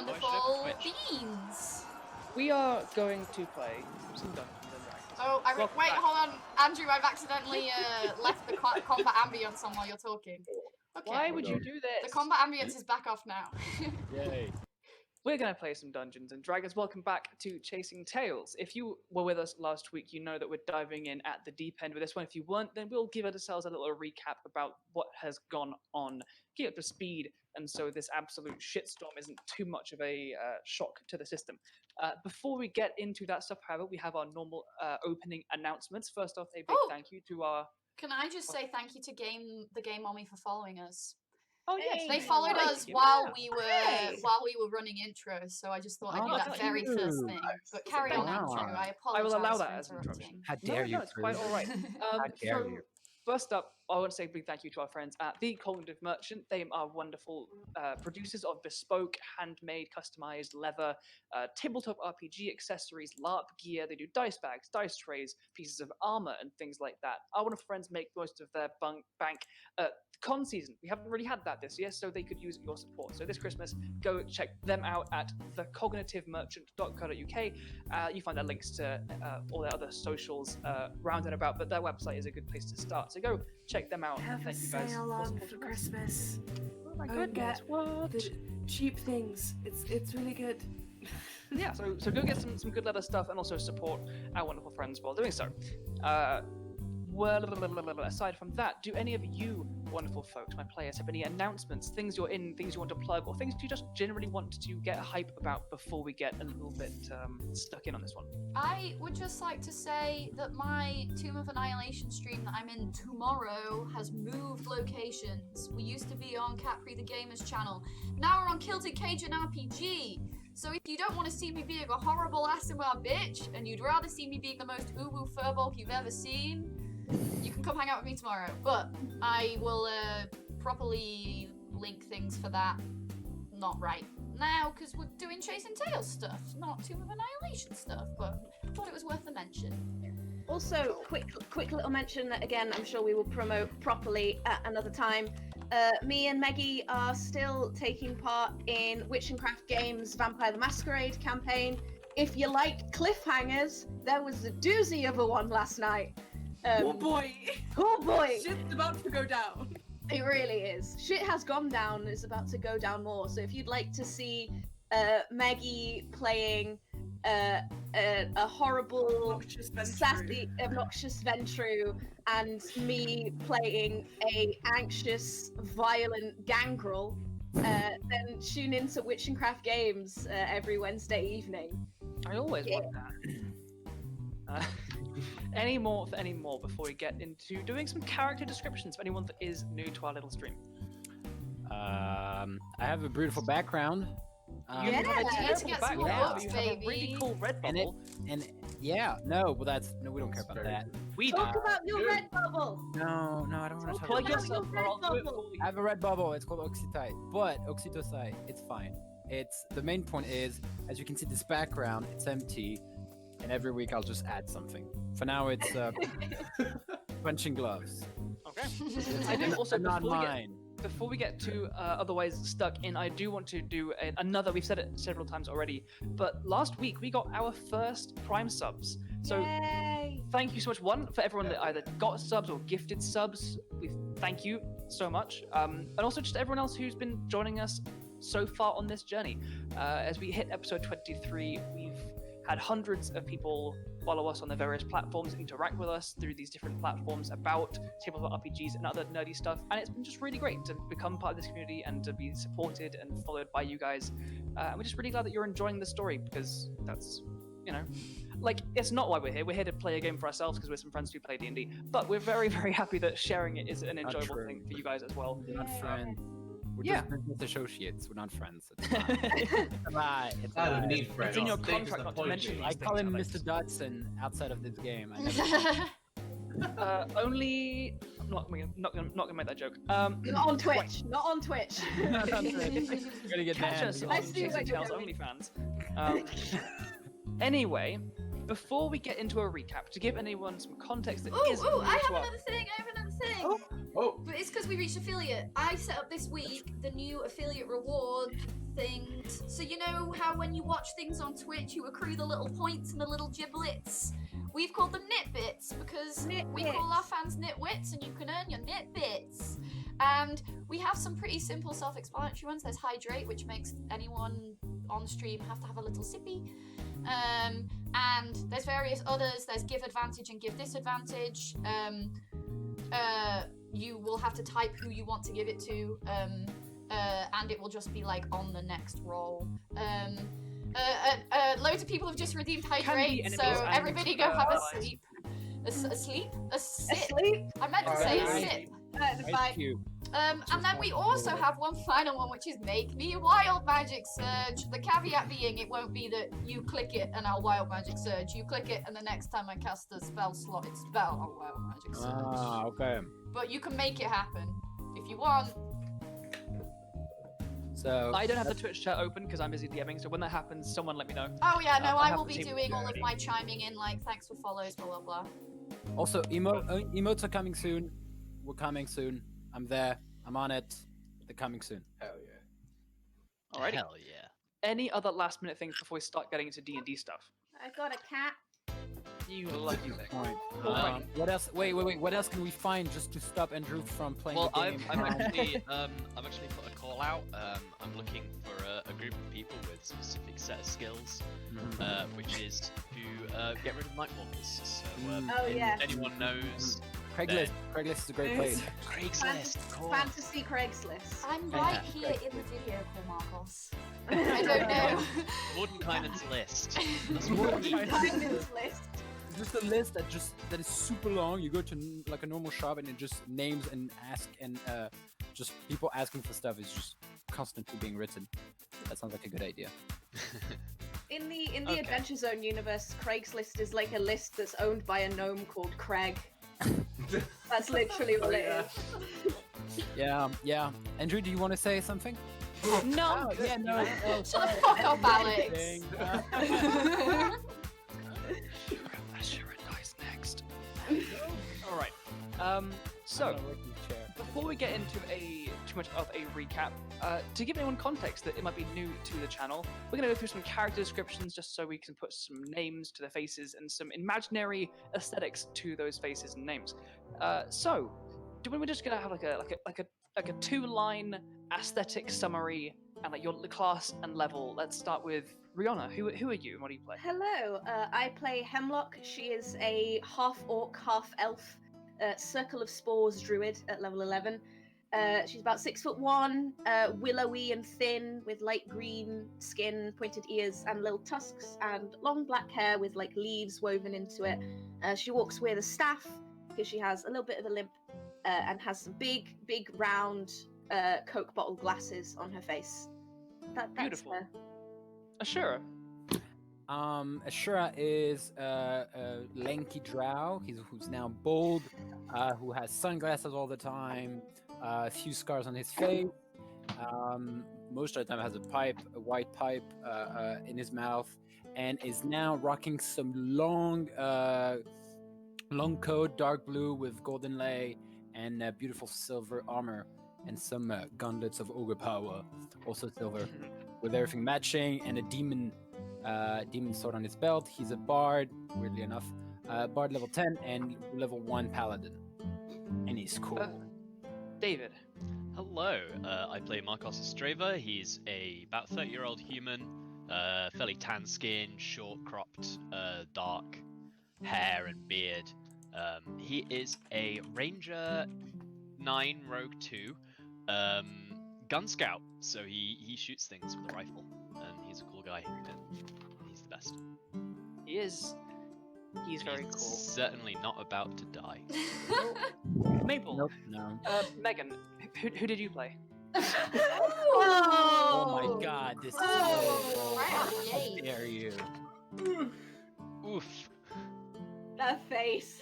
wonderful beans. We are going to play some Dungeons and Dragons. Oh, wait, hold on, Andrew. I've accidentally left the combat ambience on while you're talking. Okay. Why would you do this? The combat ambience is back off now. Yay. We're going to play some Dungeons and Dragons. Welcome back to Chasing Tales. If you were with us last week, you know that we're diving in at the deep end with this one. If you weren't, then we'll give ourselves a little recap about what has gone on, get up to speed, and so this absolute shitstorm isn't too much of a shock to the system. Before we get into that stuff, however, we have our normal opening announcements. First off, a big thank you to our... Can I just say thank you to the Game Mommy for following us? Oh yes, they followed us while we were running intros, so I just thought I'd do that very first thing. But carry on, Andrew. I apologize. I will allow that for as interrupting. How dare you? No, it's quite all right. How dare you? First up, I want to say a big thank you to our friends at The Cognitive Merchant. They are wonderful producers of bespoke, handmade, customized leather, tabletop RPG accessories, LARP gear. They do dice bags, dice trays, pieces of armor, and things like that. Our one of friends make most of their bank con season. We haven't really had that this year, so they could use your support. So this Christmas, go check them out at thecognitivemerchant.co.uk. You find their links to all their other socials round and about, but their website is a good place to start. So go check them out. Have a sale on for Christmas. Oh my goodness, get what? The cheap things. It's really good. Yeah, so go get some good leather stuff and also support our wonderful friends while doing so. Well, aside from that, do any of you wonderful folks, my players, have any announcements, things you're in, things you want to plug, or things you just generally want to get hype about before we get a little bit stuck in on this one? I would just like to say that my Tomb of Annihilation stream that I'm in tomorrow has moved locations. We used to be on Capri the Gamer's channel. Now we're on Kilted Cajun RPG. So if you don't want to see me being a horrible Asimar bitch, and you'd rather see me being the most uwu furbulk you've ever seen, you can come hang out with me tomorrow. But I will properly link things for that. Not right now, because we're doing Chasing Tales stuff, not Tomb of Annihilation stuff, but I thought it was worth a mention. Also, quick little mention that, again, I'm sure we will promote properly at another time. Me and Meggie are still taking part in Witch & Craft Games' Vampire the Masquerade campaign. If you like cliffhangers, there was a doozy of a one last night. Oh boy! Oh boy! Shit's about to go down. It really is. Shit has gone down. It's about to go down more. So if you'd like to see Maggie playing a horrible, sassy, obnoxious Ventru, and me playing a anxious, violent Gangrel, then tune into Witch & Craft Games every Wednesday evening. I always want that. Any more before we get into doing some character descriptions for anyone that is new to our little stream? I have a beautiful background. You need to get some more books, you have a really cool red bubble. We don't care about that. We Talk about your red bubble! No, I don't want to talk Plug about yourself, that. your red bubble! I have a red bubble. It's called Oxytocite. It's fine. The main point is, as you can see, this background, it's empty, and every week I'll just add something. For now, it's punching gloves. Okay. I do also not mine. Before we get to otherwise stuck in, I do want to do another. We've said it several times already, but last week we got our first Prime subs. So Yay. Thank you so much, one, for everyone that either got subs or gifted subs. We thank you so much, and also just everyone else who's been joining us so far on this journey. As we hit episode 23, we've had hundreds of people follow us on the various platforms, interact with us through these different platforms about tabletop RPGs and other nerdy stuff, and it's been just really great to become part of this community and to be supported and followed by you guys. And we're just really glad that you're enjoying the story, because that's, it's not why we're here. We're here to play a game for ourselves because we're some friends who play D&D, but we're very, very happy that sharing it is an enjoyable thing for you guys as well. We're not friends. We're Yeah. just business associates. We're not friends. It's a lie. It's I a don't lie. need friends. It's in your Steak is contract the not to point mention here. I call him Mr. Datson outside of this game. Only... I'm not gonna make that joke. Not on Twitch. Not on Twitch. You're gonna get Catch us banned. I on see Chasing what you're Tales doing. OnlyFans. Anyway, before we get into a recap, to give anyone some context that isn't new I to have our... another thing. thing. Oh, But it's because we reached affiliate. I set up this week the new affiliate reward thing. So you know how when you watch things on Twitch, you accrue the little points and the little giblets? We've called them nitbits because we call our fans nitwits and you can earn your nitbits. And we have some pretty simple self-explanatory ones. There's hydrate, which makes anyone on stream have to have a little sippy. And there's various others. There's give advantage and give disadvantage. You will have to type who you want to give it to, and it will just be like on the next roll. Loads of people have just redeemed hydrate, so everybody go have a sleep. A sip. Asleep. I meant to say a sip. Thank you. And then we also have one final one, which is make me a wild magic surge. The caveat being it won't be that you click it and I'll wild magic surge. You click it and the next time I cast a spell slot, it's spell, I'll wild magic surge. Ah, okay. But you can make it happen if you want. So I don't have the Twitch chat open because I'm busy DMing, so when that happens, someone let me know. Oh yeah, no, I I have will the be team doing all of already. my chiming in, like thanks for follows, blah blah blah. also emotes are coming soon. We're coming soon. I'm there. I'm on it. They're coming soon. hell yeah. Alrighty. Hell yeah. Any other last minute things before we start getting into D&D stuff? I got a cat. You lucky thing. Alright. Alright. What else? Wait. What else can we find just to stop Andrew from playing Well, the game? I'm actually put a call out. I'm looking for a group of people with specific set of skills, which is to get rid of Nightwalkers. So Oh, if yeah. anyone knows Craigslist. Craigslist is a great place. Craigslist, of course. Fantasy Craigslist. I'm right here in the video call, Markos. I don't know. Mordenkainen's list. That's Diamonds list. Just a list that is super long. You go to like a normal shop and it just names and ask and just people asking for stuff is just constantly being written. That sounds like a good idea. In the Okay. Adventure Zone universe, Craigslist is like a list that's owned by a gnome called Craig. That's literally what it is. Yeah. Andrew, do you want to say something? No! Oh, yeah, no. Shut the fuck up, Alex. Ashura dies next. Alright. So, before we get into too much of a recap, to give anyone context that it might be new to the channel, we're going to go through some character descriptions just so we can put some names to their faces and some imaginary aesthetics to those faces and names. So, we're just going to have like a 2-line aesthetic summary and like your class and level. Let's start with Riona. Who are you and what do you play? Hello, I play Hemlock. She is a half-orc, half-elf Circle of Spores druid at level 11. She's about 6'1", willowy and thin, with light green skin, pointed ears, and little tusks, and long black hair with like leaves woven into it. She walks with a staff because she has a little bit of a limp, and has some big, round Coke bottle glasses on her face. That's Beautiful. her. Ashura. Ashura is a lanky drow. Who's now bald, who has sunglasses all the time, a few scars on his face. Most of the time has a white pipe in his mouth, and is now rocking some long coat, dark blue with golden lay, and beautiful silver armor, and some gauntlets of ogre power, also silver, with everything matching, and a demon sword on his belt. He's a bard, weirdly enough, bard level 10 and level 1 paladin, and he's cool. David. Hello, I play Markos Astreva. He's about 30-year-old human, fairly tan skin, short cropped, dark hair and beard. He is a Ranger 9 Rogue 2 gun scout, so he shoots things with a rifle, and he's a cool guy, and he's the best. He is. He's very cool. Certainly not about to die. Maple. Nope, no. Megan, who did you play? Oh my god, this is horrible. right out the How gate. dare you? Oof. That face.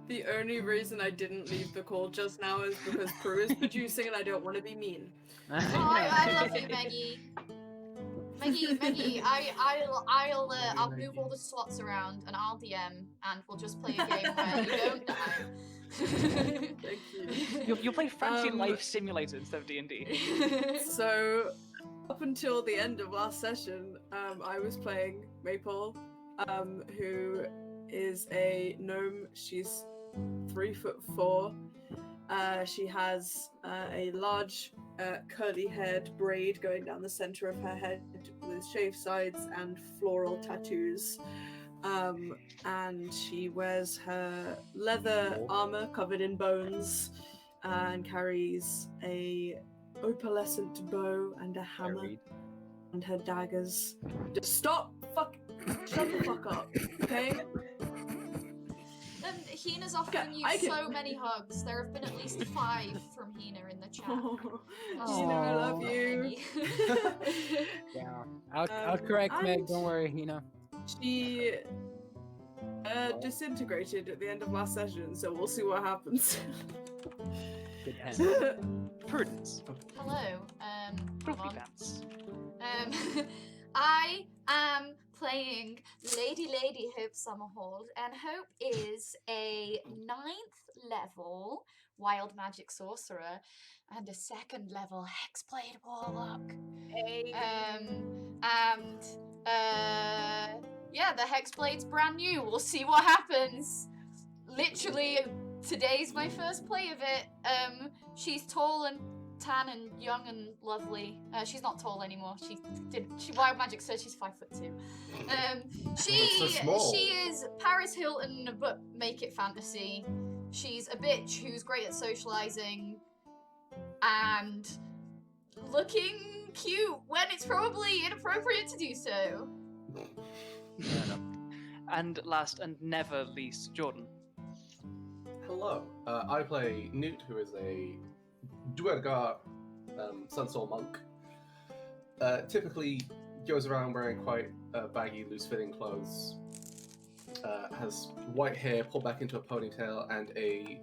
The only reason I didn't leave the call just now is because Prue is producing and I don't want to be mean. Oh, I love you, Maggie. Maggie, I'll move all the slots around and I'll DM and we'll just play a game where you don't die. Thank you. You'll play Fancy Um, Life Simulator instead of D&D. So, up until the end of last session, I was playing Maple, who is a gnome. She's 3'4". She has a large curly-haired braid going down the center of her head with shaved sides and floral tattoos. And she wears her leather armor covered in bones and carries a opalescent bow and a hammer and her daggers. Just shut the fuck up, okay? Hina's offering you so many hugs. There have been at least 5 from Hina in the chat. Hina, I love you. Yeah, I'll correct Meg. Don't worry, Hina. She disintegrated at the end of last session, so we'll see what happens. Good hand. Prudence. Hello. Filthy Pants. I am playing Lady Hope Summerhold, and Hope is a 9th level wild magic sorcerer and a 2nd level hexblade warlock. Yeah, the hexblade's brand new. We'll see what happens. Literally, today's my first play of it. She's tall and tan and young and lovely. She's not tall anymore. She wild magic says she's 5'2". She is Paris Hilton, but make it fantasy. She's a bitch who's great at socializing and looking cute when it's probably inappropriate to do so. And last and never least, Jordan. Hello. I play Nute, who is a Duergar Sun Soul monk. Typically goes around wearing quite baggy, loose-fitting clothes. Has white hair pulled back into a ponytail and a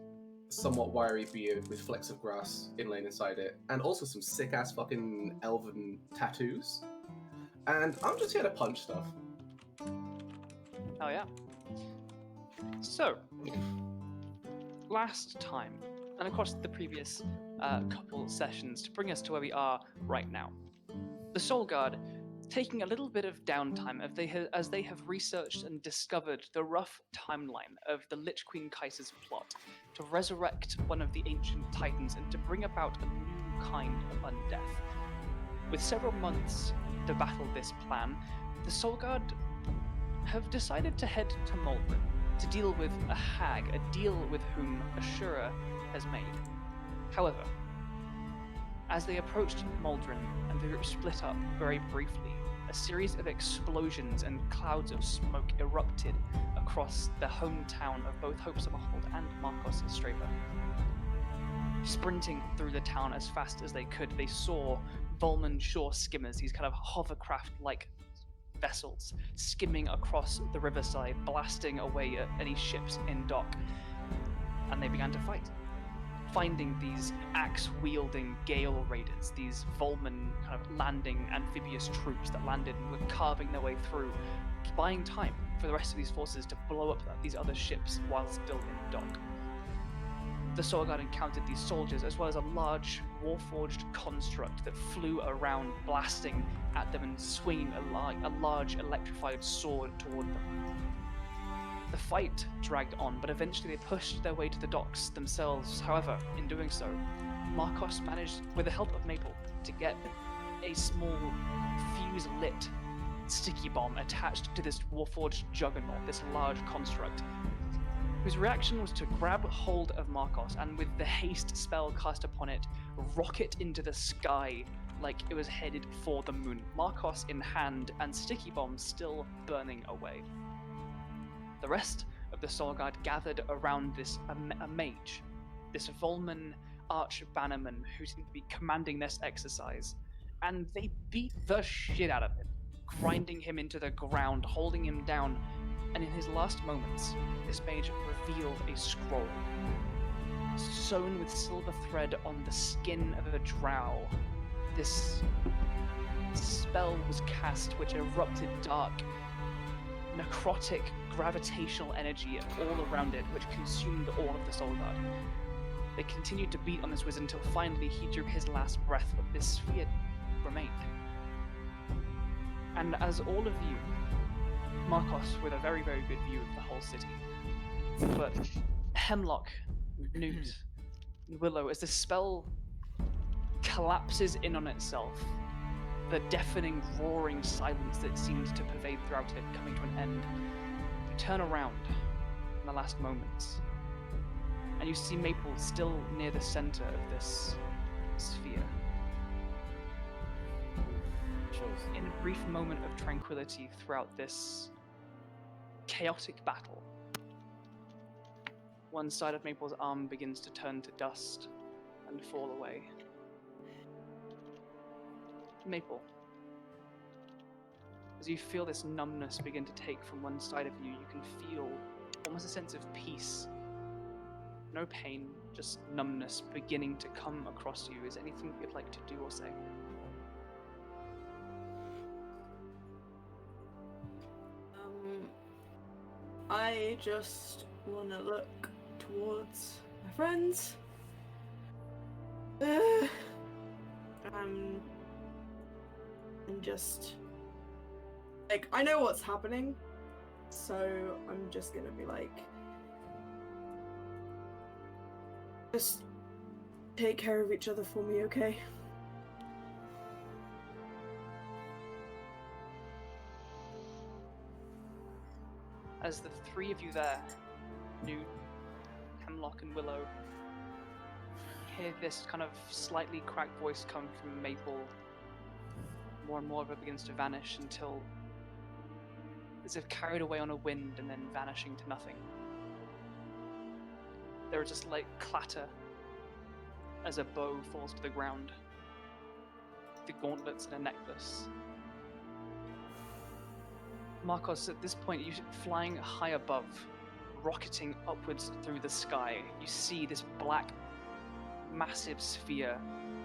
somewhat wiry beard with flecks of grass inlaid inside it, and also some sick-ass fucking elven tattoos. And I'm just here to punch stuff. Oh yeah. So, last time, and across the previous couple sessions, to bring us to where we are right now, the Soul Guard taking a little bit of downtime as they have researched and discovered the rough timeline of the Lich Queen Kaiser's plot to resurrect one of the ancient titans and to bring about a new kind of undeath. With several months to battle this plan, the Soul Guard have decided to head to Maldron to deal with a hag, a deal with whom Ashura has made. However, as they approached Maldron and the group split up very briefly, a series of explosions and clouds of smoke erupted across the hometown of both Hope Summerhold and Markos Astreva. Sprinting through the town as fast as they could, they saw Volman shore skimmers, these kind of hovercraft-like vessels, skimming across the riverside, blasting away at any ships in dock. And they began to fight, finding these axe-wielding Gale Raiders, these Volman kind of landing amphibious troops that landed and were carving their way through, buying time for the rest of these forces to blow up these other ships while still in dock. The Soul Guard encountered these soldiers, as well as a large, warforged construct that flew around, blasting at them and swinging a large electrified sword toward them. The fight dragged on, but eventually they pushed their way to the docks themselves. However, in doing so, Markos managed, with the help of Maple, to get a small, fuse-lit sticky bomb attached to this warforged juggernaut, this large construct, whose reaction was to grab hold of Markos and, with the haste spell cast upon it, rocket into the sky like it was headed for the moon, Markos in hand and sticky bomb still burning away. The rest of the Soul Guard gathered around this a mage, this Volman arch-bannerman who seemed to be commanding this exercise, and they beat the shit out of him, grinding him into the ground, holding him down. And in his last moments, this mage revealed a scroll, sewn with silver thread on the skin of a drow. This spell was cast, which erupted dark, necrotic gravitational energy all around it, which consumed all of the Soul Guard. They continued to beat on this wizard until finally he drew his last breath, but this sphere remained. And as all of you, Markos with a very, very good view of the whole city, but Hemlock, Nute, and Willow, as the spell collapses in on itself, the deafening, roaring silence that seems to pervade throughout it coming to an end, you turn around in the last moments, and you see Maple still near the center of this sphere. In a brief moment of tranquility throughout this chaotic battle, one side of Maple's arm begins to turn to dust and fall away. Maple, as you feel this numbness begin to take from one side of you, you can feel almost a sense of peace. No pain, just numbness beginning to come across you. Is anything you'd like to do or say? I just want to look towards my friends. And just, like, I know what's happening, so I'm just gonna be like, just take care of each other for me, okay? As the three of you there, Nute, Hemlock, and Willow, hear this kind of slightly cracked voice come from Maple. More and more of it begins to vanish until, as if carried away on a wind and then vanishing to nothing. There is just like clatter as a bow falls to the ground, the gauntlets and a necklace. Markos, at this point, you're flying high above, rocketing upwards through the sky. You see this black, massive sphere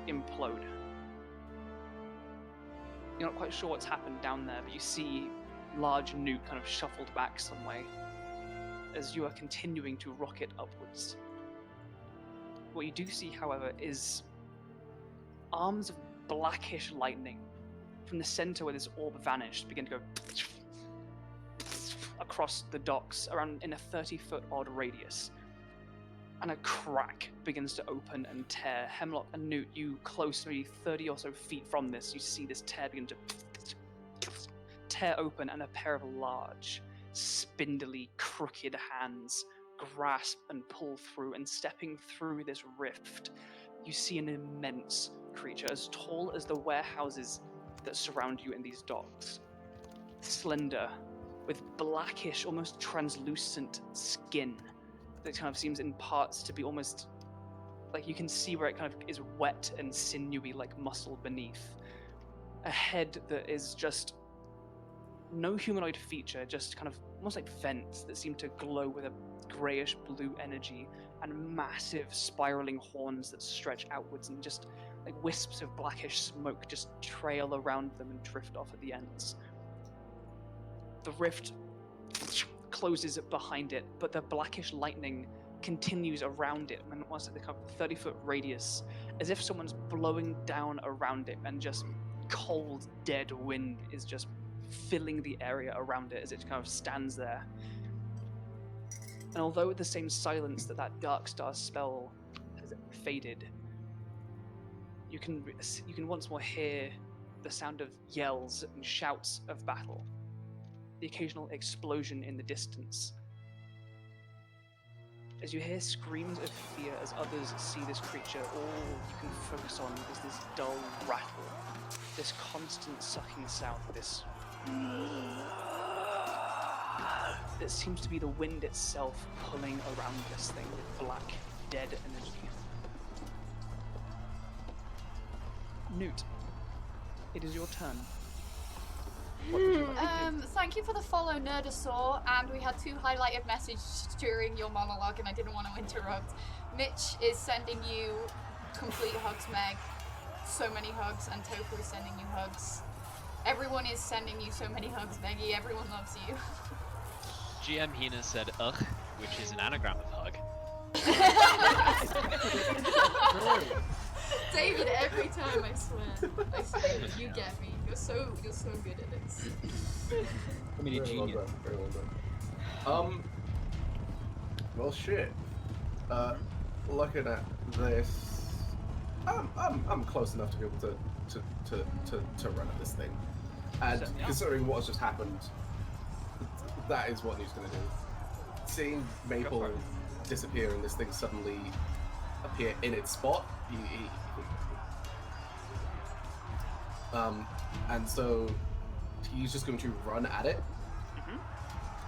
implode. You're not quite sure what's happened down there, but you see large Nute kind of shuffled back some way as you are continuing to rocket upwards. What you do see, however, is arms of blackish lightning from the center where this orb vanished begin to go across the docks around in a 30-foot odd radius. And a crack begins to open and tear. Hemlock and Nute, you close, maybe 30 or so feet from this, you see this tear begin to tear open, and a pair of large, spindly, crooked hands grasp and pull through, and stepping through this rift, you see an immense creature as tall as the warehouses that surround you in these docks. Slender, with blackish, almost translucent skin that kind of seems in parts to be almost like you can see where it kind of is wet and sinewy like muscle beneath. A head that is just no humanoid feature, just kind of almost like vents that seem to glow with a grayish blue energy, and massive spiraling horns that stretch outwards, and just like wisps of blackish smoke just trail around them and drift off at the ends. The rift closes behind it, but the blackish lightning continues around it, and once they come 30-foot radius, as if someone's blowing down around it, and just cold, dead wind is just filling the area around it as it kind of stands there. And although the same silence that Dark Star spell has faded, you can once more hear the sound of yells and shouts of battle, the occasional explosion in the distance. As you hear screams of fear as others see this creature, all you can focus on is this dull rattle, this constant sucking sound, this that seems to be the wind itself pulling around this thing with black, dead energy. Nute, it is your turn. What would you like to do? Thank you for the follow, Nerdosaur, and we had two highlighted messages during your monologue, and I didn't want to interrupt. Mitch is sending you complete hugs, Meg. So many hugs, and Tofu is sending you hugs. Everyone is sending you so many hugs, Meggie. Everyone loves you. GM Hina said "ugh," which is an anagram of hug. David, every time I swear, you get me. You're so good at this. Comedy Very well genius. done, very well done. Well, shit. Looking at this, I'm close enough to be able to run at this thing, and So, yeah. considering what has just happened, that is what Nute's gonna do. Seeing Maple Go for it. disappear and this thing suddenly appear in its spot, and so he's just going to run at it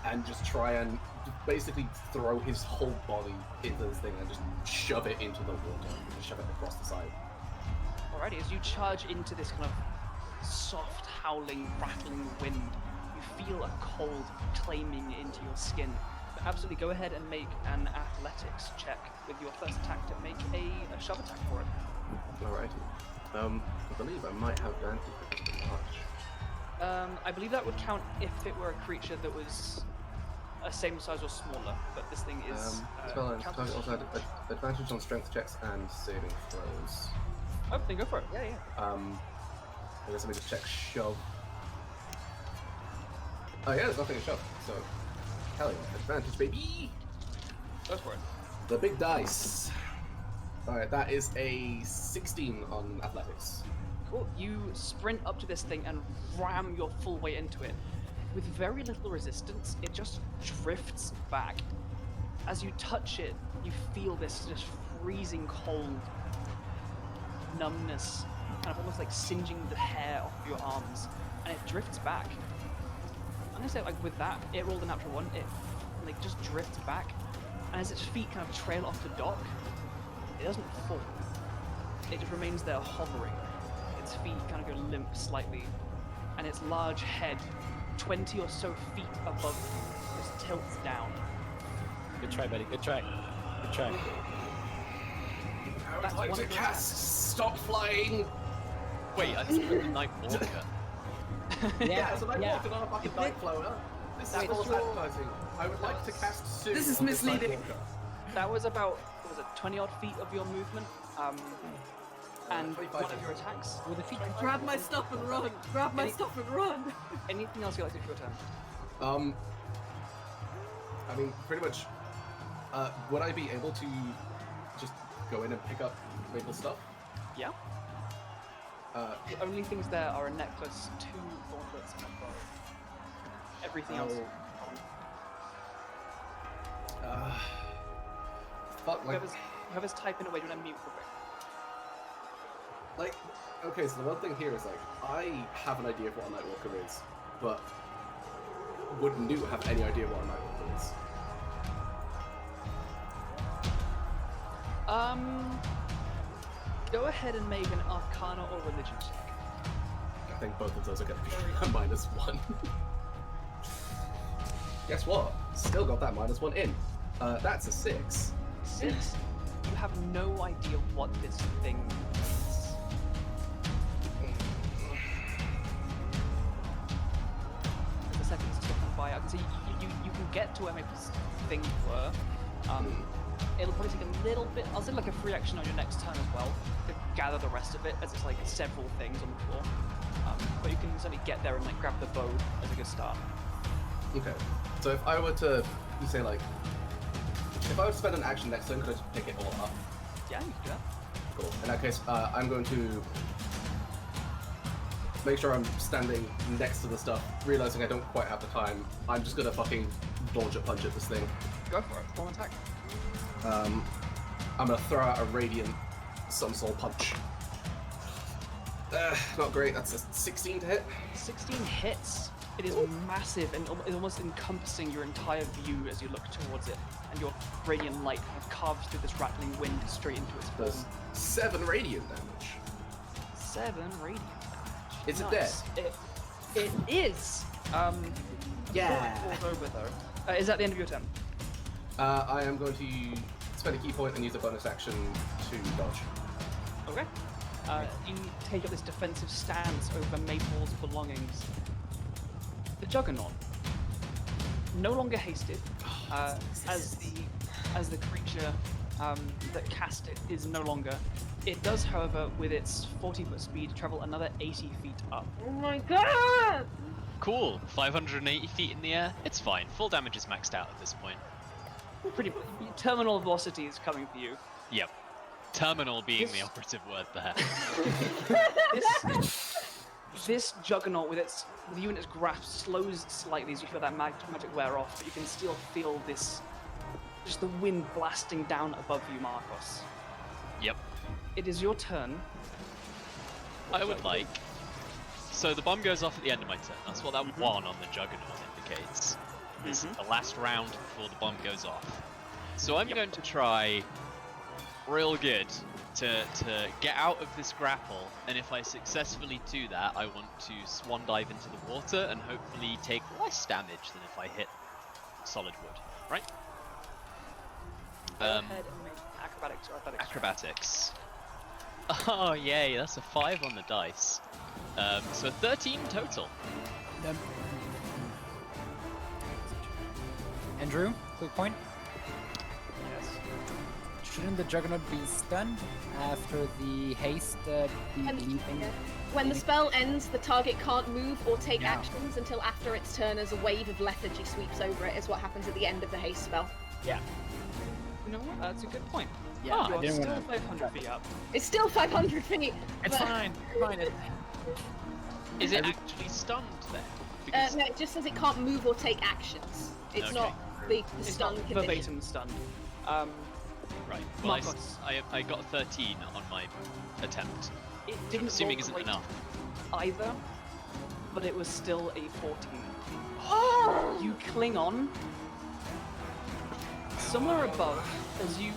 and just try and basically throw his whole body into this thing and just shove it into the water, and shove it across the side. Alrighty, as you charge into this kind of soft, howling, rattling wind, you feel a cold claiming into your skin. But absolutely, go ahead and make an athletics check with your first attack to make a shove attack for it. Alrighty. I believe I might have advantage with the large. I believe that would count if it were a creature that was a same size or smaller, but this thing is. Spell and counts target as- also had advantage on strength checks and saving throws. Oh, then go for it. Yeah, yeah. I guess let me just check shove. Oh yeah, there's nothing to shove, so hell yeah, advantage baby! Go for it. The big dice. Alright, that is a 16 on athletics. Cool. You sprint up to this thing and ram your full weight into it. With very little resistance, it just drifts back. As you touch it, you feel this just freezing cold numbness, kind of almost like singeing the hair off your arms, and it drifts back. I'm gonna say, like, with that, it rolled a natural one, it like just drifts back, and as its feet kind of trail off the dock, it doesn't fall. It just remains there hovering. Its feet kind of go limp slightly, and its large head, 20 or so feet above you, just tilts down. Good try, buddy. Good try. Good try. I would That's like one to of the- cast Stop Flying! Wait, I think it's Night Walker. Yeah, so I yeah. walked on like a night floater. This That is was false advertising. I would like to cast Sue. This is on Night misleading. Walker. That was about, what was it, 20 odd feet of your movement, and 25 one of your attacks. With the feet. Grab my stuff and run. Grab my Any- stuff and run. Anything else you'd like to do for your turn? I mean, pretty much, would I be able to just go in and pick up Maple stuff? Yeah. The only things there are a necklace, 2 gauntlets, and a bow. Everything else. Fuck, like, Whoever's typing away, do you want to mute for a bit? okay, so the one thing here is, like, I have an idea of what a Nightwalker is, but would Nute have any idea what a Nightwalker is? Go ahead and make an Arcana or Religion check. I think both of those are going to be a -1. Guess what? Still got that -1 in. That's a 6. 6. You have no idea what this thing is. As the seconds tick on by, I can see you can get to where Maple's things were. It'll probably take a little bit, I'll say like a free action on your next turn as well, to gather the rest of it, as it's like several things on the floor. But you can certainly get there and like grab the bow as a good start. Okay. So if I were to, you say like, if I were to spend an action next turn, could I just pick it all up? Yeah, you can do that. Cool. In that case, I'm going to make sure I'm standing next to the stuff, realizing I don't quite have the time. I'm just gonna fucking launch a punch at this thing. Go for it. Full attack. I'm gonna throw out a radiant some soul punch. Not great. That's a 16 to hit. 16 hits. It is massive and is almost encompassing your entire view as you look towards it, and your radiant light kind of carves through this rattling wind straight into its Does form. 7 radiant damage. 7 radiant damage. Is it Nice. It is. Yeah. Falls over though. Is that the end of your turn? I am going to spend a key point and use a bonus action to dodge. Okay. You take up this defensive stance over Maple's belongings. The Juggernaut. no longer hasted, as the creature that cast it is no longer. It does, however, with its 40-foot speed, travel another 80 feet up. Oh my god! Cool. 580 feet in the air. It's fine. Full damage is maxed out at this point. Pretty terminal velocity is coming for you. Yep. Terminal being the operative word there. This juggernaut, with you in its grasp, slows slightly as you feel that magic wear off, but you can still feel this, just the wind blasting down above you, Markos. Yep. It is your turn. I would like. So the bomb goes off at the end of my turn. That's what that one on the juggernaut indicates. This is the last round before the bomb goes off. So I'm going to try real good to get out of this grapple, and if I successfully do that, I want to swan dive into the water and hopefully take less damage than if I hit solid wood. Right? Go ahead and make acrobatics or athletics. Acrobatics. Oh yay, that's a 5 on the dice. So 13 total. Andrew, quick point. Yes. Shouldn't the Juggernaut be stunned after the haste be leaving? When the spell ends, the target can't move or take Yeah. actions until after its turn as a wave of lethargy sweeps over it, is what happens at the end of the haste spell. Yeah. You know what? That's a good point. Yeah, You I are didn't still wanna- 500 feet up. It's still 500 feet. It's but- fine. Fine. Is it actually stunned then? Because No, it just says it can't move or take actions. It's Okay. not the It's stun not condition. verbatim stunned. right. Well, Markos. I got a 13 on my attempt. It I'm didn't assuming roll isn't great enough. either, but it was still a 14. Oh! You cling on. Somewhere above, as you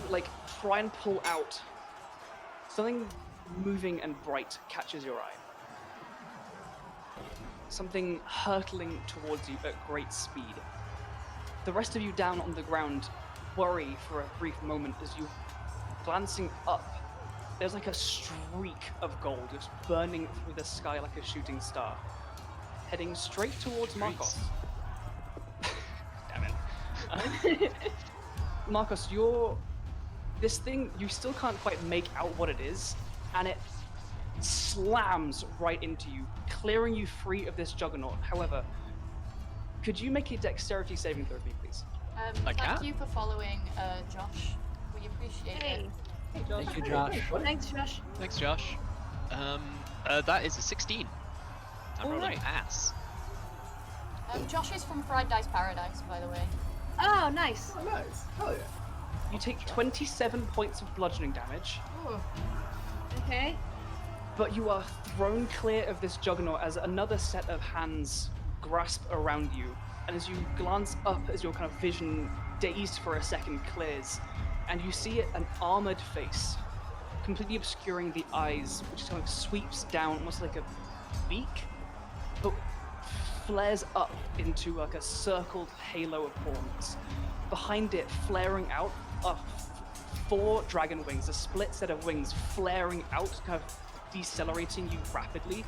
try and pull out, something moving and bright catches your eye. Something hurtling towards you at great speed. The rest of you down on the ground worry for a brief moment as you, glancing up, there's a streak of gold just burning through the sky like a shooting star, heading straight towards Markos. Damn it. Markos, this thing, you still can't quite make out what it is, and it slams right into you, clearing you free of this juggernaut. However, could you make a dexterity saving throw for me, please? Thank can. you for following, Josh. We appreciate Hey. it. Thank you, Josh. Thanks, Josh. Thanks, Josh. That is a 16. I'm rolling Alright. ass. Josh is from Fried Dice Paradise, by the way. Oh, nice. Oh, nice. Hell yeah. You take 27 points of bludgeoning damage, Oh. Okay. but you are thrown clear of this juggernaut as another set of hands grasp around you. And as you glance up, as your kind of vision, dazed for a second, clears, and you see an armored face, completely obscuring the eyes, which kind of sweeps down almost like a beak, but flares up into a circled halo of horns. Behind it, flaring out, are 4 dragon wings, a split set of wings flaring out, kind of decelerating you rapidly.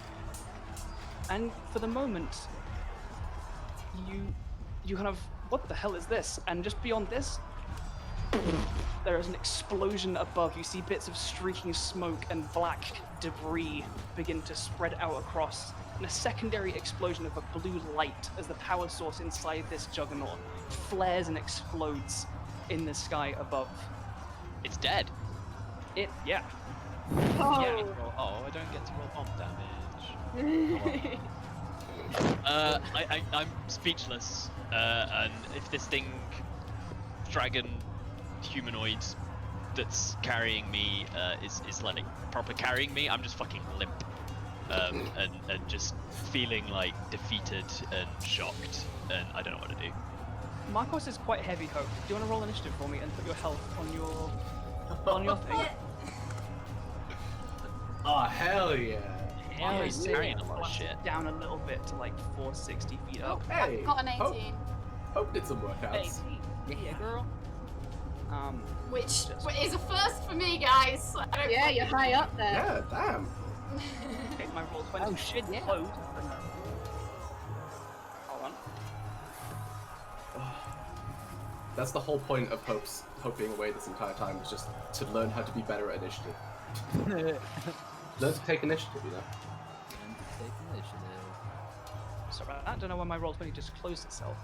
And for the moment, you kind of, what the hell is this? And just beyond this, there is an explosion above. You see bits of streaking smoke and black debris begin to spread out across, and a secondary explosion of a blue light as the power source inside this juggernaut flares and explodes in the sky above. It's dead. Yeah. Oh. Oh, I don't get to roll bomb damage. I'm speechless. And if this thing, dragon humanoid that's carrying me is proper carrying me, I'm just fucking limp. And just feeling defeated and shocked, and I don't know what to do. Markos is quite heavy hope. Do you want to roll initiative for me and put your health on your thing? Oh, hell yeah. Yeah, he's Markos carrying a lot of flashes shit. Down a little bit to 460 feet up. Hey. Got an 18. Hope did some workouts. Yeah, girl. Which is a first for me, guys. I don't Yeah, you're high up there. Yeah, damn. Okay, my roll 20. Oh, shit, yeah. Close. Hold on. That's the whole point of Hope being away this entire time, was just to learn how to be better at initiative. Learn to take initiative, you know? Learn to take initiative. Sorry about that. I don't know why my Roll20 just closed itself.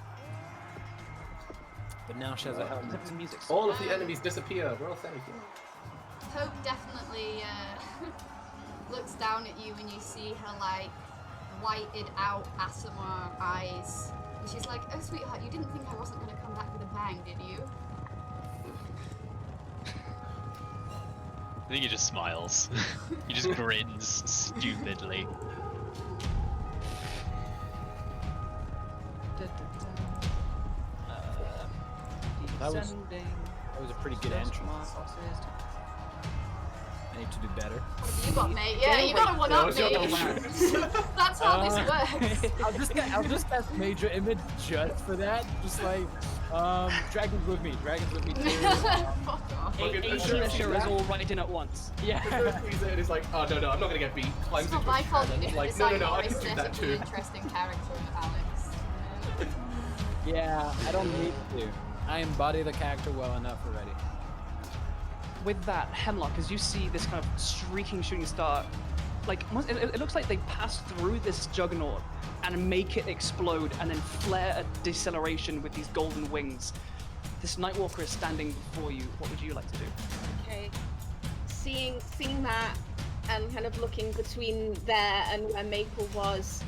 But now she has a helmet. The music. All of the enemies disappear. We're all safe. Hope definitely looks down at you and you see her like whited out Asimar eyes. And she's like, oh sweetheart, you didn't think I wasn't going to come back with a bang, did you? I think he just smiles. He just grins stupidly. That was a pretty good entrance. I need to do better. What have you got, mate? Yeah, you got a one-up me. That's how this works. I'll just cast Major Image just for that. Just like, dragons with me too. Fuck off. Ashura is all right in at once. Yeah. And he's like, oh no, I'm not gonna get beat. Climbs It's not into my a fault you cannon. didn't Like, decide no, more I can do that aesthetically too. interesting character, Alex. Yeah, I don't need to. I embody the character well enough already. With that, Hemlock, as you see this kind of streaking shooting star, like it looks like they pass through this juggernaut and make it explode and then flare a deceleration with these golden wings. This Nightwalker is standing before you. What would you like to do? Okay. Seeing that and kind of looking between there and where Maple was,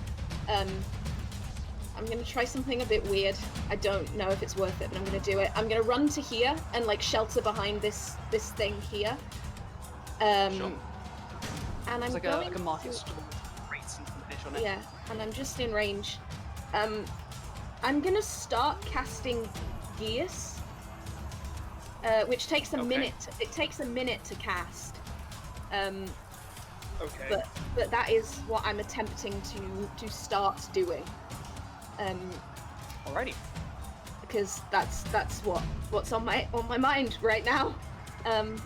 I'm gonna try something a bit weird. I don't know if it's worth it, but I'm gonna do it. I'm gonna run to here and like shelter behind this thing here. Sure. And I'm It's like going a Markos to, rates and finish on it. yeah, and I'm just in range. I'm gonna start casting Geas, which takes a Okay. minute. It takes a minute to cast. Okay. But that is what I'm attempting to start doing. Alrighty. Because that's what's on my mind right now. And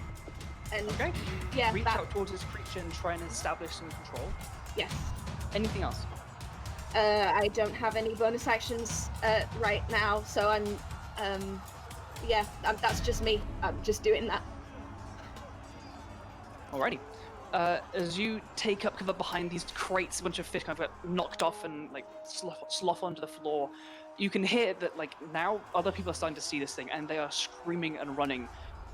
Okay. yeah, Reach that, out towards this creature and try and establish some control. yes. Anything else? I don't have any bonus actions right now, so that's just me. I'm just doing that. Alrighty. As you take up cover behind these crates, a bunch of fish kind of get knocked off and like slough onto the floor. You can hear that like now other people are starting to see this thing and they are screaming and running.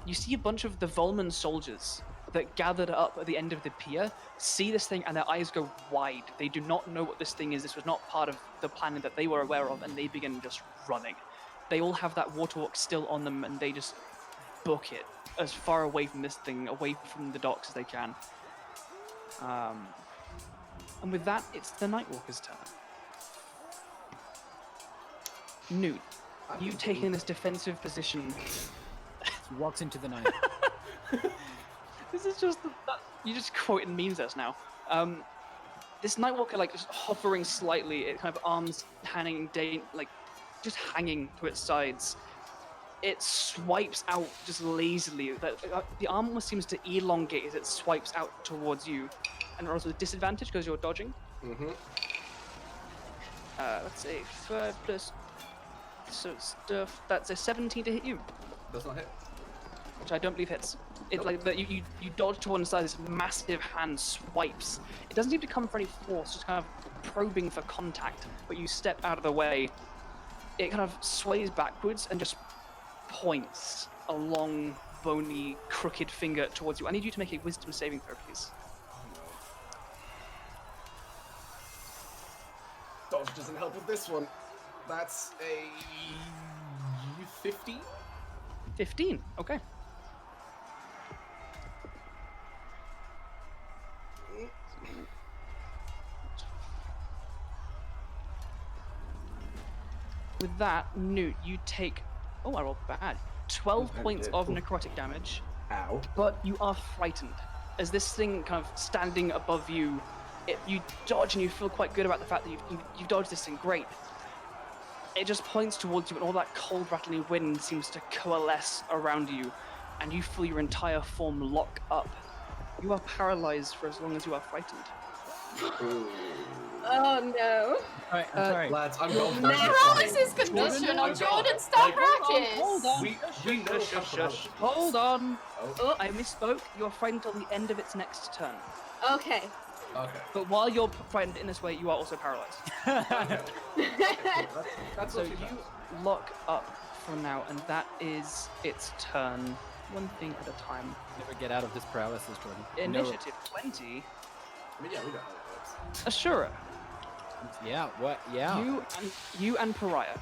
You see a bunch of the Volman soldiers that gathered up at the end of the pier see this thing and their eyes go wide. They do not know what this thing is. This was not part of the plan that they were aware of, and they begin just running. They all have that waterwalk still on them and they just book it as far away from this thing, away from the docks as they can. And with that, it's the Nightwalker's turn. Nute, you've taken this defensive position. He walks into the night. This is just you just quoting memes us now. This Nightwalker like just hovering slightly, it kind of arms hanging just hanging to its sides. It swipes out just lazily. The arm almost seems to elongate as it swipes out towards you. And also a disadvantage because you're dodging. Mm-hmm. Let's say 5 plus. So stuff. That's a 17 to hit you, Does not hit. which I don't believe hits. It's Nope. like that you dodge to one side. This massive hand swipes. It doesn't seem to come for any force, just kind of probing for contact. But you step out of the way. It kind of sways backwards and just points a long, bony, crooked finger towards you. I need you to make a wisdom saving throw, please. Dodge doesn't help with this one. That's a 15. 15. Okay. With that, Nute, you take... Oh, I rolled bad. 12 I points did. of necrotic damage, Ow. but you are frightened. As this thing kind of standing above you, you dodge and you feel quite good about the fact that you've dodged this thing great. It just points towards you and all that cold rattling wind seems to coalesce around you, and you feel your entire form lock up. You are paralyzed for as long as you are frightened. Ooh. Oh no. Alright, I'm sorry. Lads, I'm going for Paralysis condition on Jordan Stavrakis. Hold on. We know Shush. Hold on. Oh, I misspoke. You're frightened till the end of its next turn. Okay. okay. But while you're frightened in this way, you are also paralyzed. Okay. That's So not too bad. you lock up for now, and that is its turn. One thing at a time. Never get out of this paralysis, Jordan. Initiative 20. I mean, yeah, we know how it works. Ashura, Yeah, what? Yeah. you and Pariah,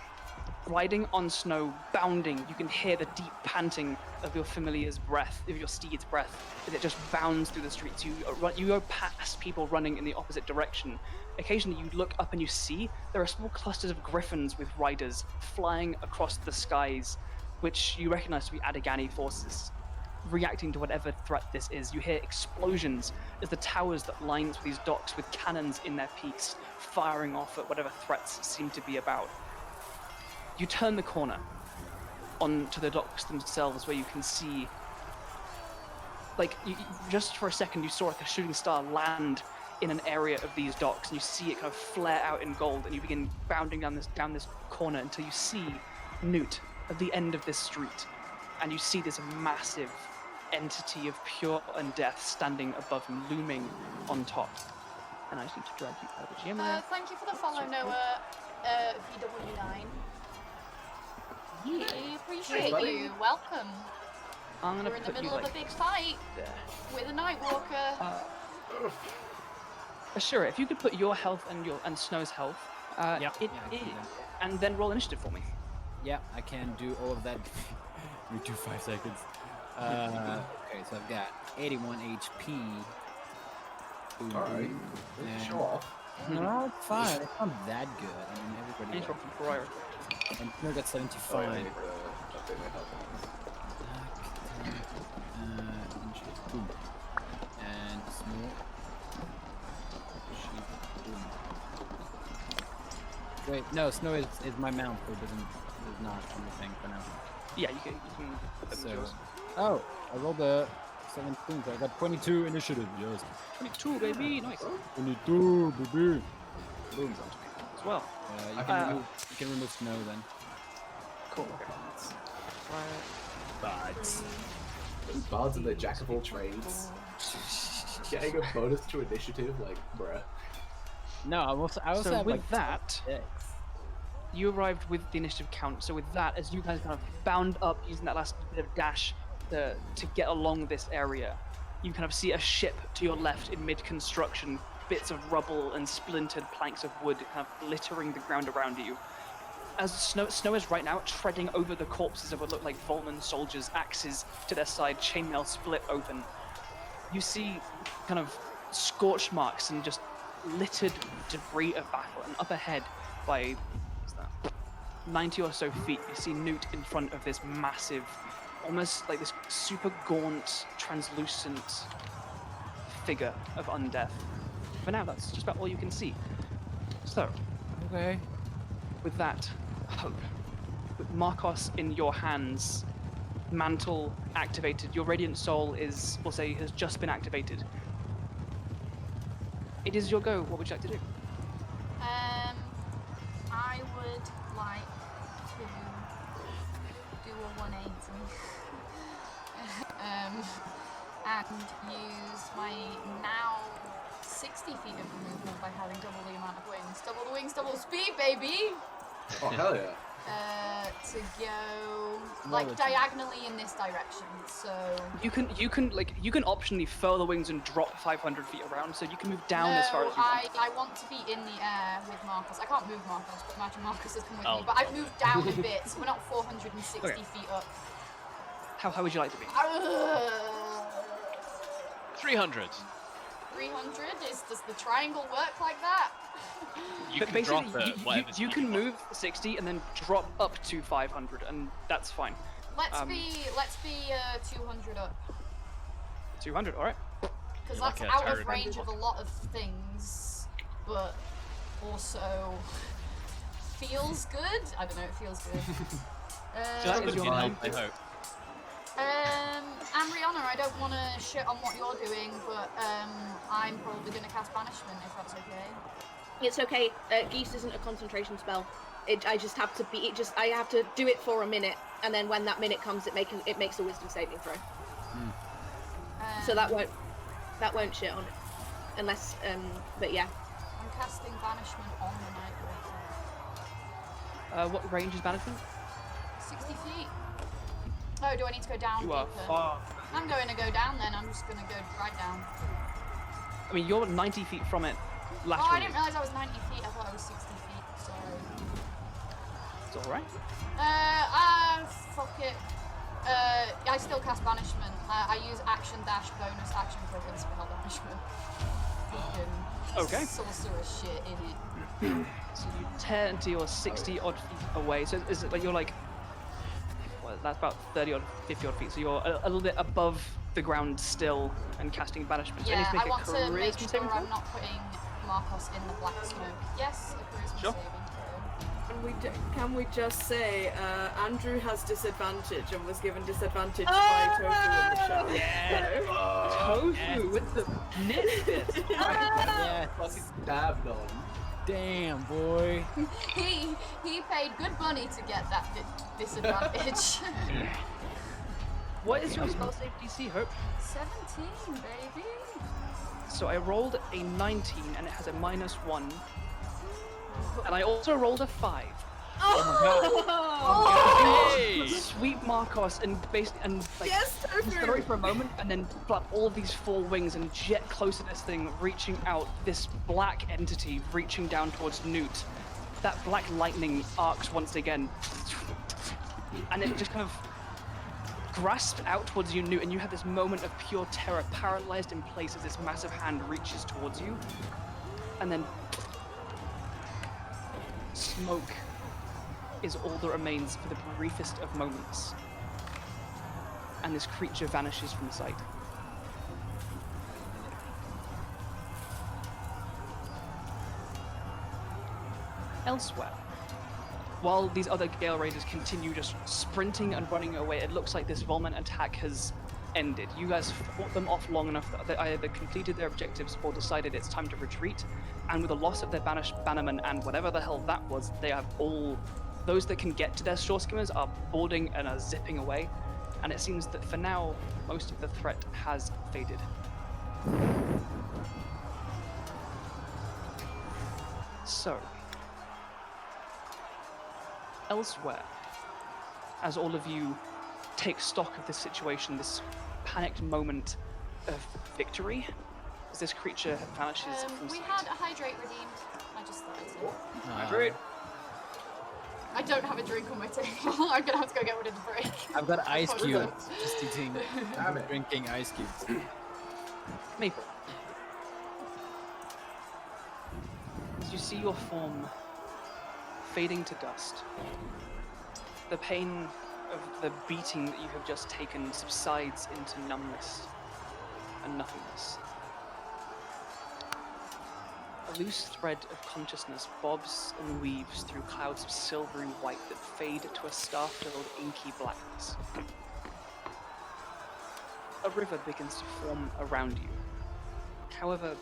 riding on snow, bounding. You can hear the deep panting of your familiar's breath, of your steed's breath, as it just bounds through the streets. You go past people running in the opposite direction. Occasionally, you look up and you see there are small clusters of griffins with riders flying across the skies, which you recognize to be Adagani forces. Reacting to whatever threat this is, you hear explosions as the towers that lines these docks with cannons in their peaks firing off at whatever threats seem to be about. You turn the corner onto the docks themselves, where you can see, like, just for a second, you saw like a shooting star land in an area of these docks, and you see it kind of flare out in gold, and you begin bounding down this corner until you see Nute at the end of this street, and you see this massive entity of pure undeath standing above him, looming on top. And I just need to drag you out of the gym. Thank you for the follow, Noah. VW9. I appreciate buddy. you. Welcome. I'm gonna We're in the put you middle of like a big fight there. with a Nightwalker. Sure, if you could put your health and Snow's health, Yeah, it yeah, I can is, do that. and then roll initiative for me. Yeah, I can do all of that. We do 5 seconds. Okay, so I've got 81 HP. Ooh. Alright. And- Show off. No, it's fine. It's not that good. I mean, I everybody. need to roll for Pariah. And Snow got Oh, yeah, I 75. need to update my health. Boom. And Snow. Boom. Wait, no, Snow is my mount, so it is not on the thing for now. Yeah, you can put them as So, yours. oh, I rolled a 17, so I got 22 initiative. Yes. 22, baby, nice. 22, baby. Boom, as well. You can remove Snow then. Cool. Okay. Bards. Those bards and the jack of all trades. Getting a bonus to initiative, like, bruh. No, I also So have with like that, 6. you arrived with the initiative count. So with that, as you guys kind of bound up using that last bit of dash to get along this area, you kind of see a ship to your left in mid-construction, bits of rubble and splintered planks of wood kind of littering the ground around you. As Snow is right now treading over the corpses of what look like Volman soldiers, axes to their side, chainmail split open. You see kind of scorch marks and just littered debris of battle, and up ahead by 90 or so feet, you see Nute in front of this massive, almost like this super gaunt, translucent figure of undeath. For now, that's just about all you can see. So, Okay. with that, hope. With Markos in your hands, mantle activated, your radiant soul is, we'll say, has just been activated. It is your go. What would you like to do? I would like to do a 180. And use my now 60 feet of movement by having double the amount of wings. Double the wings, double speed, baby! Oh, hell yeah. To go like diagonally in this direction. So You can optionally furl the wings and drop 500 feet around, so you can move down as far as you want. I want to be in the air with Markos. I can't move Markos, but imagine Markos has come with Oh. me. But I've moved down a bit, so we're not 460 Okay. feet up. How would you like to be? 300. 300? Does the triangle work like that? You But can drop basically, it. Whatever you speed can want. move 60 and then drop up to 500, and that's fine. Let's Um, be 200 up. 200, all right. Because You're that's like a out of turret. range of a lot of things, but also feels good. I don't know, it feels good. That Just is your in name. health, I hope. Riona, I don't want to shit on what you're doing, but I'm probably going to cast Banishment if that's okay. It's okay. Geese isn't a concentration spell. I just have to be. I have to do it for a minute, and then when that minute comes, it makes a wisdom saving throw. So that won't shit on it, unless. But yeah. I'm casting banishment on the night water. What range is banishment? 60 feet. Oh, do I need to go down? You are deeper? far. I'm going to go down then. I'm just going to go right down. I mean, you're 90 feet from it Oh, laterally. I didn't realise I was 90 feet. I thought I was 60 feet. Sorry. It's alright. Fuck it. I still cast banishment. I use action dash bonus action for a spell banishment. Okay. Sorceress shit in it. So you turn to your 60 odd feet away. So is it like you're like, well, that's about 30 odd, 50 odd feet. So you're a little bit above the ground still and casting banishment. So you Yeah, need to make I want to charisma make saving sure throw? I'm not putting Markos in the black smoke. Yes, a charisma Sure. saving throw. Can we just say Andrew has disadvantage and was given disadvantage by Tofu in the show? Yeah. Tofu with the nitbits. Yeah. Fucking dabbed on. Damn, boy. He paid good money to get that disadvantage. What is your spell save DC, Hope? 17, baby. So I rolled a 19 and it has a -1. And I also rolled a 5. Hey! Sweep Markos and Yes, Tofu! accelerate for a moment and then flap all of these 4 wings and jet close to this thing, reaching out, this black entity reaching down towards Nute. That black lightning arcs once again. And it just kind of grasps out towards you, Nute, and you have this moment of pure terror, paralyzed in place as this massive hand reaches towards you. And then smoke is all that remains for the briefest of moments. And this creature vanishes from sight. Elsewhere, while these other Gale Raiders continue just sprinting and running away, it looks like this Volman attack has ended. You guys fought them off long enough that they either completed their objectives or decided it's time to retreat. And with the loss of their bannerman and whatever the hell that was, they have all... Those that can get to their shore skimmers are boarding and are zipping away. And it seems that for now, most of the threat has faded. So... Elsewhere, as all of you take stock of this situation, this panicked moment of victory, as this creature vanishes from We sight. had a hydrate redeemed. I just thought I'd say. Hydrate. I don't have a drink on my table. I'm gonna have to go get one in the break. I've got ice Apologize. cubes. Just eating, Damn it. drinking ice cubes. Maple. As you see your form fading to dust, the pain of the beating that you have just taken subsides into numbness and nothingness. A loose thread of consciousness bobs and weaves through clouds of silvery white that fade to a star-filled inky blackness. A river begins to form around you. However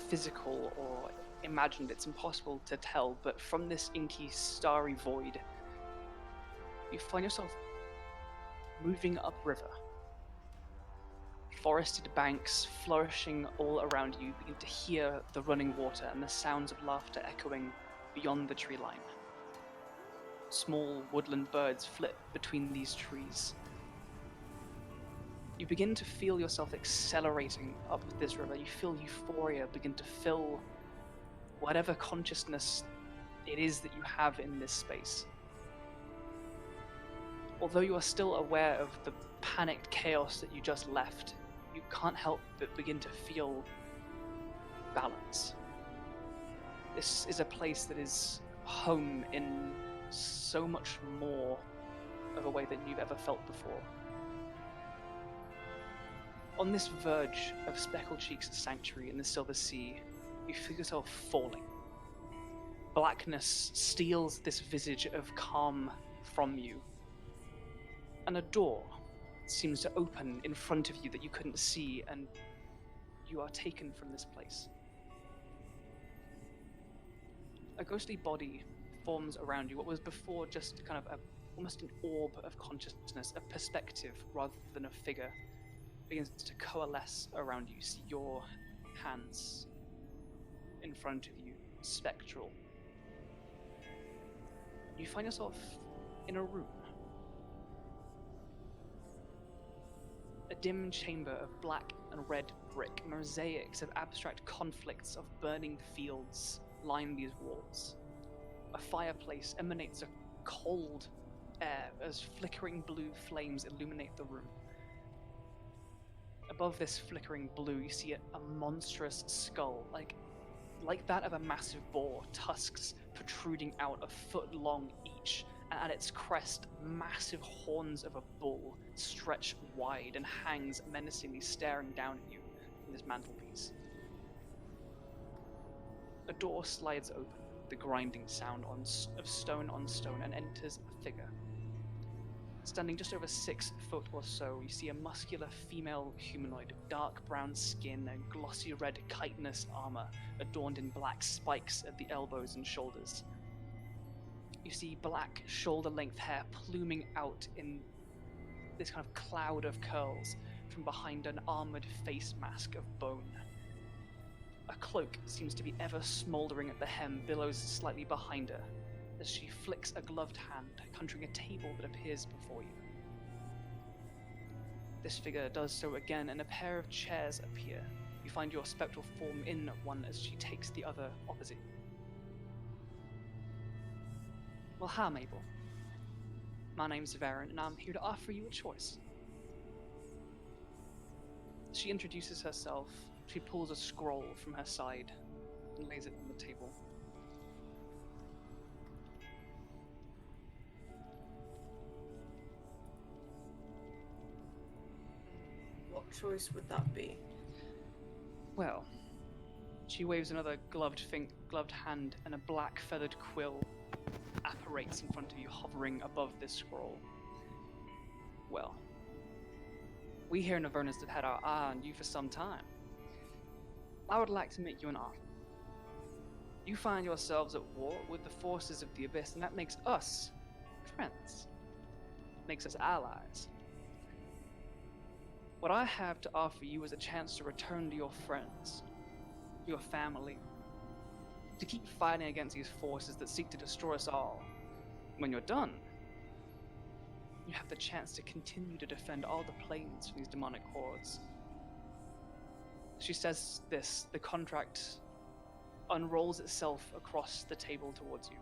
physical or imagined, it's impossible to tell, but from this inky, starry void, you find yourself moving upriver. Forested banks flourishing all around you, begin to hear the running water and the sounds of laughter echoing beyond the tree line. Small woodland birds flit between these trees. You begin to feel yourself accelerating up this river. You feel euphoria begin to fill whatever consciousness it is that you have in this space. Although you are still aware of the panicked chaos that you just left, you can't help but begin to feel balance. This is a place that is home in so much more of a way than you've ever felt before. On this verge of Speckled Cheeks Sanctuary in the Silver Sea, you feel yourself falling. Blackness steals this visage of calm from you. And a door seems to open in front of you that you couldn't see, and you are taken from this place. a ghostly body forms around you. What was before just kind of almost an orb of consciousness, a perspective rather than a figure, begins to coalesce around you. You see your hands in front of you, spectral. You find yourself in a room. A dim chamber of black and red brick, mosaics of abstract conflicts of burning fields line these walls. A fireplace emanates a cold air as flickering blue flames illuminate the room. Above this flickering blue, you see a monstrous skull, like that of a massive boar, tusks protruding out a foot long each, and at its crest, massive horns of a bull stretch wide and hangs menacingly staring down at you from this mantelpiece. A door slides open, the grinding sound of stone on stone, and enters a figure. Standing just over 6 foot or so, you see a muscular female humanoid, dark brown skin and glossy red chitinous armor, adorned in black spikes at the elbows and shoulders. You see black shoulder-length hair pluming out in this kind of cloud of curls from behind an armored face mask of bone. A cloak seems to be ever smoldering at the hem, billows slightly behind her, as she flicks a gloved hand, conjuring a table that appears before you. This figure does so again, and a pair of chairs appear. You find your spectral form in one as she takes the other opposite. Well, hi, Mabel. My name's Varen, and I'm here to offer you a choice. She introduces herself. She pulls a scroll from her side and lays it on the table. What choice would that be? Well, she waves another gloved hand, and a black feathered quill apparates in front of you, hovering above this scroll. Well, we here in Avernus have had our eye on you for some time. I would like to make you an offer. You find yourselves at war with the forces of the Abyss, and that makes us friends. Makes us allies. What I have to offer you is a chance to return to your friends, your family, to keep fighting against these forces that seek to destroy us all. When you're done, you have the chance to continue to defend all the planes from these demonic hordes. She says this, the contract unrolls itself across the table towards you.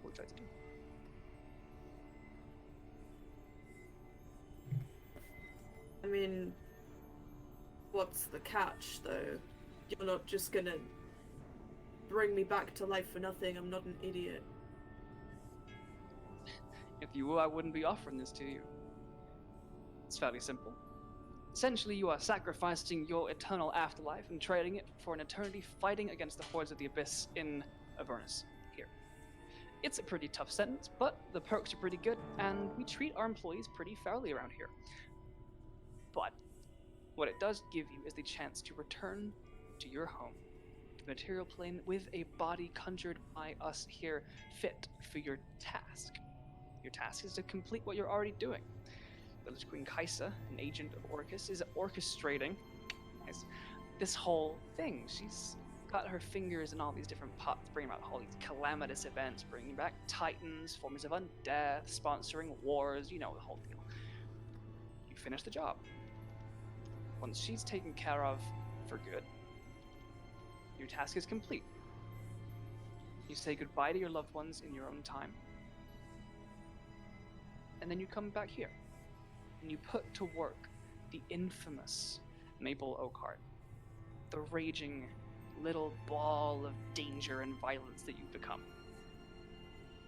What would you like to do? I mean, what's the catch, though? You're not just gonna bring me back to life for nothing. I'm not an idiot. If you were, I wouldn't be offering this to you. It's fairly simple. Essentially, you are sacrificing your eternal afterlife and trading it for an eternity fighting against the hordes of the Abyss in Avernus here. It's a pretty tough sentence, but the perks are pretty good, and we treat our employees pretty fairly around here. But what it does give you is the chance to return to your home, the material plane, with a body conjured by us here fit for your task. Your task is to complete what you're already doing. Village Queen Kaisa, an agent of Orcus, is orchestrating this whole thing. She's got her fingers in all these different pots, bringing about all these calamitous events, bringing back titans, forms of undeath, sponsoring wars, you know, the whole deal. You finish the job. Once she's taken care of for good, your task is complete. You say goodbye to your loved ones in your own time. And then you come back here. And you put to work the infamous Maple Oakheart. The raging little ball of danger and violence that you've become.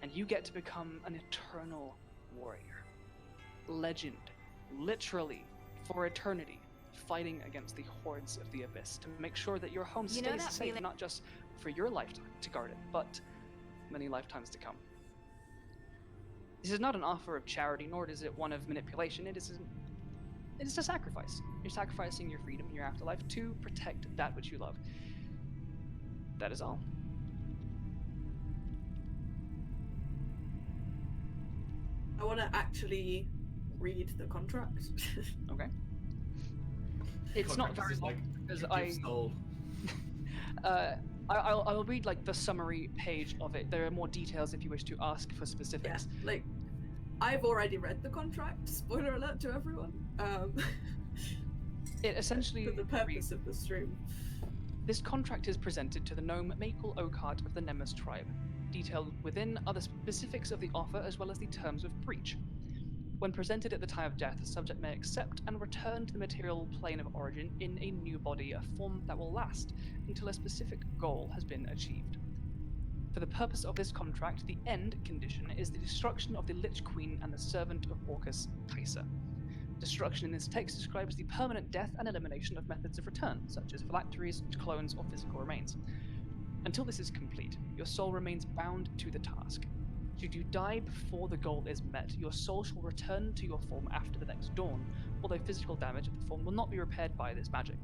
And you get to become an eternal warrior. Legend, literally, for eternity, fighting against the hordes of the Abyss to make sure that your home stays safe, not just for your lifetime to guard it, but many lifetimes to come. This is not an offer of charity, nor is it one of manipulation. It is a sacrifice. You're sacrificing your freedom, your afterlife, to protect that which you love. That is all. I want to actually read the contract. Okay. It's not very long because I'll read like the summary page of it. There are more details if you wish to ask for Yeah, specifics. like I've already read the contract. Spoiler alert to everyone. It essentially For the purpose reads, of the stream. this contract is presented to the gnome Maple Oakheart of the Nemes tribe. Detailed within are the specifics of the offer as well as the terms of breach. When presented at the time of death, the subject may accept and return to the material plane of origin in a new body, a form that will last until a specific goal has been achieved. For the purpose of this contract, the end condition is the destruction of the Lich Queen and the servant of Orcus, Kaisa. Destruction in this text describes the permanent death and elimination of methods of return, such as phylacteries, clones, or physical remains. Until this is complete, your soul remains bound to the task. Should you die before the goal is met, your soul shall return to your form after the next dawn, although physical damage of the form will not be repaired by this magic.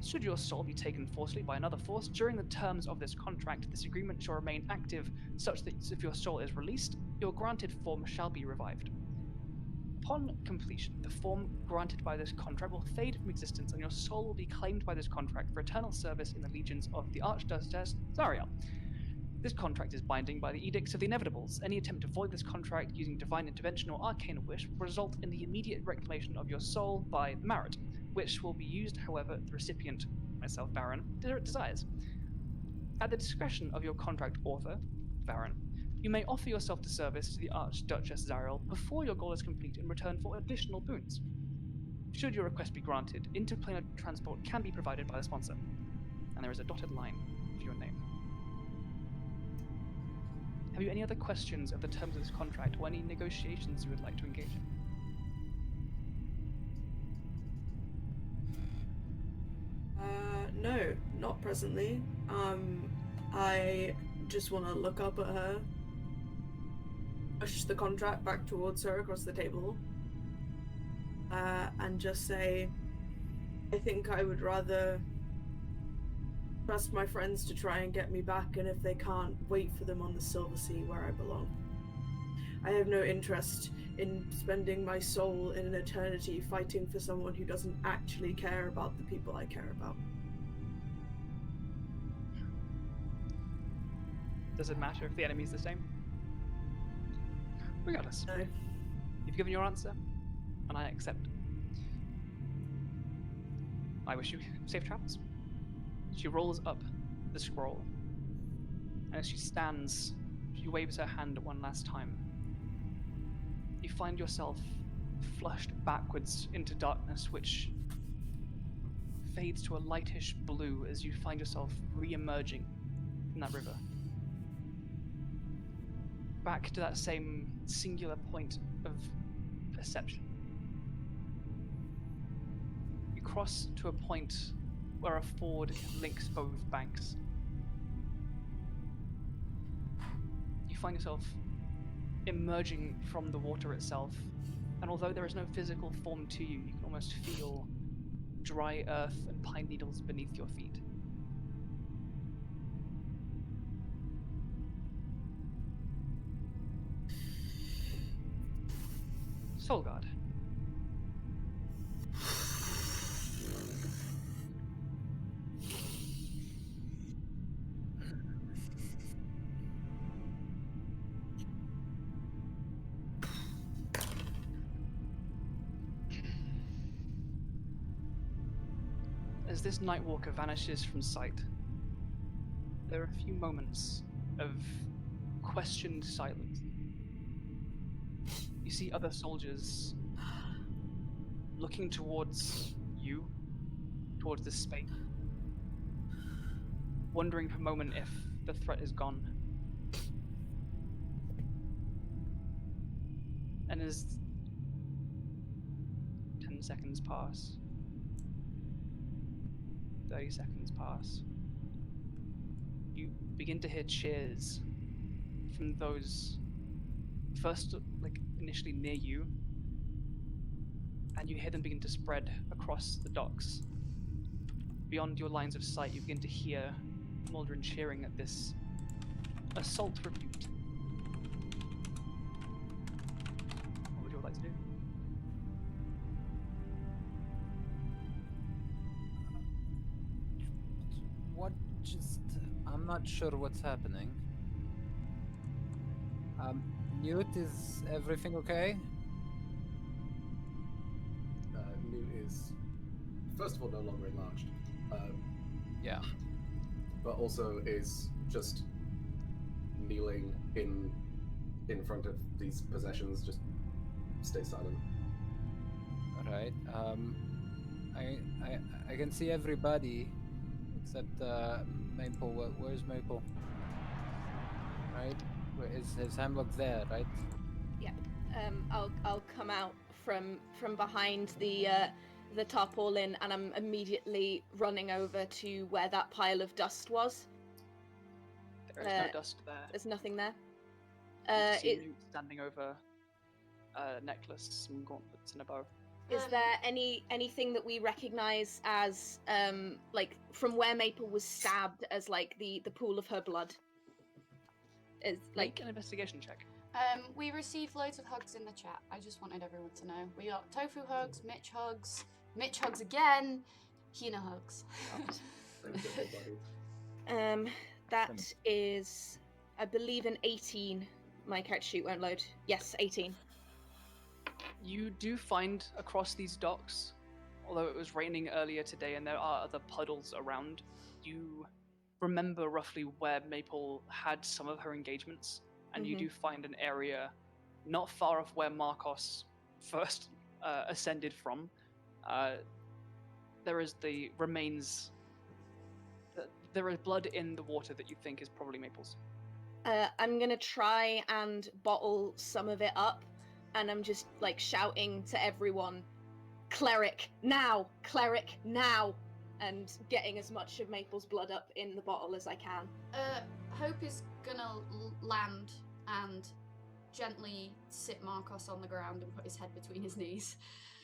Should your soul be taken forcibly by another force during the terms of this contract, this agreement shall remain active, such that if your soul is released, your granted form shall be revived. Upon completion, the form granted by this contract will fade from existence, and your soul will be claimed by this contract for eternal service in the legions of the Archduchess Zariel. This contract is binding by the Edicts of the Inevitables. Any attempt to void this contract using divine intervention or arcane wish will result in the immediate reclamation of your soul by the Marit, which will be used, however, the recipient, myself, Baron, desires. At the discretion of your contract author, Baron, you may offer yourself to service to the Archduchess Zariel before your goal is complete in return for additional boons. Should your request be granted, interplanar transport can be provided by the sponsor, and there is a dotted line for your name. Have you any other questions of the terms of this contract or any negotiations you would like to engage in? No, not presently. I just want to look up at her, push the contract back towards her across the table, and just say, I think I would rather trust my friends to try and get me back, and if they can't, wait for them on the Silver Sea where I belong. I have no interest in spending my soul in an eternity fighting for someone who doesn't actually care about the people I care about. Does it matter if the enemy's the same? Regardless. No. You've given your answer, and I accept. I wish you safe travels. She rolls up the scroll, and as she stands, she waves her hand one last time. You find yourself flushed backwards into darkness, which fades to a lightish blue as you find yourself re-emerging from that river. Back to that same singular point of perception. You cross to a point where a ford links both banks. You find yourself emerging from the water itself, and although there is no physical form to you, you can almost feel dry earth and pine needles beneath your feet. Solgard. As this Nightwalker vanishes from sight, there are a few moments of questioned silence. You see other soldiers looking towards you, towards this space, wondering for a moment if the threat is gone. And as 10 seconds pass, 30 seconds pass, you begin to hear cheers from those first, initially near you, and you hear them begin to spread across the docks. Beyond your lines of sight, you begin to hear Maldron cheering at this assault rebuked. What would you all like to do? What just... I'm not sure what's happening. Nute, is everything okay? Nute is, first of all, no longer enlarged. Yeah. But also is just kneeling in front of these possessions. Just stay silent. Alright. I can see everybody except Maple. Where's Maple? Right? Where is Hemlock there, right? I'll come out from behind the tarpaulin, and I'm immediately running over to where that pile of dust was. There is no dust there. There's nothing there. You see Newt standing over a necklace, some gauntlets, and a bow. Is there anything that we recognize as like from where Maple was stabbed as like the pool of her blood? Is Make an investigation check. We received loads of hugs in the chat. I just wanted everyone to know. We got Tofu hugs, Mitch hugs again, Hina hugs. Thank you, everybody. That is, I believe, an 18. My character sheet won't load. Yes, 18. You do find across these docks, although it was raining earlier today and there are other puddles around, you remember roughly where Maple had some of her engagements, and you do find an area not far off where Markos first ascended from. There is the remains. There is blood in the water that you think is probably Maple's. I'm gonna try and bottle some of it up, and I'm just like shouting to everyone, "Cleric now! Cleric now!" and getting as much of Maple's blood up in the bottle as I can. Hope is gonna land and gently sit Markos on the ground and put his head between his knees.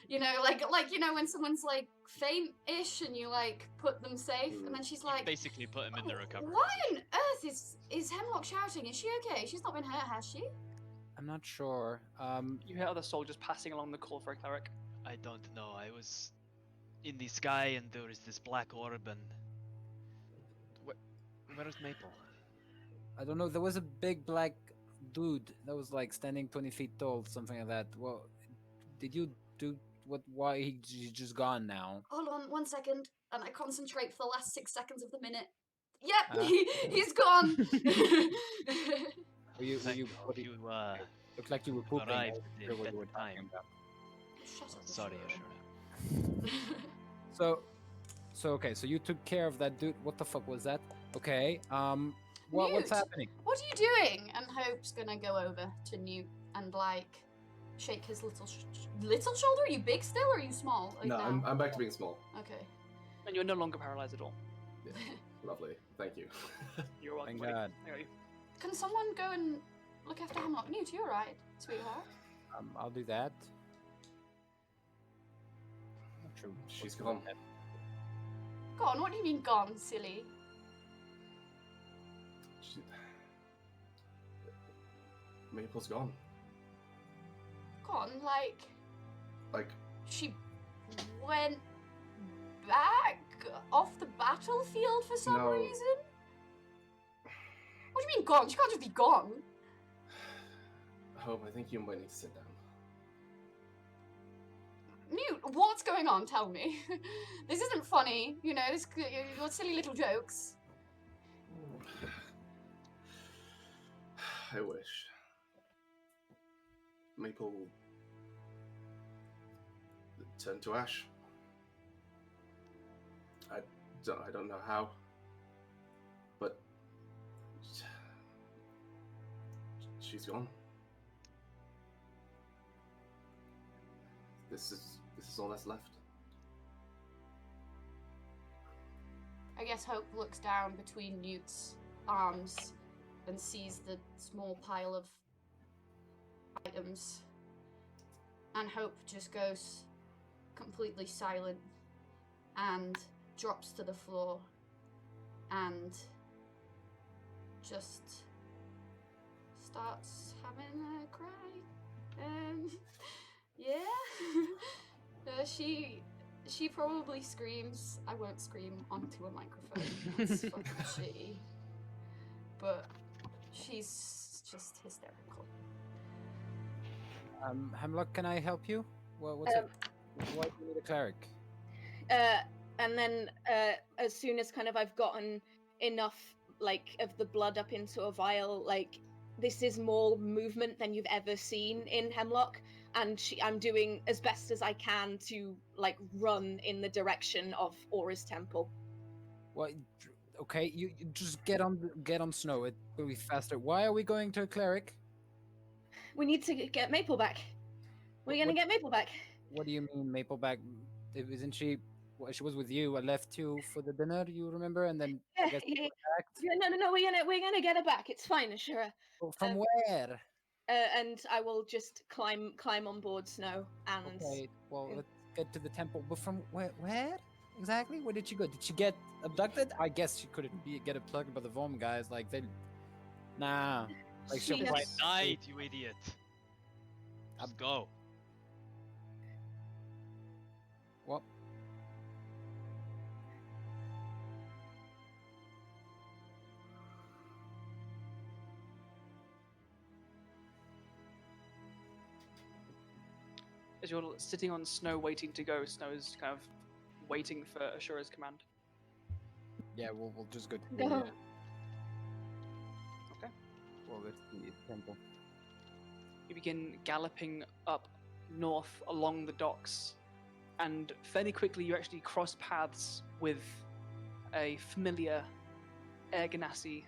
You know, like you know when someone's like faint-ish and you like put them safe, and then she's like, basically put him in the recovery. "Why on earth is Hemlock shouting? Is she okay? She's not been hurt, has she?" I'm not sure. You hear other soldiers passing along the call for a cleric. I don't know. I was in the sky and there was this black orb and... Where is Maple? I don't know. There was a big black dude that was like standing 20 feet tall, something like that. Well, did you do what? Why he's just gone now? Hold on 1 second, and I concentrate for the last 6 seconds of the minute. Yep, he's gone. Were you looked like you were pooping. I arrived wasn't in sure what you were better talking time. about. Shut up. Sorry, Ashura. So okay, so you took care of that dude. What the fuck was that? Okay, what's Newt, happening? What are you doing? And Hope's gonna go over to Newt and like shake his little shoulder. Are you big still, or are you small? Like No, now? I'm back to being small. Okay. And you're no longer paralyzed at all. Yeah, lovely. Thank you. You're welcome. Thank buddy. God. Anyway, Can someone go and look after Hemlock? Newt, you alright, sweetheart? I'll do that. Not sure. She's what's gone. going on. Gone? What do you mean gone, silly? Maple's gone. Gone? Like Like, went back off the battlefield for some No. reason? What do you mean gone? She can't just be gone. Hope, I think you might need to sit down. Newt, what's going on? Tell me. This isn't funny, you know, your silly little jokes. I wish. Maple turned to ash. I don't know how, but she's gone. This is all that's left. I guess Hope looks down between Newt's arms and sees the small pile of items. And Hope just goes completely silent and drops to the floor and just starts having a cry. Yeah. She probably screams. I won't scream onto a microphone. That's fucking shitty. But she's just hysterical. Hemlock, can I help you? What's it? Why do you need a cleric? And then as soon as kind of I've gotten enough like of the blood up into a vial, like this is more movement than you've ever seen in Hemlock, and I'm doing as best as I can to like run in the direction of Aura's temple. Well, okay, you just get on Snow. It will be faster. Why are we going to a cleric? We need to get Maple back. We're gonna get Maple back. What do you mean, Mapleback? Isn't she? Well, she was with you. I left you for the dinner. You remember? And then I guess you attacked. No. We're gonna get her back. It's fine, Ashura. Well, from where? And I will just climb on board Snow and. Okay. Well, let's get to the temple. But from where? Where exactly? Where did she go? Did she get abducted? I guess she couldn't get abducted by the Vom guys. Like they. Nah. Like she'll She probably Died, you idiot. Just go. What? As you're sitting on Snow waiting to go, Snow is kind of waiting for Ashura's command. Yeah, we'll just go to Go. the. Okay. Well, it's the temple. You begin galloping up north along the docks, and fairly quickly you actually cross paths with a familiar Air Ganassi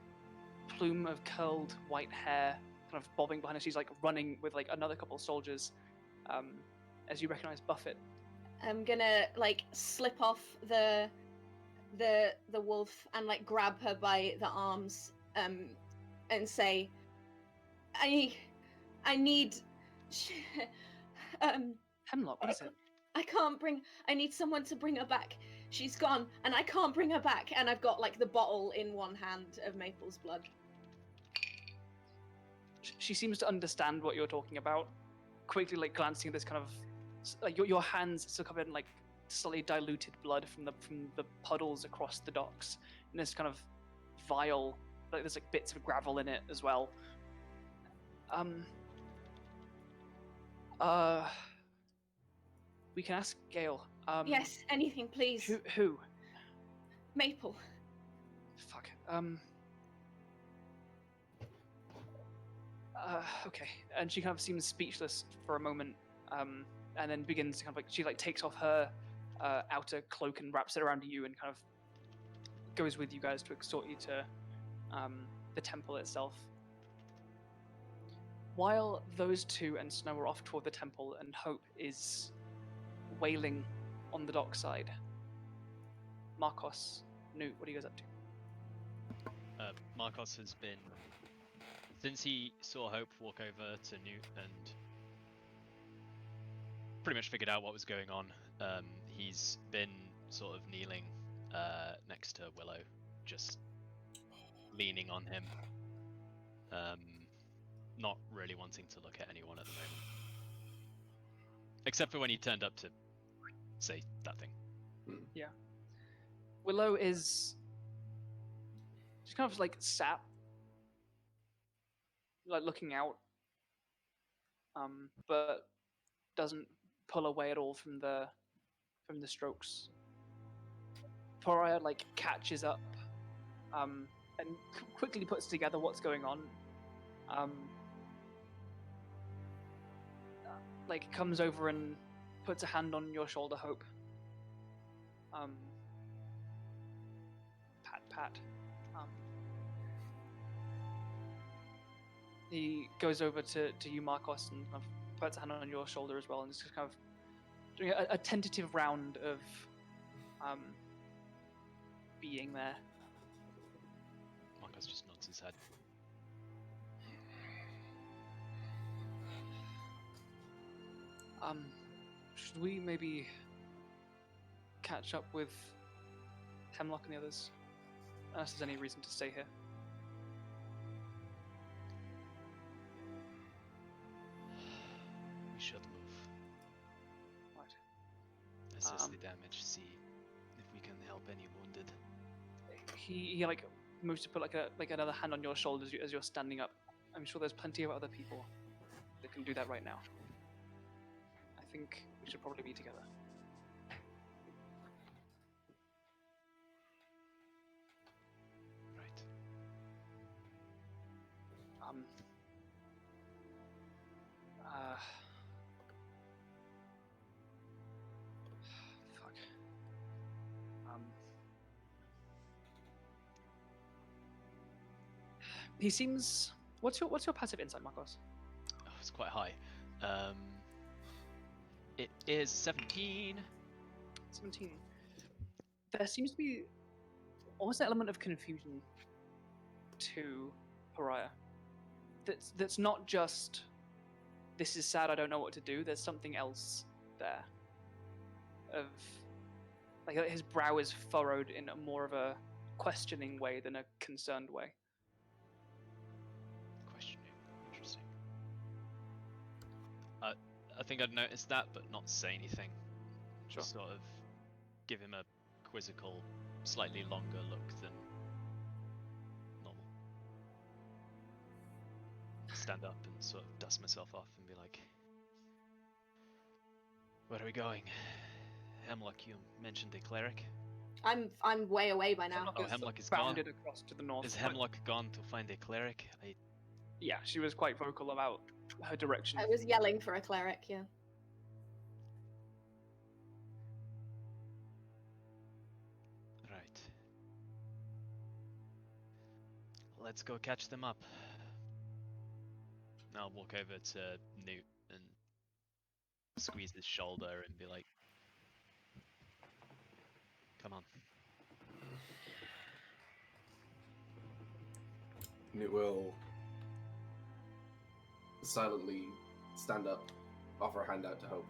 plume of curled white hair kind of bobbing behind her. She's like running with like another couple of soldiers as you recognize Buffett. I'm gonna like slip off the wolf and like grab her by the arms and say, I need Hemlock, what is it? I need someone to bring her back. She's gone and I can't bring her back, and I've got like the bottle in one hand of Maple's blood. She seems to understand what you're talking about, quickly like glancing at this kind of like your hands still covered in like slightly diluted blood from the puddles across the docks, and this kind of vial, like there's like bits of gravel in it as well. We can ask Gale. Yes, anything, please. Who? Maple. Fuck. Okay. And she kind of seems speechless for a moment, and then begins to kind of like she like takes off her outer cloak and wraps it around you and kind of goes with you guys to escort you to the temple itself. While those two and Snow are off toward the temple and Hope is wailing on the dockside, Markos, Nute, what are you guys up to? Markos has been, since he saw Hope walk over to Nute and pretty much figured out what was going on, he's been sort of kneeling next to Willow, just leaning on him, not really wanting to look at anyone at the moment. Except for when he turned up to say that thing. Yeah. Willow is just kind of like sat, like looking out, but doesn't pull away at all from the strokes. Pariah like catches up, and quickly puts together what's going on. Like comes over and puts a hand on your shoulder, Hope. Pat. He goes over to you, Markos, and kind of puts a hand on your shoulder as well, and just kind of doing a tentative round of being there. Markos just nods his head. Should we maybe catch up with Hemlock and the others? Unless there's any reason to stay here. research, see if we can help any wounded. He like moves to put like another hand on your shoulder as you're standing up. I'm sure there's plenty of other people that can do that right now. I think we should probably be together. Right. Fuck. He seems. What's your passive insight, Markos? Oh, it's quite high. It is 17. 17. There seems to be almost an element of confusion to Pariah. That's not just, this is sad, I don't know what to do. There's something else there. Of like his brow is furrowed in more of a questioning way than a concerned way. Questioning. Interesting. I think I'd noticed that, but not say anything. Sure. Just sort of give him a quizzical, slightly longer look than normal. Stand up and sort of dust myself off and be like, "Where are we going?" Hemlock, you mentioned a cleric. I'm way away by now. Oh, Hemlock is gone. Bounded across to the north. Is Hemlock gone to find a cleric? Yeah, she was quite vocal about her direction. I was yelling for a cleric, yeah. Right. Let's go catch them up. I'll walk over to Nute and squeeze his shoulder and be like, "Come on." Nute will silently stand up, offer a hand out to Hope.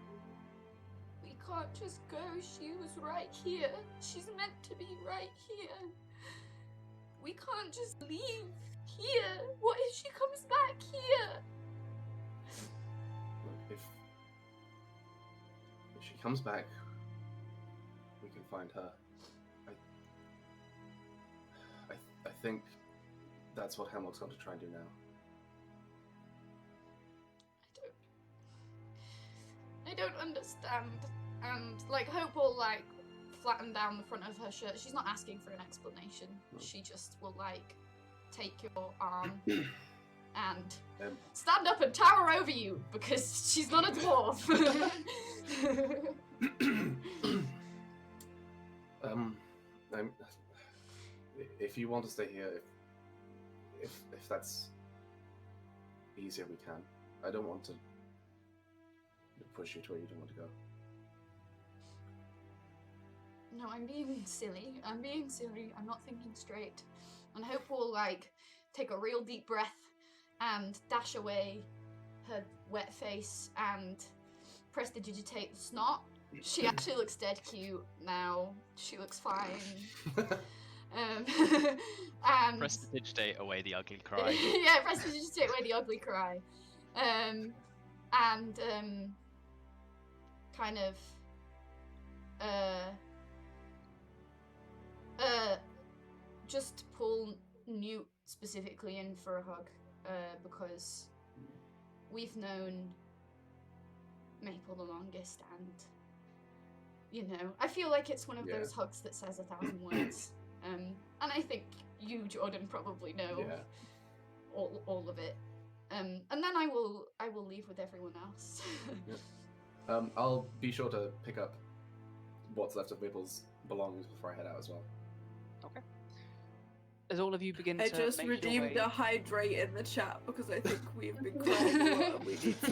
We can't just go. She was right here. She's meant to be right here. We can't just leave here. What if she comes back here? Look, if she comes back, we can find her. I think that's what Hemlock's going to try and do now. I don't understand. And like Hope will like flatten down the front of her shirt. She's not asking for an explanation. No. She just will like take your arm and Um, stand up and tower over you because she's not a dwarf. If you want to stay here, if that's easier, we can. I don't want to push you to where you don't want to go. No, I'm being silly. I'm not thinking straight. And Hope will like take a real deep breath and dash away her wet face and prestidigitate the snot. She actually looks dead cute now. She looks fine. And Prestidigitate away the ugly cry. yeah, prestidigitate away the ugly cry. And kind of just pull Nute specifically in for a hug, because we've known Maple the longest, and you know, I feel like it's one of those hugs that says 1,000 words. And I think you, Jordan, probably know all of it. And then I will leave with everyone else. I'll be sure to pick up what's left of Maple's belongings before I head out as well. Okay. As all of you begin I to just make your redeemed way... a hydrate in the chat because I think we've been crying a lot and we need to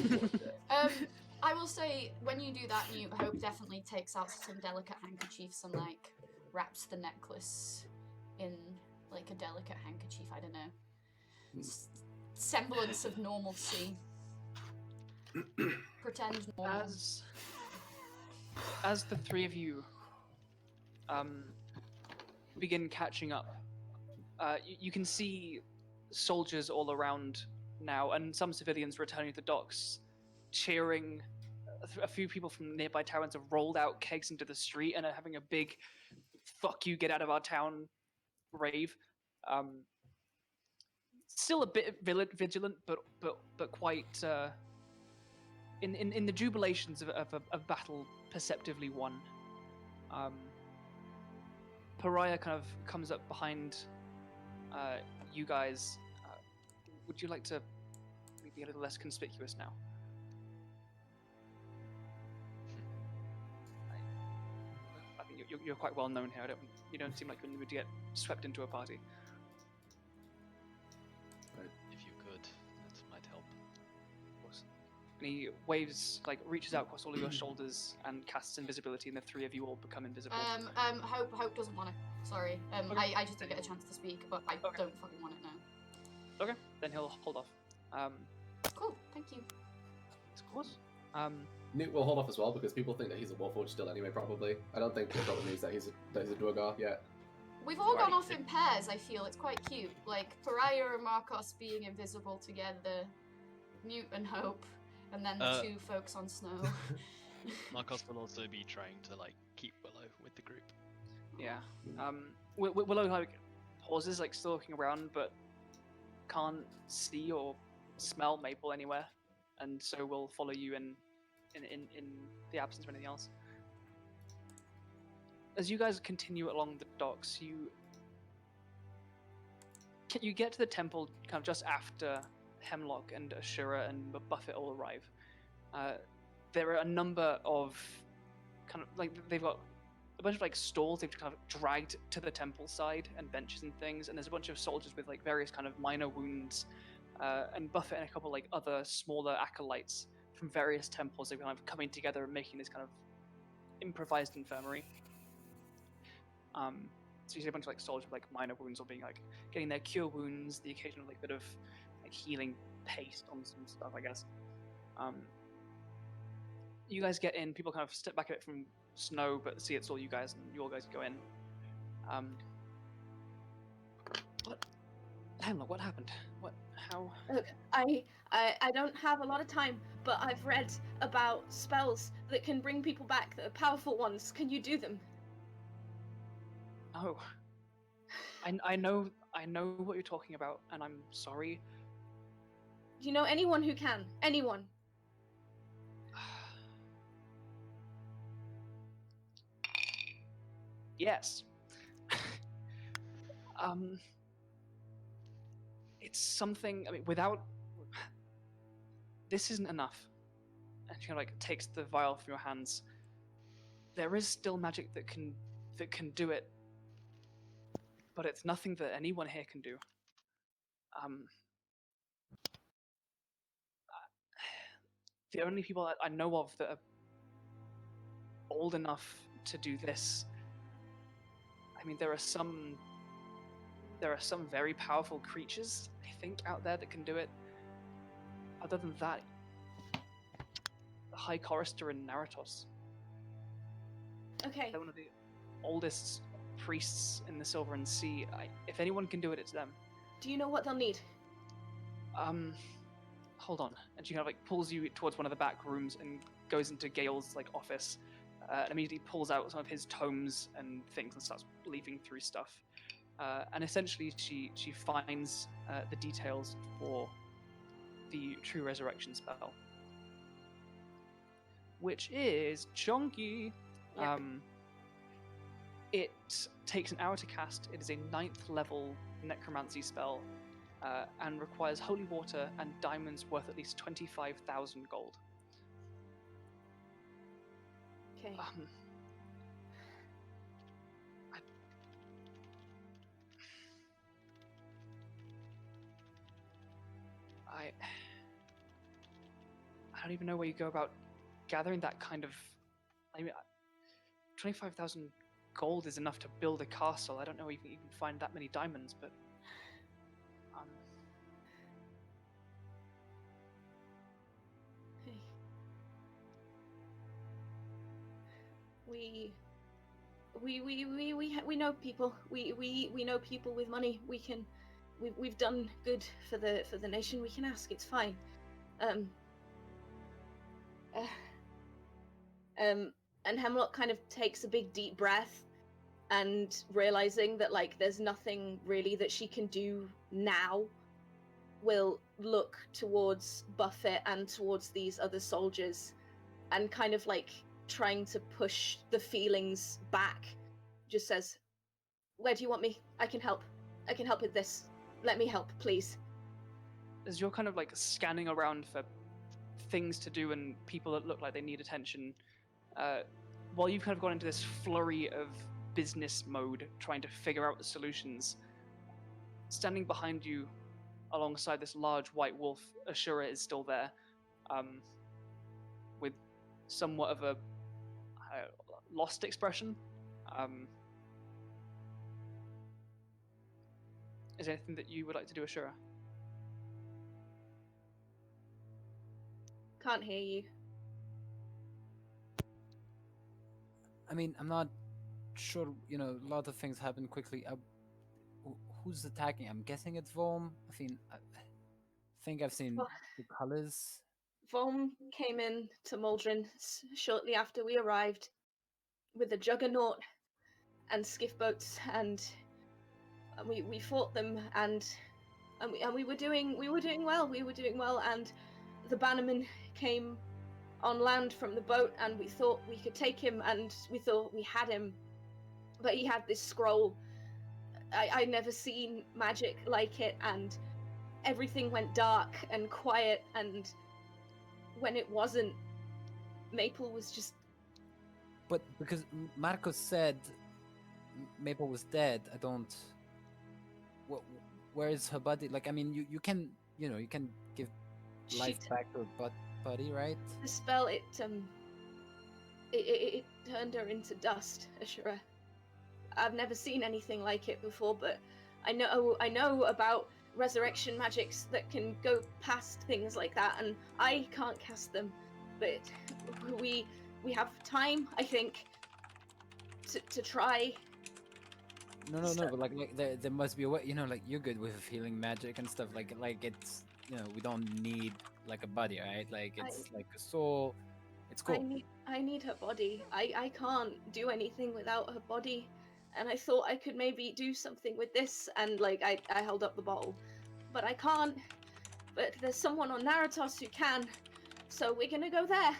watch it. I will say, when you do that, Nute, Hope definitely takes out some delicate handkerchiefs and like wraps the necklace in like a delicate handkerchief. I don't know, semblance of normalcy. Pretend normal. As the three of you begin catching up, you can see soldiers all around now, and some civilians returning to the docks, cheering a few people from nearby towns have rolled out kegs into the street and are having a big "fuck you, get out of our town" rave. Still a bit vigilant, but quite in the jubilations of battle perceptively won. Pariah kind of comes up behind you guys. Would you like to be a little less conspicuous now? I think you're quite well known here. You don't seem like you would get swept into a party. If you could, that might help. Of course. And he waves, like reaches out across all of your shoulders and casts invisibility, and the three of you all become invisible. Hope doesn't want it. Sorry. Okay. I just didn't get a chance to speak, but I don't fucking want it now. Okay, then he'll hold off. Cool, thank you. Of course. Nute will hold off as well because people think that he's a Warforged still anyway. Probably. I don't think they've got the news that he's a Duergar yet. We've all Right. gone off in pairs, I feel. It's quite cute. Like, Pariah and Markos being invisible together, Nute and Hope, and then the two folks on snow. Markos will also be trying to like keep Willow with the group. Yeah. Willow like pauses, like still looking around, but can't see or smell Maple anywhere, and so we'll follow you in the absence of anything else. As you guys continue along the docks, you get to the temple kind of just after Hemlock and Ashura and Buffett all arrive. There are a number of kind of like they've got a bunch of like stalls they've kind of dragged to the temple side and benches and things, and there's a bunch of soldiers with like various kind of minor wounds, and Buffett and a couple like other smaller acolytes from various temples. They're kind of coming together and making this kind of improvised infirmary. So you see a bunch of like soldiers with like minor wounds or being like getting their cure wounds, the occasional like bit of like healing paste on some stuff, I guess. You guys get in, people kind of step back a bit from snow, but see it's all you guys, and you all guys go in. What? Hemlock, what happened? How? Look, I don't have a lot of time, but I've read about spells that can bring people back, that are powerful ones. Can you do them? Oh. I know what you're talking about, and I'm sorry. Do you know anyone who can? Anyone? Yes. It's something. I mean, without this isn't enough. And she kind of like takes the vial from your hands. There is still magic that can do it, but it's nothing that anyone here can do. The only people I know of that are old enough to do this. I mean, there are some very powerful creatures, I think, out there that can do it. Other than that, the High Chorister and Naratos. Okay. They're one of the oldest priests in the Silvern Sea. If anyone can do it, it's them. Do you know what they'll need? Hold on. And she kind of like pulls you towards one of the back rooms and goes into Gale's like office. And immediately pulls out some of his tomes and things and starts leafing through stuff. And essentially, she finds the details for the True Resurrection spell, which is chunky. Yep. It takes an hour to cast. It is a 9th level necromancy spell, and requires holy water and diamonds worth at least 25,000 gold. Okay. I don't even know where you go about gathering that kind of. I mean, 25,000 gold is enough to build a castle. I don't know if you can find that many diamonds, but. Hey. We know people. We know people with money. We've done good for the nation. We can ask. It's fine. And Hemlock kind of takes a big deep breath, and realizing that like there's nothing really that she can do now, will look towards Buffett and towards these other soldiers, and kind of like trying to push the feelings back, just says, "Where do you want me? I can help. I can help with this. Let me help, please." As you're kind of like scanning around for things to do and people that look like they need attention, while you've kind of gone into this flurry of business mode, trying to figure out the solutions, standing behind you alongside this large white wolf, Ashura is still there, with somewhat of a lost expression. Is there anything that you would like to do, Ashura? Can't hear you. I mean, I'm not sure. You know, a lot of things happen quickly. Who's attacking? I'm guessing it's Vorm. I think I've seen the colors. Vorm came in to Muldrin shortly after we arrived with a juggernaut and skiff boats, and we fought them, and we were doing well. We were doing well, and the bannerman came on land from the boat, and we thought we could take him, and we thought we had him, but he had this scroll. I'd never seen magic like it, and everything went dark and quiet, and when it wasn't, Maple was just... But because Markos said Maple was dead, I don't... Where is her body? Like, I mean, you can give life back to her body, right? The spell, it turned her into dust, Ashura. I've never seen anything like it before, but I know about resurrection magics that can go past things like that, and I can't cast them. But we have time, I think, to try. No, but like there must be a way. You know, like you're good with healing magic and stuff. Like it's, you know, we don't need like a body, right? Like it's like a soul. It's cool. I need her body. I can't do anything without her body. And I thought I could maybe do something with this, and like I held up the bottle, but I can't. But there's someone on Naratos who can, so we're gonna go there,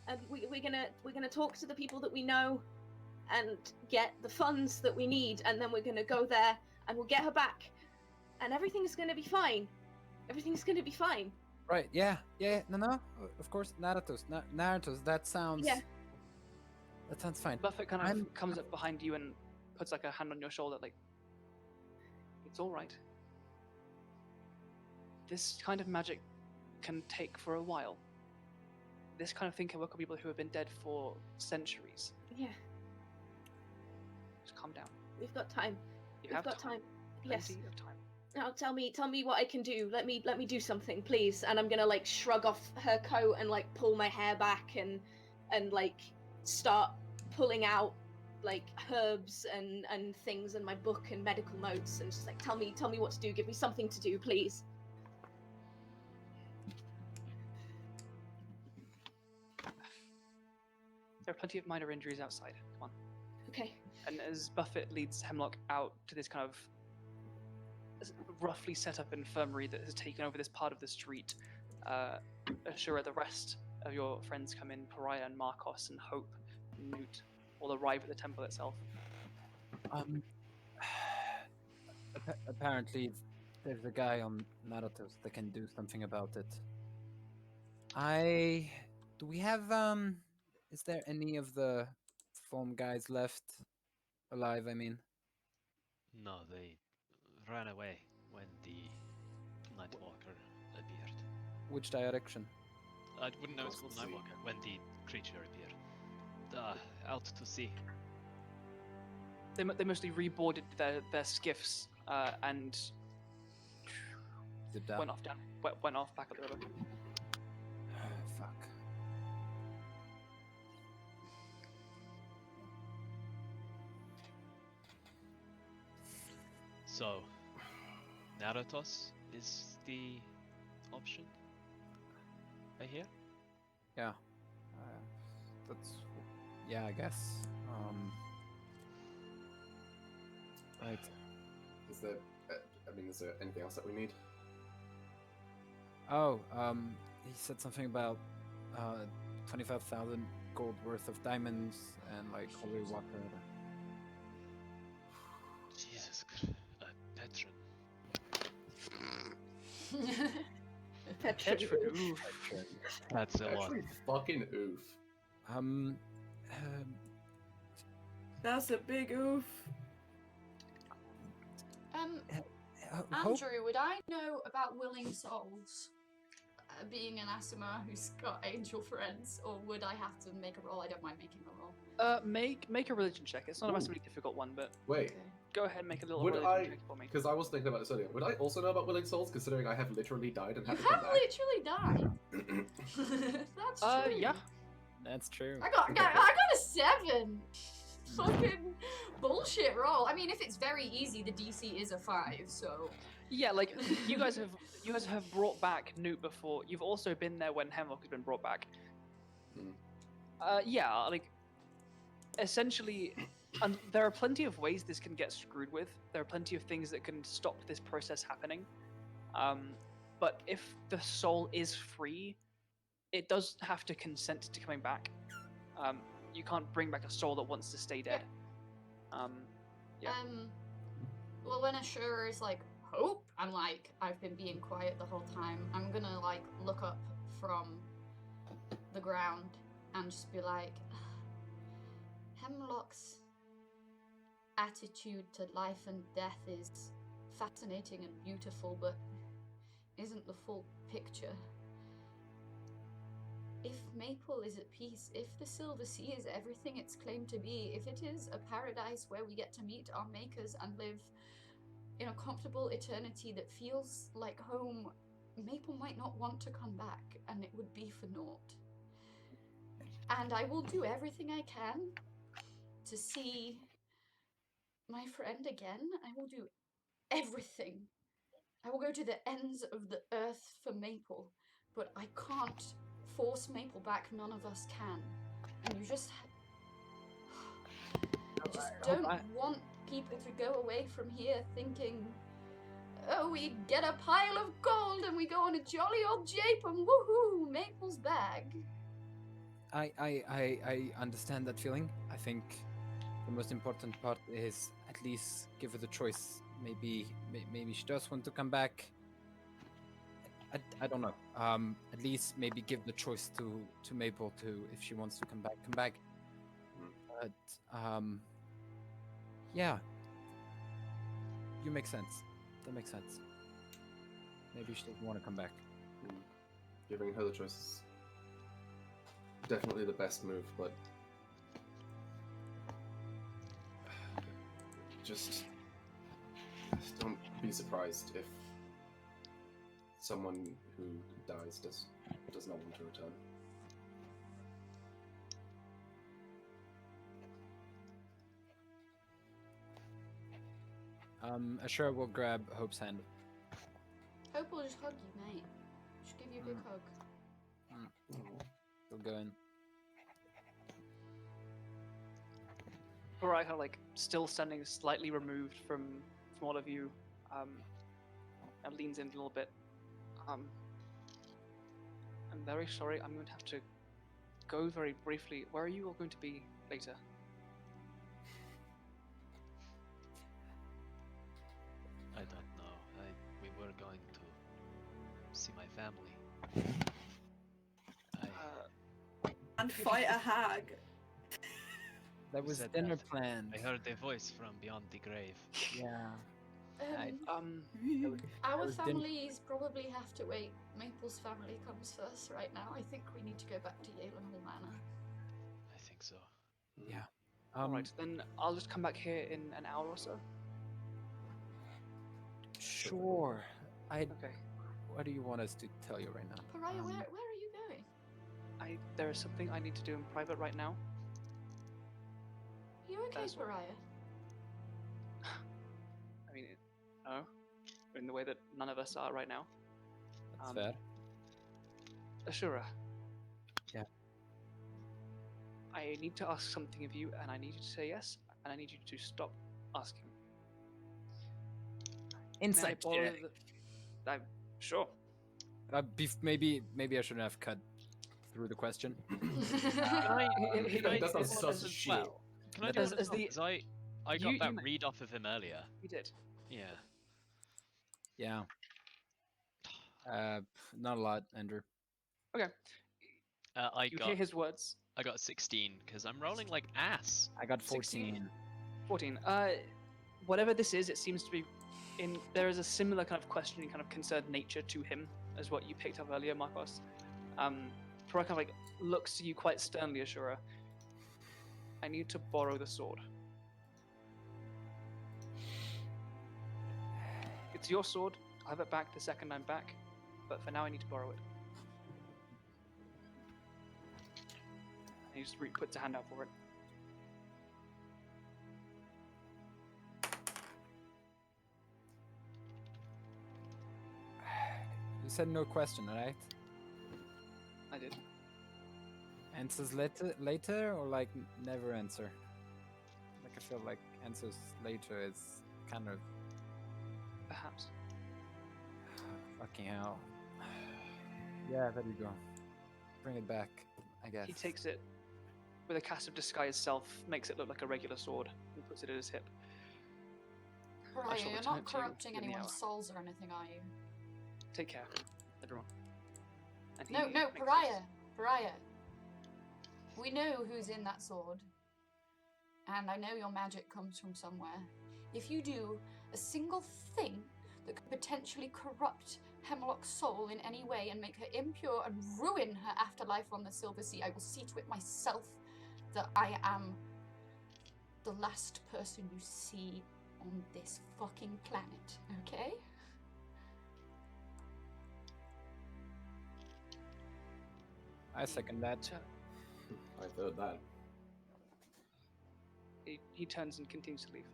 and we're gonna talk to the people that we know, and get the funds that we need, and then we're gonna go there, and we'll get her back, and everything's gonna be fine. Everything's gonna be fine. Right? Yeah. No. Of course, Naratos. That sounds. Yeah. That sounds fine. Buffett kind of comes up behind you and puts like a hand on your shoulder, like, it's all right. This kind of magic can take for a while. This kind of thing can work on people who have been dead for centuries. Yeah. Just calm down. We've got time. We've got time. Yes. Plenty of time. Now tell me what I can do. Let me do something, please. And I'm gonna like shrug off her coat and like pull my hair back and like start pulling out like herbs and things in my book and medical notes, and just like tell me what to do. Give me something to do, please. There are plenty of minor injuries outside. Come on. Okay. And as Buffett leads Hemlock out to this kind of roughly set up infirmary that has taken over this part of the street, Ashura, the rest of your friends come in. Pariah and Markos and Hope and Nute all arrive at the temple itself. Apparently, there's a guy on Naratos that can do something about it. Do we have is there any of the foam guys left alive? I mean, No, they ran away when the Nightwalker appeared. which direction? I wouldn't know it's called Nightwalker when the creature appeared. Out to sea. They mostly reboarded their skiffs and Zipped out. went off back up the river. Fuck. So, Naratos is the option. I hear. Yeah. That's Yeah, I guess. Right. Is there? Is there anything else that we need? Oh, he said something about 25,000 gold worth of diamonds and like holy water. Jesus Christ. Petron. Petra. Oof. That's a lot. Actually, fucking oof. Um, That's a big oof. Hope- Andrew, would I know about willing souls? Being an Asima who's got angel friends, or would I have to make a roll? I don't mind making a roll. Make a religion check. It's not a massively difficult one, but Wait, Okay. go ahead and make a little Would religion I- check for me. because I was thinking about this earlier. Would I also know about willing souls, considering I have literally died and You had to come have back? literally died. That's true. Yeah. That's true. I got a 7. Fucking bullshit roll. I mean, if it's very easy, the DC is a 5. So Yeah, like you guys have brought back Nute before. You've also been there when Hemlock has been brought back. Hmm. Yeah, like essentially, and there are plenty of ways this can get screwed with. There are plenty of things that can stop this process happening. But if the soul is free, it does have to consent to coming back. You can't bring back a soul that wants to stay dead. Yeah. Well, when Ashura is like, Hope, I'm like, I've been being quiet the whole time. I'm gonna like look up from the ground and just be like, Hemlock's attitude to life and death is fascinating and beautiful, but isn't the full picture. If Maple is at peace, if the Silver Sea is everything it's claimed to be, if it is a paradise where we get to meet our makers and live in a comfortable eternity that feels like home, Maple might not want to come back, and it would be for naught. And I will do everything I can to see my friend again. I will do everything. I will go to the ends of the earth for Maple, but I can't force Maple back. None of us can. And you just don't want people to go away from here thinking, oh, we get a pile of gold and we go on a jolly old jape and woohoo, Maple's bag. I understand that feeling. I think the most important part is at least give her the choice. Maybe she does want to come back. I don't know. At least maybe give the choice to Maple to, if she wants to come back. But yeah, you make sense. That makes sense. Maybe she doesn't want to come back. Giving her the choice is definitely the best move, but just don't be surprised if someone who dies does not want to return. Ashura will grab Hope's hand. Hope will just hug you, mate. Just give you a big hug. We'll go in. Alright, kind of like still standing slightly removed from all of you, and leans in a little bit. I'm very sorry. I'm going to have to go very briefly. Where are you all going to be later? I don't know. We were going to see my family. And fight a hag. That was said dinner that. planned. I heard a voice from beyond the grave. Yeah. Our was families probably have to wait. Maple's family comes first right now. I think we need to go back to Yalenhall Manor. I think so. Yeah. Alright, then I'll just come back here in an hour or so. Sure. Okay. What do you want us to tell you right now? Pariah, where are you going? There is something I need to do in private right now. Are you okay, That's what- Pariah? I mean, no, in the way that none of us are right now. That's fair. Ashura. Yeah. I need to ask something of you, and I need you to say yes, and I need you to stop asking. Insight May I borrow check. Sure. Maybe I shouldn't have cut through the question. That sounds sus as shit. well. Can I do As- one as as well? the- 'Cause I got you that may- read off of him earlier. You did. Yeah. Yeah. Not a lot, Andrew. Okay. I You hear got his words. I got 16 because I'm rolling like ass. I got 16. 14. 14. Whatever this is, it seems to be in. There is a similar kind of questioning, kind of concerned nature to him as what you picked up earlier, Markos. Pariah kind of like looks to you quite sternly, Ashura. I need to borrow the sword. It's your sword. I'll have it back the second I'm back, but for now I need to borrow it. And he just puts a hand out for it. You said no question, right? I did. Answers later or like never answer? Like I feel like answers later is kind of Perhaps. fucking hell. Yeah, there you go. Bring it back, I guess. He takes it with a cast of disguise self, makes it look like a regular sword, and puts it at his hip. Pariah, shall you're return not it to you corrupting in the anyone's hour. souls or anything, are you? Take care, everyone. And No, he no, makes Pariah, this- Pariah. We know who's in that sword, and I know your magic comes from somewhere. If you do a single thing that could potentially corrupt Hemlock's soul in any way and make her impure and ruin her afterlife on the Silver Sea, I will see to it myself that I am the last person you see on this fucking planet, okay? I second that. I thought that. He turns and continues to leave.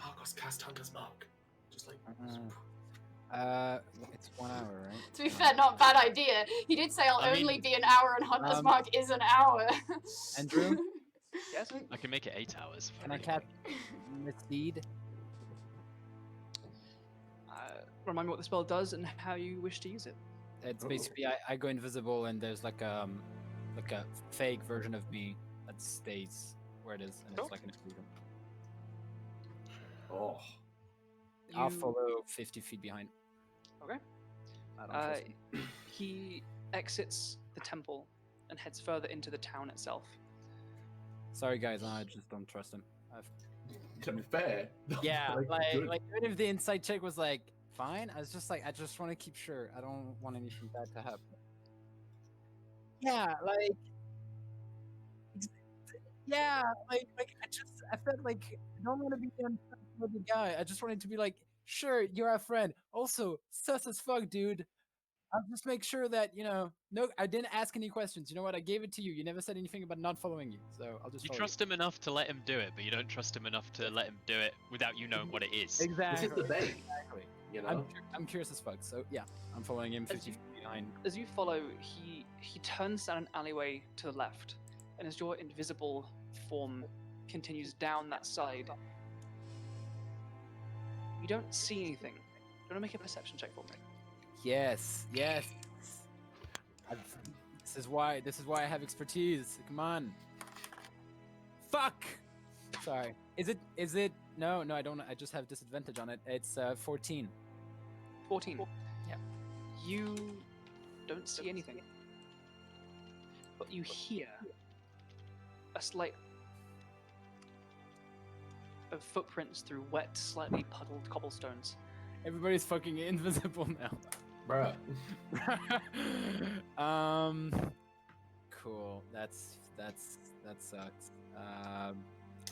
Markos cast Hunter's Mark. Just like. It's 1 hour, right? To be fair, not a bad idea. He did say I'll I mean, only be an hour, and Hunter's Mark is an hour. Andrew? Yes? I can make it 8 hours. if Can I really cast like. Mislead? Remind me what the spell does and how you wish to use it. It's basically I go invisible and there's like a fake version of me that stays where it is, and Sure. it's like an illusion. Oh. I'll You- follow 50 feet behind. Okay. I don't trust him. He exits the temple and heads further into the town itself. Sorry guys, I just don't trust him. To be fair. Yeah, good. like even if the insight check was like fine, I was just like I just want to keep sure. I don't want anything bad to happen. Yeah, like I felt like I don't want to be the untrustworthy guy. I just wanted to be like, sure, you're our friend. Also, sus as fuck, dude. I'll just make sure that no, I didn't ask any questions. You know what? I gave it to you. You never said anything about not following you, so I'll just. You follow trust him enough to let him do it, but you don't trust him enough to let him do it without you knowing what it is. Exactly. This is the bait. Exactly. You know? I'm curious as fuck. So yeah, I'm following him 50 feet behind. As you follow, he turns down an alleyway to the left, and as your invisible form continues down that side, you don't see anything. Do you want to make a perception check for me? Yes. This is why I have expertise. Come on. Fuck. Sorry. Is it? No, I don't. I just have disadvantage on it. It's 14. 14. Yeah. You don't see anything, but you hear a slight of footprints through wet, slightly puddled cobblestones. Everybody's fucking invisible now. Bruh. Cool. That sucks.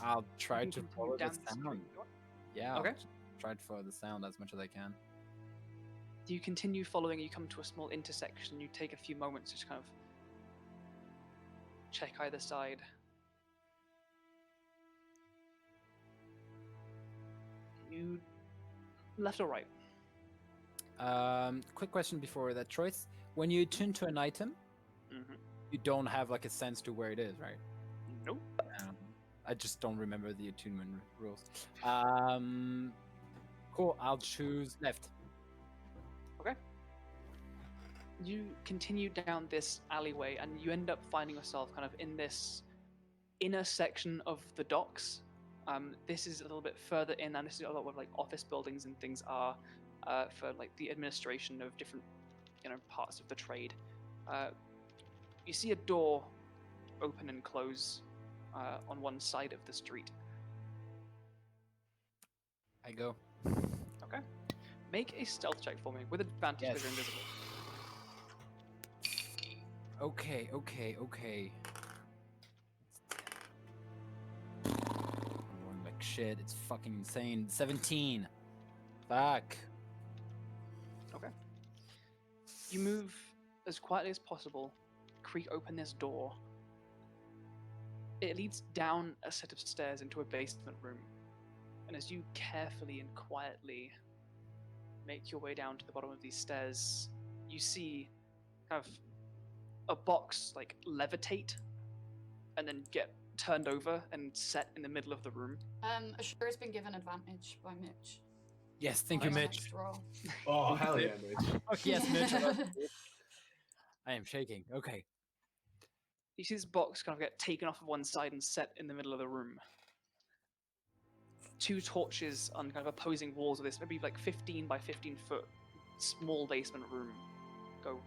I'll try You to can follow the down street. sound. Yeah. I'll Okay. try to follow the sound as much as I can. You continue following, you come to a small intersection, you take a few moments to just kind of check either side. You left or right? Quick question before that choice. when you attune to an item, Mm-hmm. you don't have like a sense to where it is, right? Nope. I just don't remember the attunement rules. Cool. I'll choose left. You continue down this alleyway, and you end up finding yourself kind of in this inner section of the docks. This is a little bit further in, and this is a lot of like office buildings and things are for like the administration of different, parts of the trade. You see a door open and close on one side of the street. I go. Okay. Make a stealth check for me with advantage because you're invisible. Okay. I'm going like shit. It's fucking insane. 17. Fuck. Okay. You move as quietly as possible, creak open this door. It leads down a set of stairs into a basement room. And as you carefully and quietly make your way down to the bottom of these stairs, you see kind of a box like levitate and then get turned over and set in the middle of the room. Ashura's been given advantage by Mitch. Yes, thank you, on Mitch. next roll. Oh, hell yeah, Mitch. Fuck yes, Mitch. I am shaking. Okay. You see this box kind of get taken off of one side and set in the middle of the room. 2 torches on kind of opposing walls of this, maybe like 15 by 15 foot small basement room go.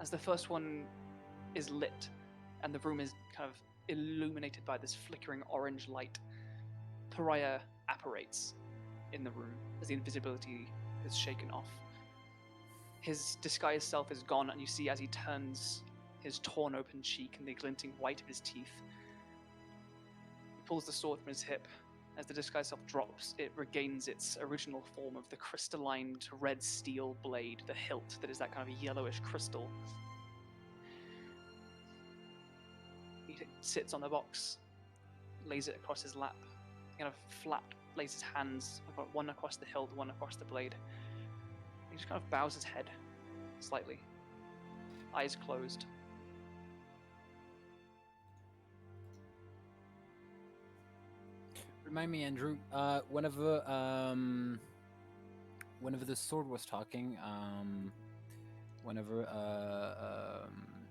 As the first one is lit and the room is kind of illuminated by this flickering orange light, Pariah apparates in the room as the invisibility is shaken off. His disguised self is gone, and you see as he turns his torn open cheek and the glinting white of his teeth. He pulls the sword from his hip. As the disguised self drops, it regains its original form of the crystalline red steel blade, the hilt that is that kind of yellowish crystal. He sits on the box, lays it across his lap, kind of flat, lays his hands, one across the hilt, one across the blade. He just kind of bows his head slightly, eyes closed. Remind me, Andrew. Whenever the sword was talking, whenever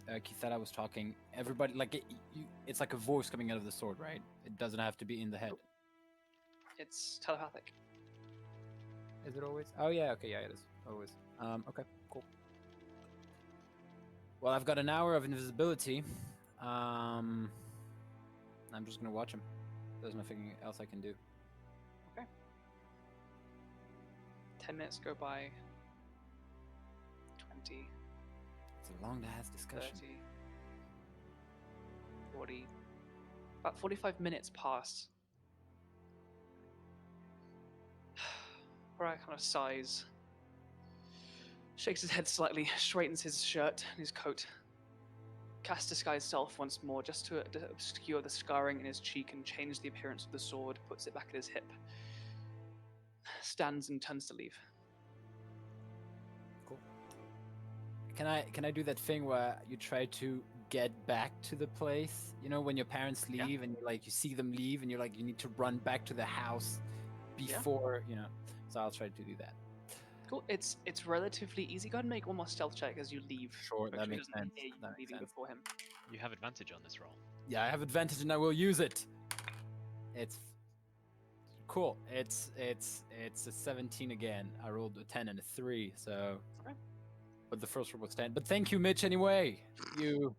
Kisara was talking, everybody it's like a voice coming out of the sword, right? It doesn't have to be in the head. It's telepathic. Is it always? Oh yeah, okay, yeah, it is always. Okay, cool. Well, I've got an hour of invisibility. I'm just gonna watch him. There's nothing else I can do. Okay. 10 minutes go by. 20. It's a long-ass discussion. 30. 40. About 45 minutes pass. Brian kind of sighs, shakes his head slightly, straightens his shirt and his coat, casts disguise self once more just to obscure the scarring in his cheek and change the appearance of the sword, puts it back at his hip, stands and turns to leave. Cool. Can I do that thing where you try to get back to the place? You know, when your parents leave and you see them leave and you're like, you need to run back to the house before, So I'll try to do that. Cool. It's relatively easy. Go ahead and make one more stealth check as you leave. Sure, that makes sense. Hear you leaving before him. You have advantage on this roll. Yeah, I have advantage and I will use it. It's cool. It's a 17 again. I rolled a 10 and a 3, so. Okay. But the first roll was 10. But thank you, Mitch. Anyway, you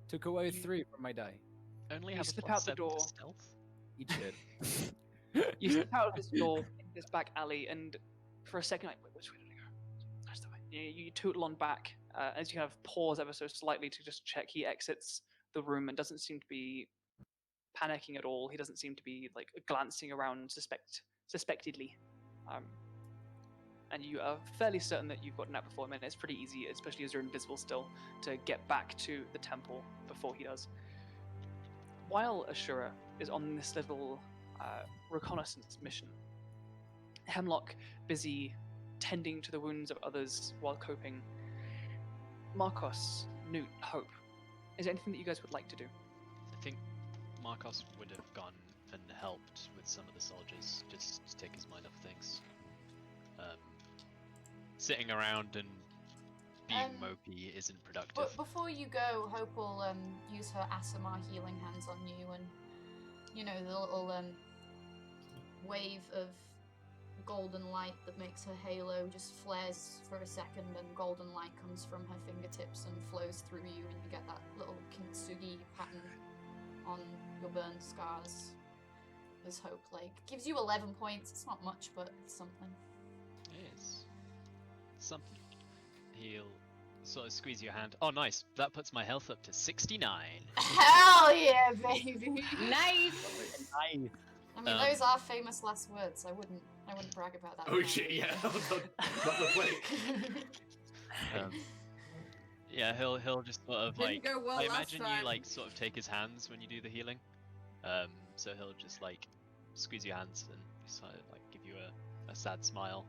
took away 3 from my die. Only You have slip a out the +7 to door. stealth. Each did. You step out of this door in this back alley, and for a second, like, which way did I go? That's the way. You tootle on back as you kind of pause ever so slightly to just check. He exits the room and doesn't seem to be panicking at all. He doesn't seem to be like glancing around suspectedly. And you are fairly certain that you've gotten out before him, and it's pretty easy, especially as you're invisible still, to get back to the temple before he does. While Ashura is on this little reconnaissance mission, Hemlock, busy tending to the wounds of others while coping. Markos, Nute, Hope, is there anything that you guys would like to do? I think Markos would have gone and helped with some of the soldiers, just to take his mind off things. Sitting around and being mopey isn't productive. But before you go, Hope will use her Asimar healing hands on you, and you know the little wave of golden light that makes her halo just flares for a second, and golden light comes from her fingertips and flows through you, and you get that little kintsugi pattern on your burned scars. As Hope gives you 11 points. It's not much, but it's something. It is something. He'll sort of squeeze your hand. Oh, nice. That puts my health up to 69. Hell yeah, baby! Nice. Nice. I mean, those are famous last words. I wouldn't brag about that. Oh shit, yeah. Not the flake. Yeah, he'll just sort of Didn't go well I last imagine time. you sort of take his hands when you do the healing. So he'll just squeeze your hands and sort of give you a sad smile.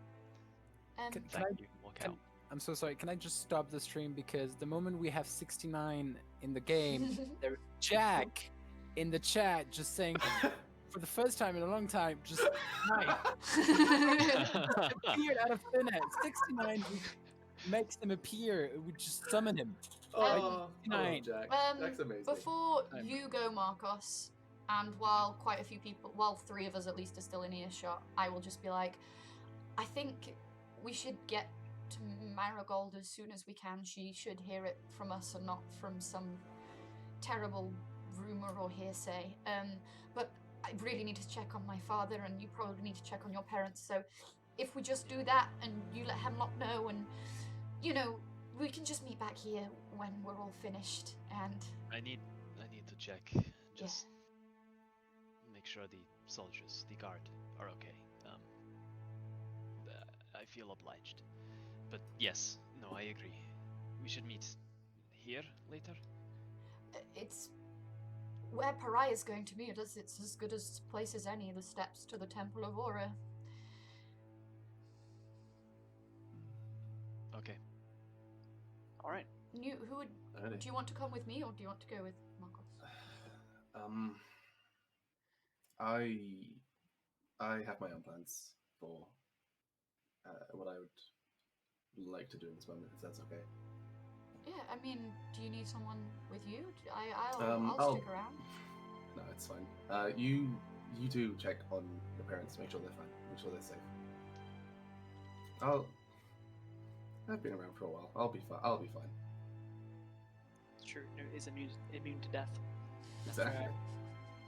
Can Thank I- you. And walk out. I'm so sorry. Can I just stop the stream because the moment we have 69 in the game, there's Jack in the chat just saying for the first time in a long time, just nice. Appeared out of thin air. 69 makes him appear. We just summon him. Oh, I love 69. Jack. Jack's amazing. Before I'm- you go, Markos, and while quite a few people, well, 3 of us at least are still in earshot, I will just be like, I think we should get to Marigold as soon as we can. She should hear it from us and not from some terrible rumor or hearsay. But I really need to check on my father, and you probably need to check on your parents. So if we just do that, and you let Hemlock know, and we can just meet back here when we're all finished. And I need to check. Just make sure the soldiers, the guard, are okay. I feel obliged. But yes, no, I agree. We should meet here later. it's where Pariah's going to meet us. It's as good as place as any. The steps to the Temple of Aura. Okay. All right. Newt, Alrighty. do you want to come with me, or do you want to go with Markos? I have my own plans for what I would like to do in this moment, if that's okay. Yeah, I mean, do you need someone with you? I'll I'll- stick around. No, it's fine. You do check on your parents, make sure they're fine, make sure they're safe. I've been around for a while. I'll be fine. I'll be fine. It's true. Nute is immune to death. Exactly. right.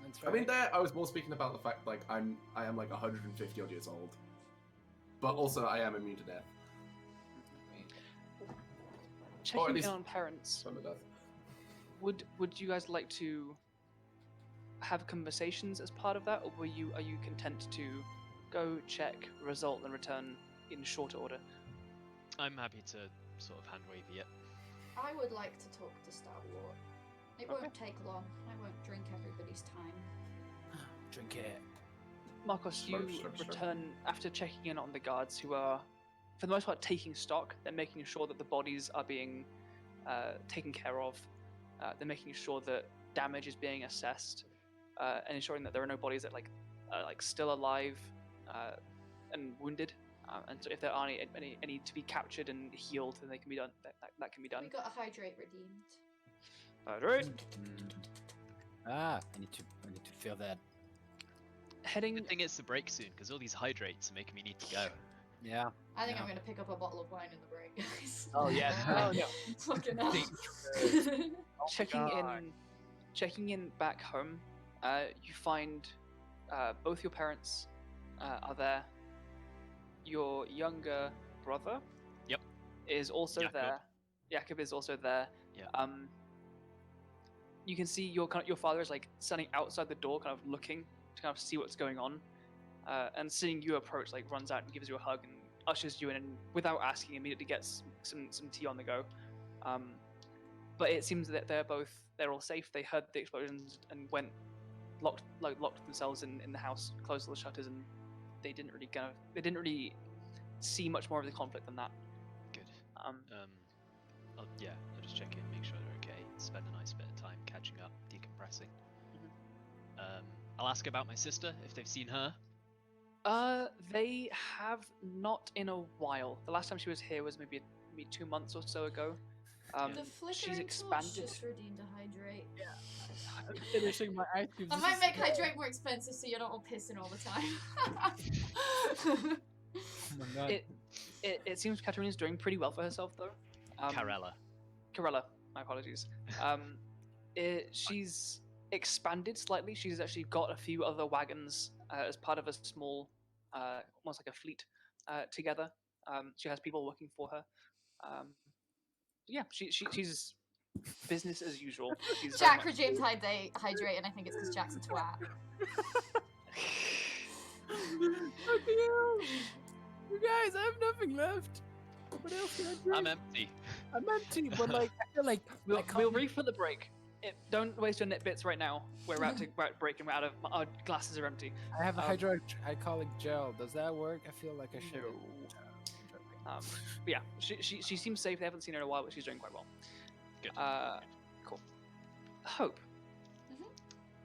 That's I mean, there I was more speaking about the fact I am 150 odd years old, but also I am immune to death. Checking least- in on parents. Some of death. Would you guys like to have conversations as part of that, or are you content to go check, result, and return in shorter order? I'm happy to sort of hand wave it. I would like to talk to Star Wars. It won't take long. I won't drink everybody's time. Drink it. Markos, you Sure. return after checking in on the guards who are, for the most part, taking stock. They're making sure that the bodies are being taken care of. They're making sure that damage is being assessed, and ensuring that there are no bodies that are still alive and wounded. And so if there are any to be captured and healed, then they can be done. That can be done. We got a hydrate redeemed. Alright. I need to feel that. Heading. Good thing it's the break soon, because all these hydrates are making me need to go. Yeah. I think Yeah. I'm going to pick up a bottle of wine in the break, guys. Oh yeah. Oh yeah. Fucking hell. Checking in back home, you find both your parents are there. Your younger brother, Yep, is also Jakob. there. Jakob is also there. Yeah. You can see your father is standing outside the door, kind of looking to kind of see what's going on, and seeing you approach, runs out and gives you a hug and ushers you in, and without asking, immediately gets some tea on the go. But it seems that they're all safe. They heard the explosions and went locked themselves in the house, closed all the shutters, and they didn't really see much more of the conflict than that. Good. Um, I'll just check in, make sure they're okay. Spend a nice bit of time catching up, decompressing. I'll ask about my sister if they've seen her. They have not in a while. The last time she was here was maybe 2 months or so ago. The flickering she's torch expanded. just redeemed a hydrate. I'm finishing my ice cubes. That might make hydrate more expensive, so you're not all pissing all the time. Oh my god. It seems Katarina's doing pretty well for herself, though. Karella, my apologies. She's expanded slightly. She's actually got a few other wagons as part of a small, almost like a fleet together. She has people working for her. Yeah, she's business as usual. She's very Jack much- redeemed hydrate, and I think it's because Jack's a twat. You guys, I have nothing left. What else can I do? I'm empty. I'm empty, but like I feel like We'll refill the break. Don't waste your nit bits right now. We're about to break and we're out of our glasses are empty. I have a hydroalcoholic gel. Does that work? I feel like I should. But yeah, she seems safe. They haven't seen her in a while, but she's doing quite well. Good. Cool. Hope. Mhm.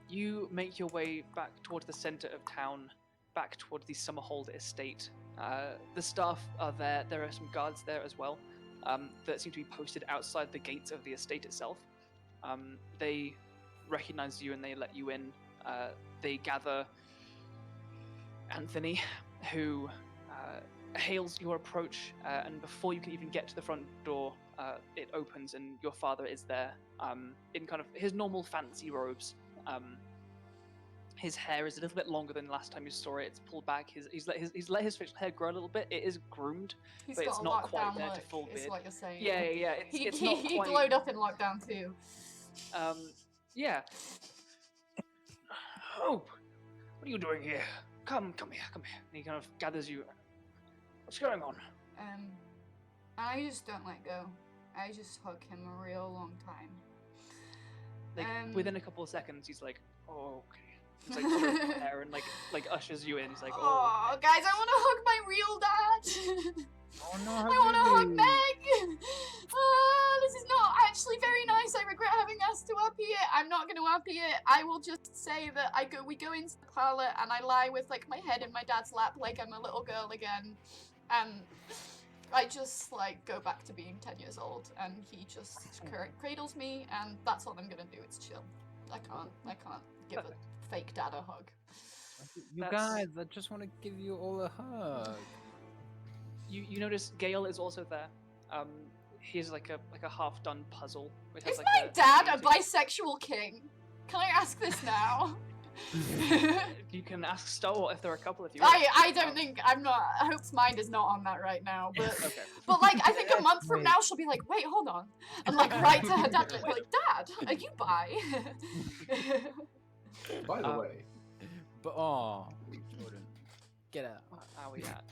You make your way back towards the center of town, back towards the Summerhold estate. The staff are there. There are some guards there as well that seem to be posted outside the gates of the estate itself. They recognize you and they let you in. They gather Anthony, who hails your approach, and before you can even get to the front door, it opens and your father is there in kind of his normal fancy robes. His hair is a little bit longer than last time you saw it. It's pulled back. He's let his facial hair grow a little bit. It is groomed, He's but got it's a not lockdown quite there to look, full is beard. what you're saying. Yeah. It's not He quite. glowed up in lockdown too. Yeah. Hope, what are you doing here? Come here. And he kind of gathers you. What's going on? I just don't let go. I just hug him a real long time. Like within a couple of seconds, he's like, "Oh, okay." He's like strokes your hair and like ushers you in. He's like, "Oh, Oh, guys, I want to hug my real dad. Oh no! I want to hug Meg. This is not actually very nice. I regret having asked to up here. I'm not going to up here. I will just say that we go into the parlor and I lie with like my head in my dad's lap like I'm a little girl again, and I just like go back to being 10 years old, and he just cradles me, and that's all I'm gonna do. It's chill. I can't give a fake dad a hug. You guys, I just want to give you all a hug. You notice Gale is also there. He's like a half done puzzle. Which has Is like my dad a bisexual king? Can I ask this now? You can ask Stoll if there are a couple of you. I don't think I'm not. Hope's mind is not on that right now, but Okay. but like I think a month from now she'll be like, wait, hold on, and like write to her dad like, Dad, are you bi? By the way, But Jordan, get out. Where are we at?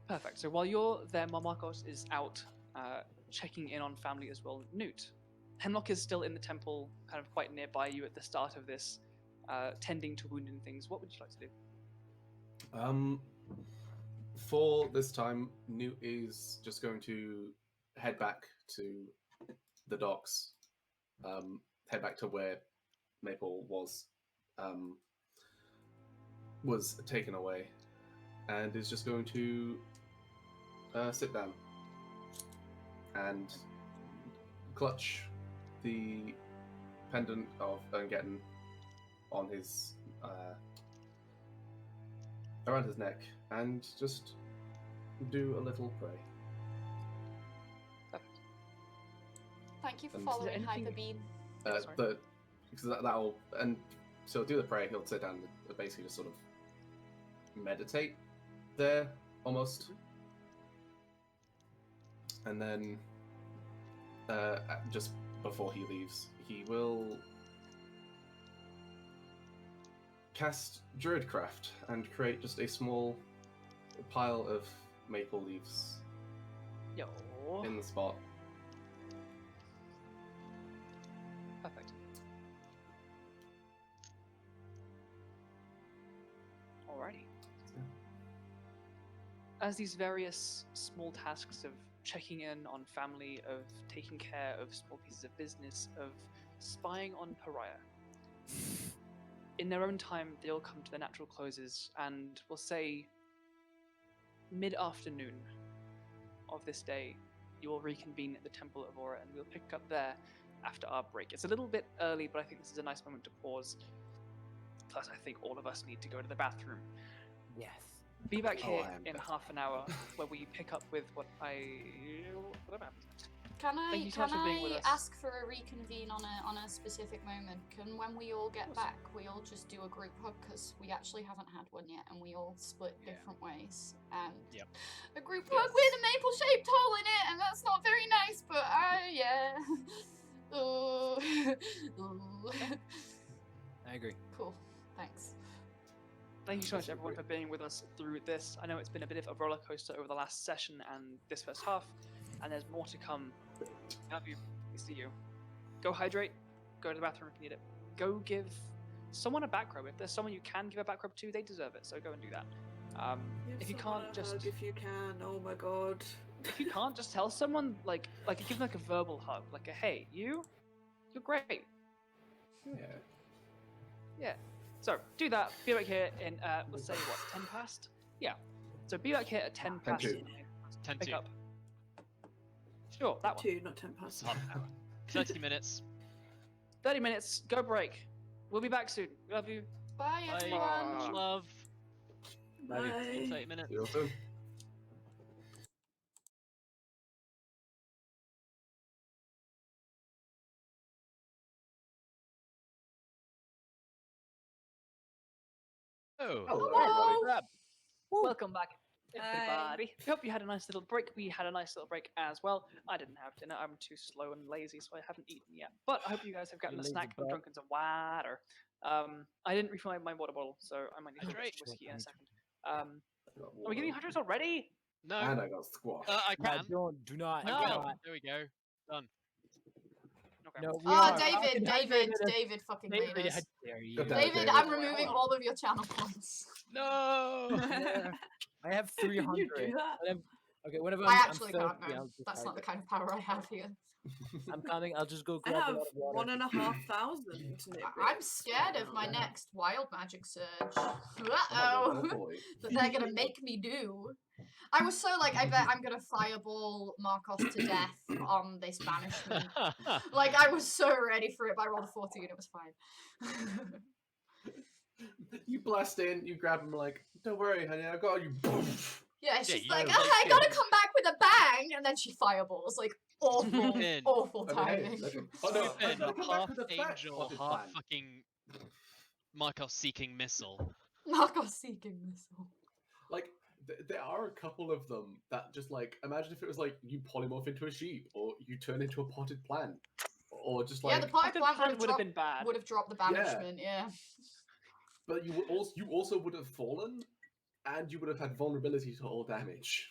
Perfect. So while you're there, Markos is out checking in on family as well. Nute, Hemlock is still in the temple, kind of quite nearby you at the start of this, tending to wounded and things. What would you like to do? For this time, Nute is just going to head back to the docks, head back to where Maple was taken away, and is just going to sit down and clutch the pendant of Erngetten on his around his neck and just do a little pray. Thank you for And- following Is there anything- Hyperbeam. Sorry. Because that'll, and so he'll do the prayer. He'll sit down and basically just sort of meditate there almost, and then just before he leaves, he will cast Druidcraft and create just a small pile of maple leaves Yo. in the spot. Perfect. Alrighty. as these various small tasks of checking in on family, of taking care of small pieces of business, of spying on pariah, in their own time, they'll come to their natural closes, and we'll say mid-afternoon of this day, you will reconvene at the Temple of Aura, and we'll pick up there after our break. It's a little bit early, but I think this is a nice moment to pause. Plus, I think all of us need to go to the bathroom. Yes. Be back Oh, here I am in better. half an hour, where we pick up with what happened next. Can Thank I you so much for being with us. ask for a reconvene on a specific moment? Can when we all get course. back, we all just do a group hug because we actually haven't had one yet, and we all split Yeah. different ways. And Yep. a group hug with a maple-shaped hole in it, and that's not very nice. But yeah. Ooh. I agree. Cool. Thanks. Thank you so much, everyone, for being with us through this. I know it's been a bit of a roller coaster over the last session and this first half, and there's more to come. Have you? We see you. Go hydrate. Go to the bathroom if you need it. Go give someone a back rub. If there's someone you can give a back rub to, they deserve it. So go and do that. If you can't, just if you can. Oh my god. if you can't, just tell someone like give them like a verbal hug, like a hey, you're great. Yeah. Yeah. So do that. Be back here in let's say what 10 past. Yeah. So be back here at 10 past. 10 10 Pick to. up. Sure, that one. 2, not 10 past. Half an hour. 30 minutes. 30 minutes. Go break. We'll be back soon. Love you. Bye, Bye. everyone. Love. Bye. 30 minutes. See you soon. Oh. Hello, Hello. everybody. Welcome back, Hi. everybody. Hope you had a nice little break. We had a nice little break as well. I didn't have dinner. I'm too slow and lazy, so I haven't eaten yet. But I hope you guys have gotten You a lazy snack and butt. drunken some water. I didn't refill my water bottle, so I might need to get Hydrate. some whiskey in a second. I got Are we getting water. hydros already? No. And I got squash. I can. Do not. I No. will. not. There we go. Done. Okay. No, we Oh, are David, fucking David, hydrated. David fucking made David, us. how dare you? Good David, David. I'm removing all of your channel points. No. Yeah. I have Can you 300. do that? Okay, whatever. I actually I'm can't thirsty, know. I'll just That's not the hydrate. kind of power I have here. I'm counting. I'll just go I grab a have lot of water. 1,500. I'm scared of my next wild magic surge. Oh, Uh-oh. boy. That they're gonna make me do. I was so like, I bet I'm gonna fireball Markos to death on this banishment. Like, I was so ready for it, but I rolled a 14, it was fine. You blast in, you grab him like, don't worry, honey, I've got you. Poof. Yeah, she's you like, know, oh, like, I gotta come back with a bang, and then she fireballs. Like, awful, Finn. awful I mean, hey, timing. legend. Oh no, Finn, I've got to come back half with a fat angel, plotted half plan. fucking Markos seeking missile. Markos seeking missile. Like, there are a couple of them that just like, imagine if it was like you polymorph into a sheep, or you turn into a potted plant, or just like. Yeah, the potted plant would have been bad. would have dropped the banishment, yeah. But you also would have fallen, and you would have had vulnerability to all damage.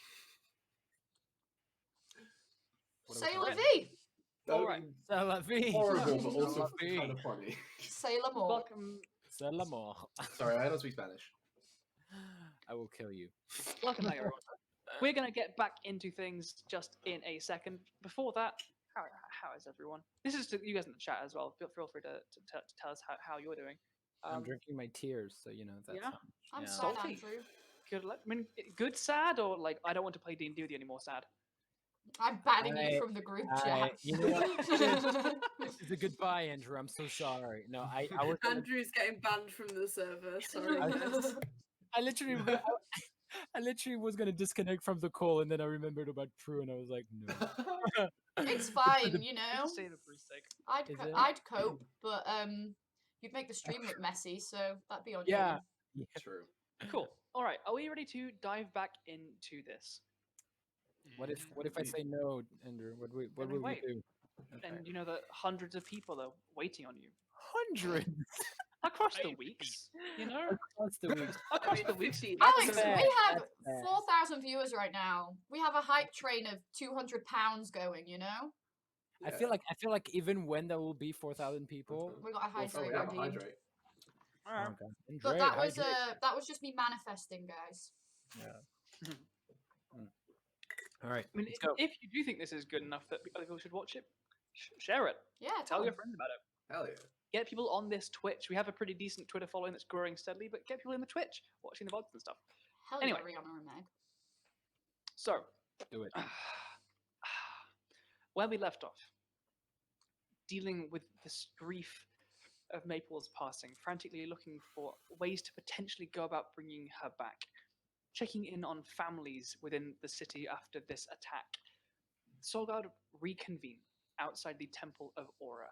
Say la correct? vie! Alright. C'est la vie. Horrible, but C'est la also vie. kind of funny. Say la mort. Welcome, C'est la mort. Sorry, I don't speak Spanish. I will kill you. welcome back, everyone. We're gonna get back into things just in a second. Before that, how is everyone? This is to you guys in the chat as well. Feel free to tell us how you're doing. I'm drinking my tears, so you know that's. yeah? I'm yeah. sad, Salty. Andrew. Good. I mean, good, sad, or like I don't want to play D&D with you anymore. Sad. I'm banning I- you from the group chat. you know what? It's a goodbye, Andrew. I'm so sorry. No, I was. Andrew's getting banned from the server. Sorry, I- guys. I literally was gonna disconnect from the call, and then I remembered about Prue, and I was like, no. It's fine, you know. Just say it for a sec. Is it? I'd cope, but you'd make the stream look messy, so that'd be on Yeah. you. True. Cool. All right. Are we ready to dive back into this? What if I say no, Andrew? What Then would we wait. do? And you know that hundreds of people are waiting on you Hundreds across the Baby. weeks. You know, across the weeks. across the weeks. 50. Alex, fair, we have that's fair. 4,000 viewers right now. We have a hype train of 200 pounds going, you know? I feel like even when there will be 4,000 people. We got a Oh, hydrate we have a redeemed. hydrate. All right. Okay. But Hydrate, that was hydrate. that was just me manifesting, guys. Yeah. All right, I mean, let's go. if you do think this is good enough that other people should watch it, share it. Yeah, Tell your them. friends about it. Hell yeah. Get people on this Twitch. We have a pretty decent Twitter following that's growing steadily, but get people in the Twitch watching the VODs and stuff. Hell Anyway. yeah, Riona and Meg. So, Do it. where we left off, dealing with this grief of Maple's passing, frantically looking for ways to potentially go about bringing her back, checking in on families within the city after this attack. Solgard reconvene outside the Temple of Aura,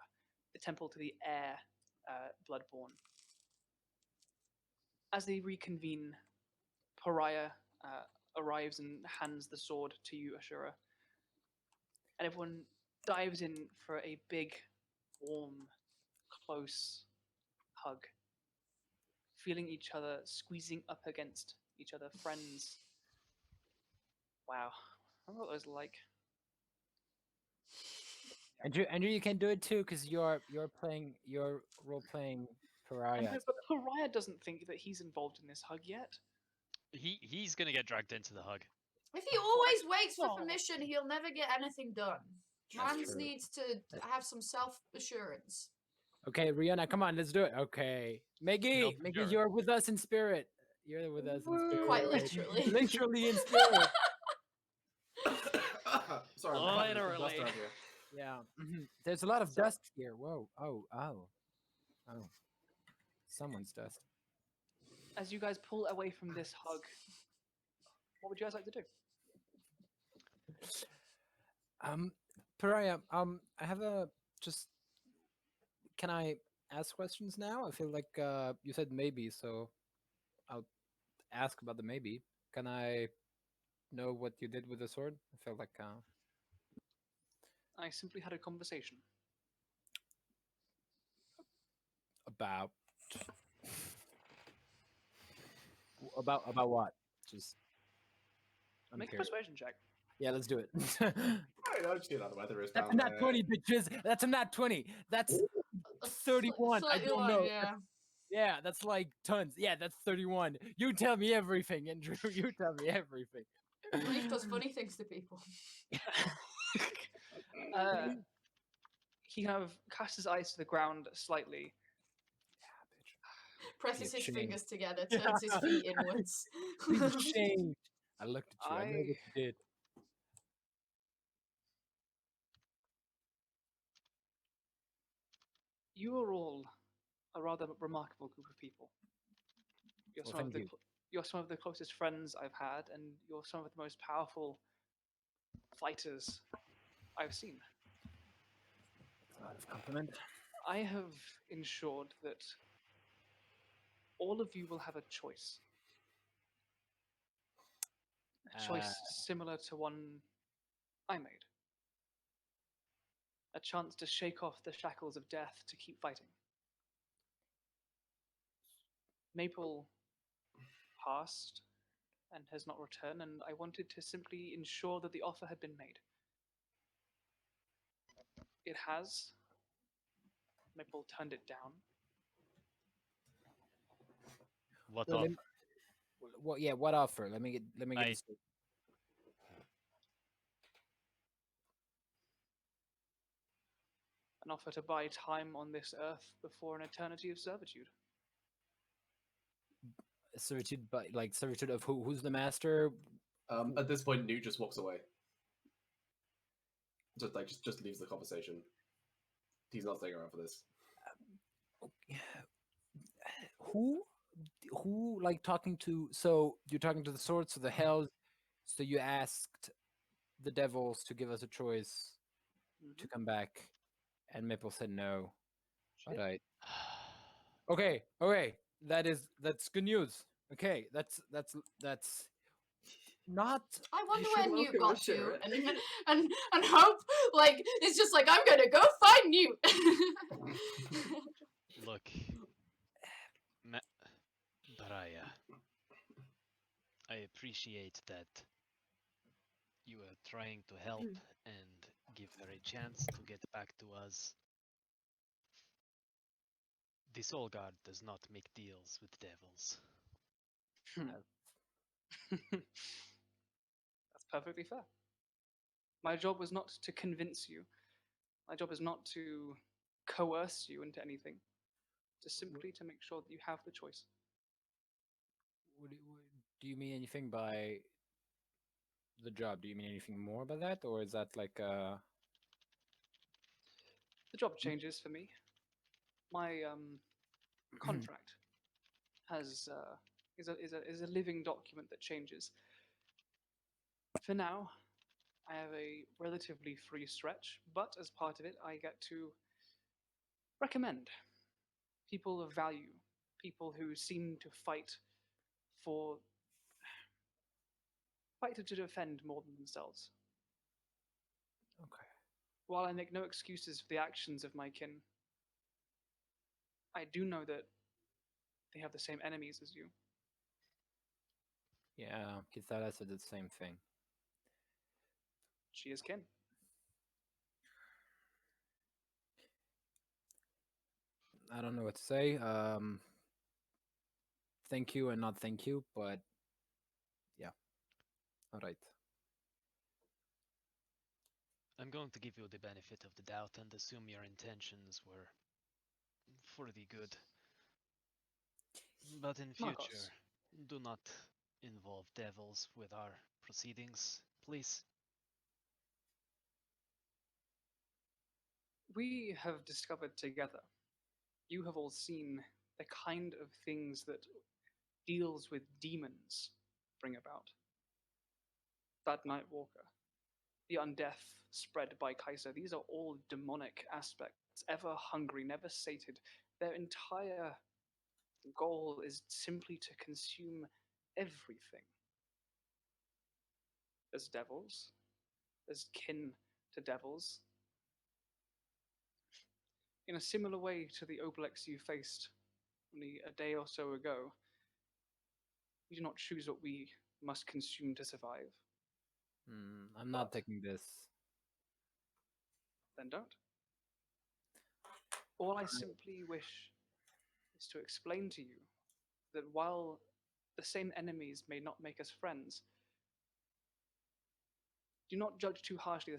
the temple to the heir Bloodborne. As they reconvene, Pariah arrives and hands the sword to you, Ashura. And everyone dives in for a big, warm, close hug, feeling each other squeezing up against each other, friends. Wow, I wonder what those are like. Andrew, you can do it too because you're role playing Pariah. But Pariah doesn't think that he's involved in this hug yet. He's gonna get dragged into the hug. If he always waits for Oh. permission, he'll never get anything done. That's Mans true. needs to have some self-assurance. Okay, Riona, come on, let's do it. Okay, Maggie, Sure. you're with us in spirit. You're with us in spirit. Quite literally. Literally in spirit. Sorry, I'm having some Literally. dust around here. Yeah. There's a lot of dust here. Whoa. Oh. Someone's dust. As you guys pull away from this hug, what would you guys like to do? Pariah, I have a just. Can I ask questions now? I feel like you said maybe, so I'll ask about the maybe. Can I know what you did with the sword? I feel like I simply had a conversation. about about what? Just I'm Make a curious. persuasion check. Yeah, let's do it. I just see how the weather is That's down not there. 20, bitches. That's a nat 20. That's 31. I Slightly don't low, know. Yeah. Yeah, that's like tons. Yeah, that's 31. You tell me everything, Andrew. You tell me everything. Grief does funny things to people. He kind of casts his eyes to the ground slightly. Presses his shame. fingers together, turns his feet inwards. Be ashamed. I looked at you. I know what you did. You are all a rather remarkable group of people. You're Well, some of thank the you. you're some of the closest friends I've had, and you're some of the most powerful fighters I've seen. A lot of compliment. I have ensured that all of you will have a choice. A choice similar to one I made. A chance to shake off the shackles of death to keep fighting. Maple passed and has not returned, and I wanted to simply ensure that the offer had been made. It has. Maple turned it down. What Well, off? what offer? Let me get I- this straight. An offer to buy time on this earth before an eternity of servitude. Servitude, but like servitude of who? Who's the master? At this point, Nute just walks away. Just leaves the conversation. He's not staying around for this. Who like talking to? So you're talking to the swords of the hells. So you asked the devils to give us a choice to come back, and Maple said no. But okay, that's good news. Okay, that's not. I wonder should where Newt welcome got to, Ashura. and Hope like it's just like I'm gonna go find Newt. Look, Baraya, I appreciate that you are trying to help and give her a chance to get back to us. The Soul Guard does not make deals with devils. That's perfectly fair. My job was not to convince you. My job is not to coerce you into anything. Just simply to make sure that you have the choice. Do you mean anything by the job? Do you mean anything more by that, or is that like The job changes for me. My contract has is a living document that changes. For now, I have a relatively free stretch, but as part of it, I get to recommend people of value, people who seem to fight to defend more than themselves. okay? While I make no excuses for the actions of my kin, I do know that they have the same enemies as you. Yeah, Kitara said the same thing. She is kin. I don't know what to say. Thank you and not thank you, but yeah, all right. I'm going to give you the benefit of the doubt and assume your intentions were for the good. But in future, Markos, do not involve devils with our proceedings, please. we have discovered together, you have all seen the kind of things that deals with demons bring about. That Night Walker, the undeath spread by Kaiser, these are all demonic aspects, ever hungry, never sated. Their entire goal is simply to consume everything. As devils, as kin to devils. In a similar way to the Obelix you faced only a day or so ago, we do not choose what we must consume to survive. I'm not But- taking this. Then don't. All I simply wish is to explain to you that while the same enemies may not make us friends, do not judge too harshly the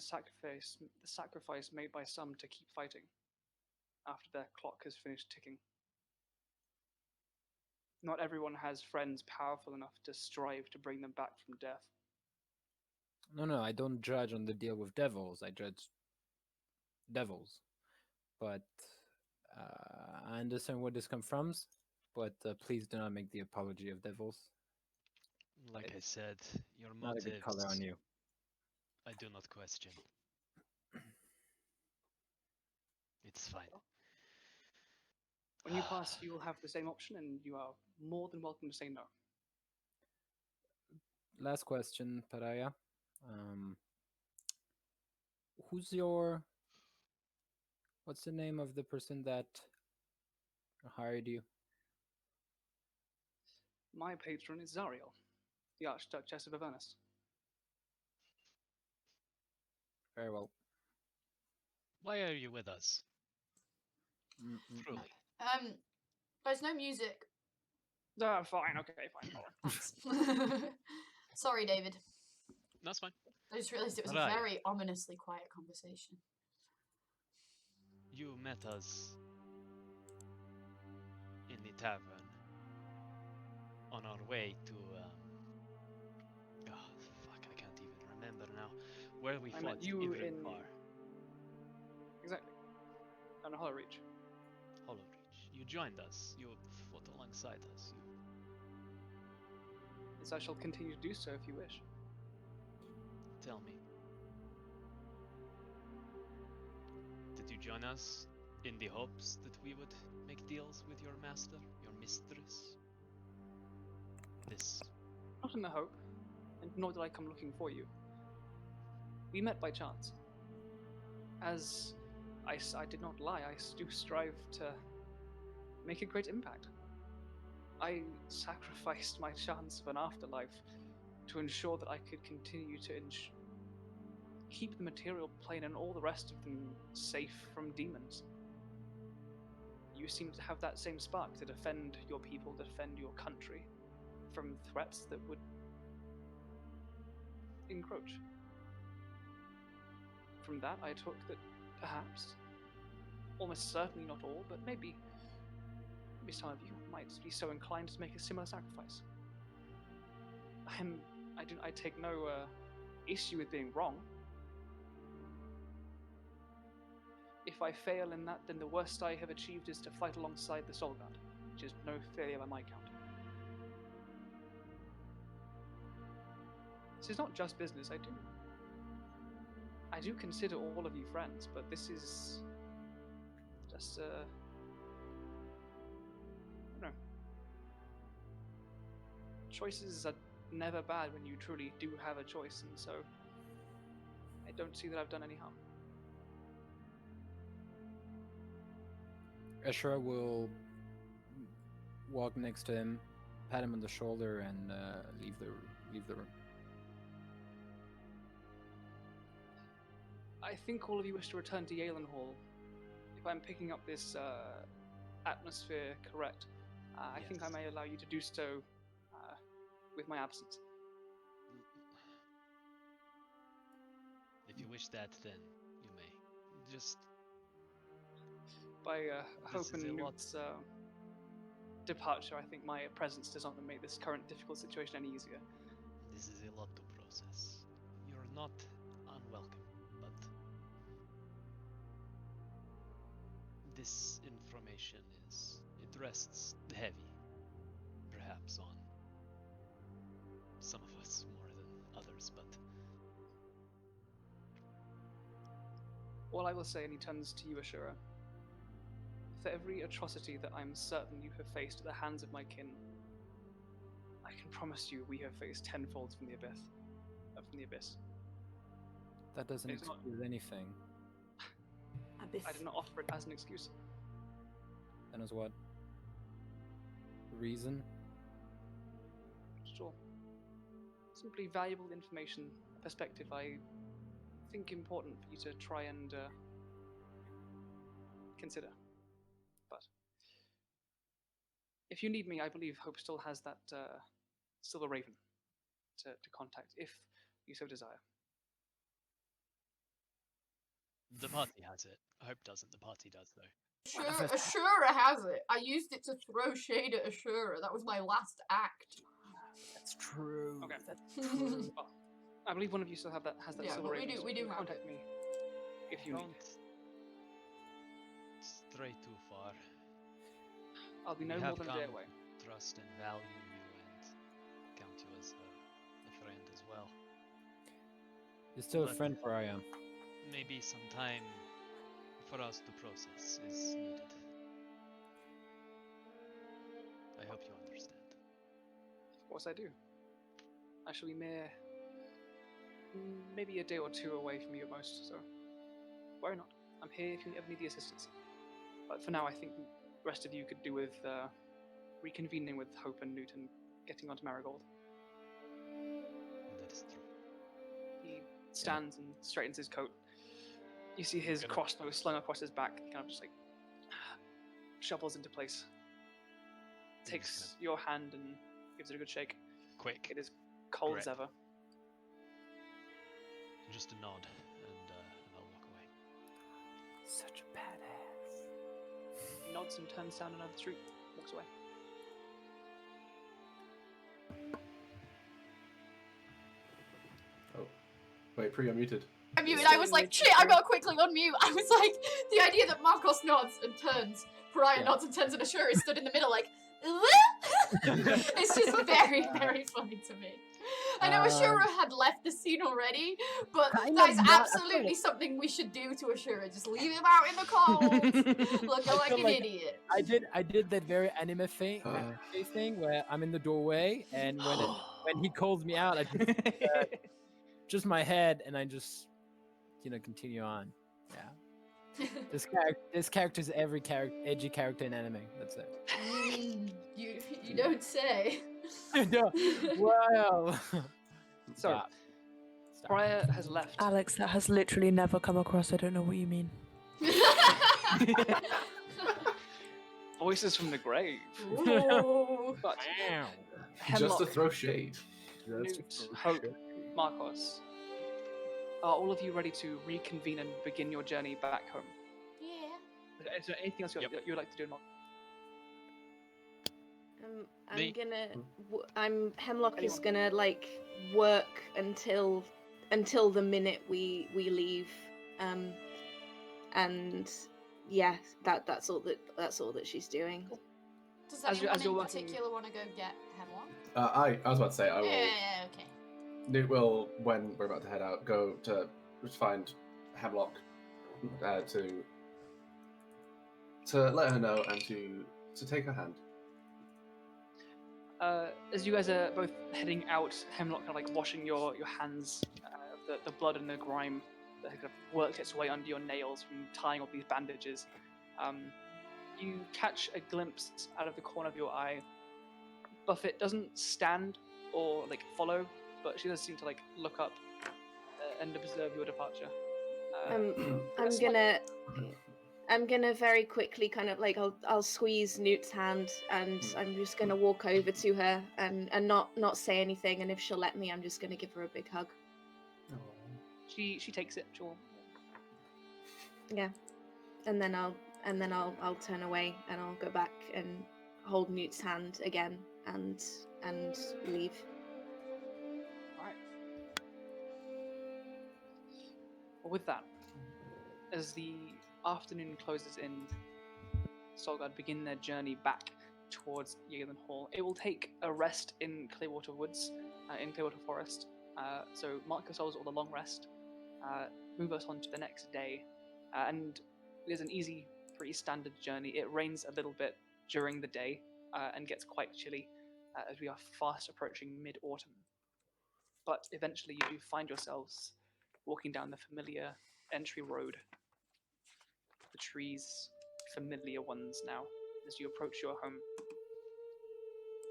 sacrifice made by some to keep fighting after their clock has finished ticking. Not everyone has friends powerful enough to strive to bring them back from death. No, I don't judge on the deal with devils. I judge devils. But I understand where this comes from. But please do not make the apology of devils. Like I said, your Not a good color on motives you. I do not question. It's fine. When you pass, you will have the same option, and you are more than welcome to say no. Last question, Paraya. Who's your... What's the name of the person that hired you? My patron is Zariel, the Archduchess of Avernus. Very well. Why are you with us? Truly. There's no music. Fine, okay, fine. All right. Thanks. Sorry, David. That's fine. I just realized it was Right. a very ominously quiet conversation. You met us in the tavern on our way to oh fuck, I can't even remember now where we I fought met you Ivrim in- Bar, Exactly. On a Hollow Reach. Hollow Reach. You joined us. You fought alongside us. As I shall continue to do so if you wish. Tell me. Did you join us in the hopes that we would make deals with your master, your mistress? This. Not in the hope, and nor did I come looking for you. We met by chance. As I did not lie, I do strive to make a great impact. I sacrificed my chance of an afterlife to ensure that I could continue to keep the material plane and all the rest of them safe from demons. You seem to have that same spark to defend your people, defend your country from threats that would encroach. from that, I took that perhaps, almost certainly not all, but maybe some of you might be so inclined to make a similar sacrifice. I take no issue with being wrong. If I fail in that, then the worst I have achieved is to fight alongside the Soul Guard, which is no failure by my count. This is not just business. I do consider all of you friends, but this is just I don't know. Choices are never bad when you truly do have a choice, and so I don't see that I've done any harm. Ashura will walk next to him, pat him on the shoulder, and leave the room. I think all of you wish to return to Yalen Hall. If I'm picking up this atmosphere correct, I think I may allow you to do so with my absence. If you wish that, then you may. Just By This Hope is and a lot. Nute's departure, I think my presence does not make this current difficult situation any easier. this is a lot to process. You're not unwelcome, but this information it rests heavy, perhaps on some of us more than others, but All I will say, and he turns to you, Ashura, for every atrocity that I'm certain you have faced at the hands of my kin, I can promise you we have faced tenfold from the abyss. That doesn't It's not- excuse anything. I did not offer it as an excuse. Then as what? Reason? Sure. Simply valuable information, perspective I think important for you to try and consider. But if you need me, I believe Hope still has that Silver Raven to contact, if you so desire. the party has it. Hope doesn't. The party does, though. Ashura has it. I used it to throw shade at Ashura. That was my last act. That's true. Okay. That's Well, I believe one of you still has that Yeah, Silver but we Raven. do- so we do have contact me if you need. Don't stray too far. I'll be We no more have than a day come away. to trust and value you and count you as a friend as well. You're still a But- friend, Pariah. Maybe some time for us to process is needed. I hope you understand. Of course I do. I shall be maybe a day or two away from you at most, so worry not. I'm here if you ever need the assistance. But for now, I think the rest of you could do with reconvening with Hope and Nute and getting onto Marigold. That is true. He stands and straightens his coat. You see his Gonna- crossbow slung across his back, kind of just like shovels into place. Takes your hand and gives it a good shake. Quick, It is cold as Grip. ever. just a nod, and I'll walk away. Such a badass. He nods and turns down another street, walks away. Oh, wait, Pri, I'm muted. I muted. I was like, shit, I gotta quickly unmute. I was like, the idea that Markos nods and turns, Pariah Yeah. nods and turns, and Ashura is stood in the middle like, it's just very, very funny to me. I know Ashura had left the scene already, but Kind that of is not- absolutely something we should do to Ashura. Just leave him out in the cold, looking like feel an like idiot. I did that very anime thing where I'm in the doorway, and when he calls me out, I just my head, and I just continue on. Yeah. This character's every edgy character in anime. That's it. You don't say. No, wow. So, Stop. Pariah has left. Alex, that has literally never come across. I don't know what you mean. Voices from the grave. Ooh. But Wow. Just Hemlock, to throw shade. Nute, Hope, Markos, are all of you ready to reconvene and begin your journey back home? Yeah. Is there anything else you'd like to do, Mark? Me? Hemlock is Anyone? gonna like work until the minute we leave, and yeah, that's all that she's doing. Does As anyone you're in working- particular want to go get Hemlock? I was about to say I will. Yeah, okay. Nute will, when we're about to head out, go to find Hemlock to let her know and to take her hand. As you guys are both heading out, Hemlock kind of like washing your hands, the blood and the grime that kind of worked its way under your nails from tying all these bandages. You catch a glimpse out of the corner of your eye. Buffett doesn't stand or like follow, but she does seem to like look up and observe your departure. I'm gonna very quickly kind of like I'll squeeze Nute's hand and I'm just gonna walk over to her and not say anything, and if she'll let me, I'm just gonna give her a big hug. She takes it. Sure. Yeah, and then I'll turn away and I'll go back and hold Nute's hand again and leave. Alright. Well, with that, as the afternoon closes in, Solgard begin their journey back towards Yalen Hall. It will take a rest in Clearwater Woods, in Clearwater Forest. So mark yourselves all the long rest. Move us on to the next day. And it is an easy, pretty standard journey. It rains a little bit during the day and gets quite chilly as we are fast approaching mid-autumn. But eventually you do find yourselves walking down the familiar entry road. The trees, familiar ones now, as you approach your home.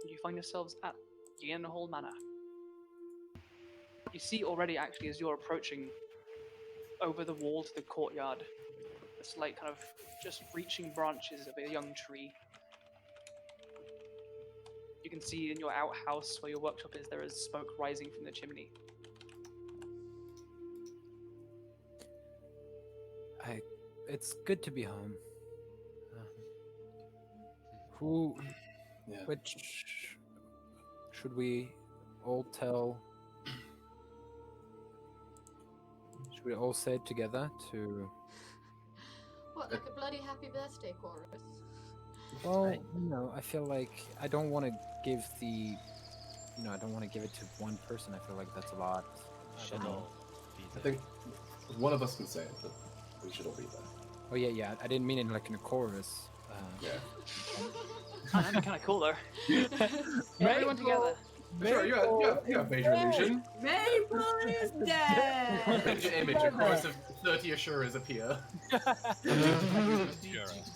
You find yourselves at Hall Manor. You see already, actually, as you're approaching, over the wall to the courtyard, this like kind of just reaching branches of a young tree. You can see in your outhouse where your workshop is, there is smoke rising from the chimney. It's good to be home. Which should we all tell? Should we all say it together to? What, like a bloody happy birthday chorus? Well, I feel like I don't want to give I don't want to give it to one person. I feel like that's a lot. I don't know. I think one of us can say it, but we should all be there. Oh yeah. I didn't mean it like in a chorus. Yeah. That'd be kind of cool, though. Everyone together. Sure, you have major illusion. Maple is dead! Major image, a chorus of 30 Ashuras appear.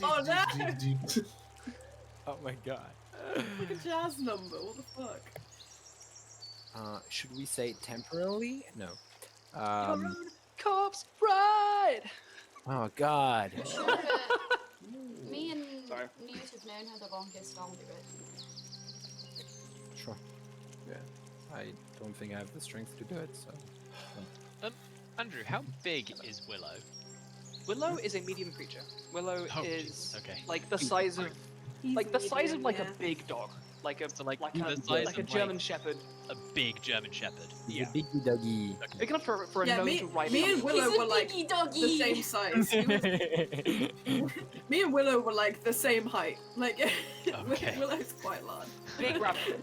Oh no! Oh my god. Like a jazz number, what the fuck? Should we say temporarily? No. Corpse Bride! Oh god. Sure, me and Sorry. Nute have known her the longest, I'll do it. Sure. Yeah. I don't think I have the strength to do it, so. Andrew, how big is Willow? Willow is a medium creature. Willow Oh, is okay. like the size of He's like a medium, yeah. big dog, like a So, like, like the a, size like a of, German like- Shepherd. A big German Shepherd. He's a biggie doggy. Big enough for a Yeah, nose me, to ride me on. and Willow He's a were like biggie doggy. the same size. Me and Willow were like the same height. Like, Okay. Willow's quite large. Big rabbit.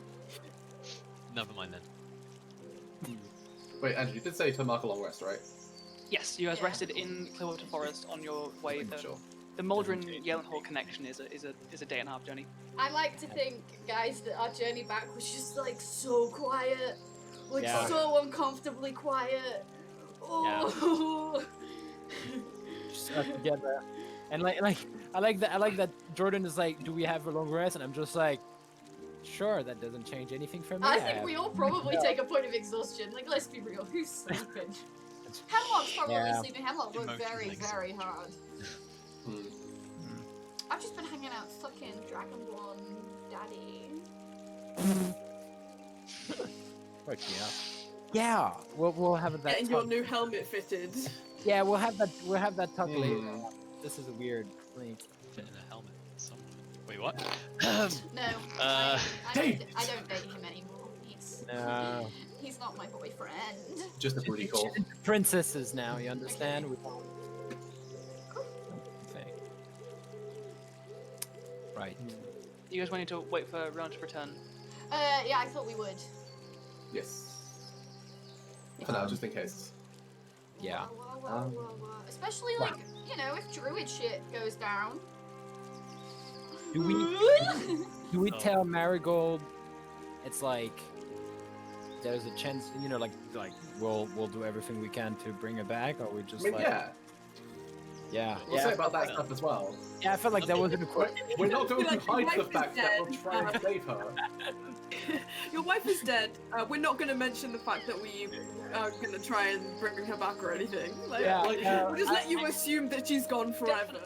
Never mind then. Wait, Andrew, you did say to mark a long rest, right? Yes, you guys Yeah. rested in Clearwater Forest on your way. Sure. The Maldron Yellenhall connection is a day and a half journey. I like to think, guys, that our journey back was just like so quiet. Like Yeah. so uncomfortably quiet. Oh. Just us together. And I like that Jordan is like, do we have a long rest? And I'm just like, sure, that doesn't change anything for me. I think we all probably take a point of exhaustion. Like, let's be real, who's sleeping? Hemlock's probably Yeah. sleeping. Hemlock worked very, Emotionally very hard. Hmm. I've just been hanging out sucking Dragonborn Daddy. Fuck yeah. Yeah, we'll have that. Getting your new helmet fitted. Yeah, we'll have that talk later. Hmm. This is a weird link. Fit in a helmet somewhere. Wait, what? No, Uh, I don't date him anymore. No. He's not my boyfriend. Just a booty call. Princesses now, you understand? Okay. Thing. Right. You guys wanting to wait for Riona to return? Yeah, I thought we would. Yes. For now, just in case. Yeah. Especially like, you know, if druid shit goes down. Do we tell Marigold it's like there's a chance, you know, like we'll do everything we can to bring her back, or we just I mean, like yeah. We'll yeah, say about that stuff as well. yeah, I felt like that wasn't a question. We're not going to Like, your hide the wife is fact that we'll dead. try and save her. Your wife is dead. We're not going to mention the fact that we are going to try and bring her back or anything. Like, Yeah, we'll just let you assume that she's gone forever.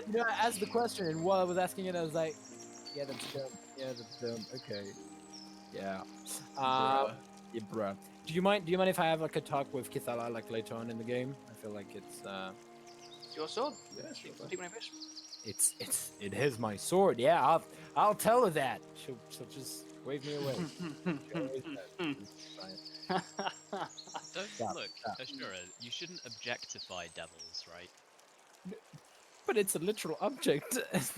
You know, I asked the question, and while I was asking it, I was like, yeah, that's dumb. Yeah, that's dumb. Okay. Yeah. Yeah, bruh. Do you mind if I have like a talk with Kithala like later on in the game? I feel like it's Your sword? Yeah, sure. Take my fish. it is my sword. Yeah, I'll tell her that. She'll just wave me away. She always does. It's fine. Don't look, Ashura. You shouldn't objectify devils, right? But it's a literal object. It's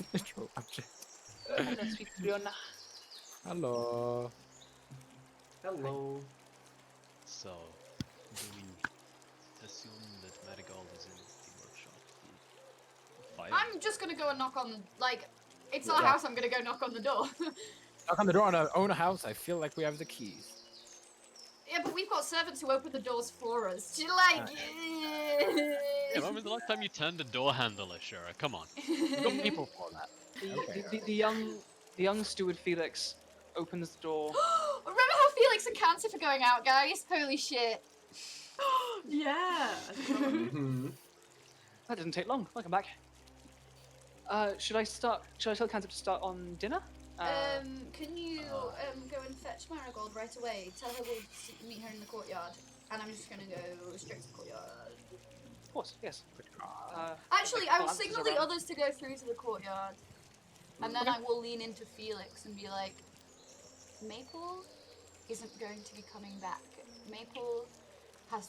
a literal object. Hello, sweet Riona. Hello. Hello. So, do we assume that Marigold is in the workshop? Fire? I'm just gonna go and knock on the, like, it's our Yeah. house, I'm gonna go knock on the door. Knock on the door on our own house. I feel like we have the keys. Yeah, but we've got servants who open the doors for us. Do you like? Yeah, when was the last time you turned the door handle, Ashura? Come on. We've got people for that. The young steward Felix opens the door. Remember how Felix and Cancer are going out, guys? Holy shit. Yeah. Mhm. That didn't take long. Welcome back. Should I tell Cancer to start on dinner? Can you go and fetch Marigold right away? Tell her we'll meet her in the courtyard, and I'm just gonna go straight to the courtyard. Of course, yes. Actually, I will Glances signal the around. others to go through to the courtyard, and then I will lean into Felix and be like, Maple isn't going to be coming back. Maple has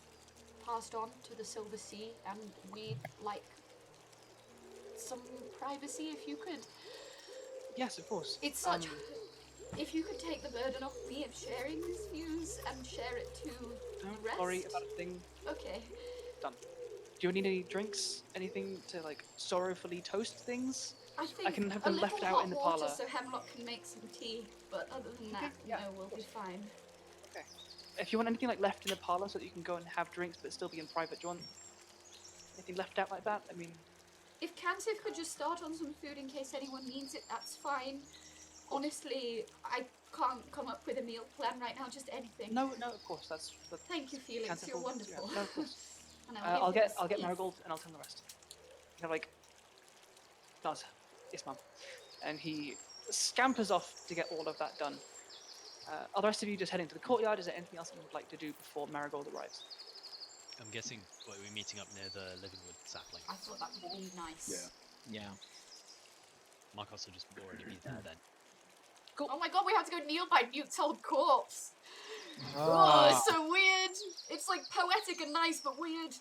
passed on to the Silver Sea, and we'd like some privacy if you could. Yes, of course. It's such. If you could take the burden off me of sharing these views and share it to the Don't rest. worry about a thing. Okay. Done. Do you need any drinks? Anything to like sorrowfully toast things? I think can have a them little left out hot in the water parlour. so Hemlock can make some tea. But other than that, yeah, no, we'll of be course. fine. If you want anything like left in the parlor so that you can go and have drinks but still be in private, do you want anything left out like that? I mean, If Cancer could just start on some food in case anyone needs it, that's fine. Honestly, I can't come up with a meal plan right now. Just anything. no, of course, that's. Thank you, Felix. Cancer You're falls, wonderful. yeah, no, of course. And I'll give get this leaf. Marigold and I'll tell him the rest. You know, like, does yes, mum, and he scampers off to get all of that done. Are the rest of you just heading to the courtyard? Is there anything else you would like to do before Marigold arrives? I'm guessing we're meeting up near the Livingwood sapling. I thought that would be nice. Yeah. Markos will just already be there then. Oh my god, we have to go kneel by Nute's old corpse. Oh, Ah. it's so weird. It's like poetic and nice, but weird.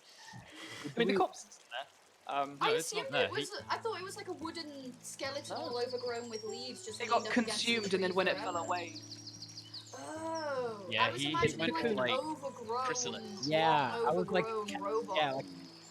I mean, the corpse is there. I No, it's not assumed there. it was. I thought it was like a wooden skeleton No. all overgrown with leaves. Just It leaned got up against the consumed, and then tree when it fell forever. away, Oh. Yeah, I was he imagining went like with, an like, overgrown, chrysalids. Yeah, long I was like, overgrown robot.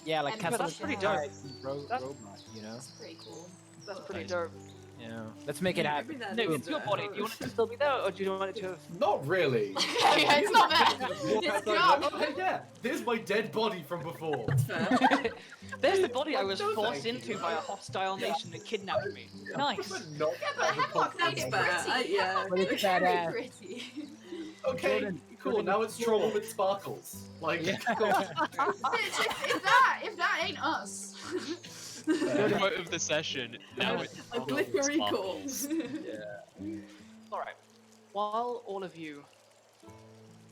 yeah, like And Castle that's pretty Inside dope. That's- robot, you know? That's pretty cool. that's But- pretty Nice. dope. Yeah. Let's make it Maybe happen. that No, is it's your there. body. Do you want it to still be there, or do you want it to have? Not really. yeah, it's not there. Walk It's outside gone. like, oh, hey, yeah, there's my dead body from before. Fair. There's the body I was No, forced thank you. into by a hostile nation that kidnapped me. Nice. But not Yeah, but Hemlock made it That's fair. pretty. Yeah. Hemlock But made it's it very badass. pretty. Okay, Jordan- cool. Jordan- Now it's trouble with sparkles. Like, Bitch, if that ain't us. Quote of the session. Now it's A glittery corpse. All right. While all of you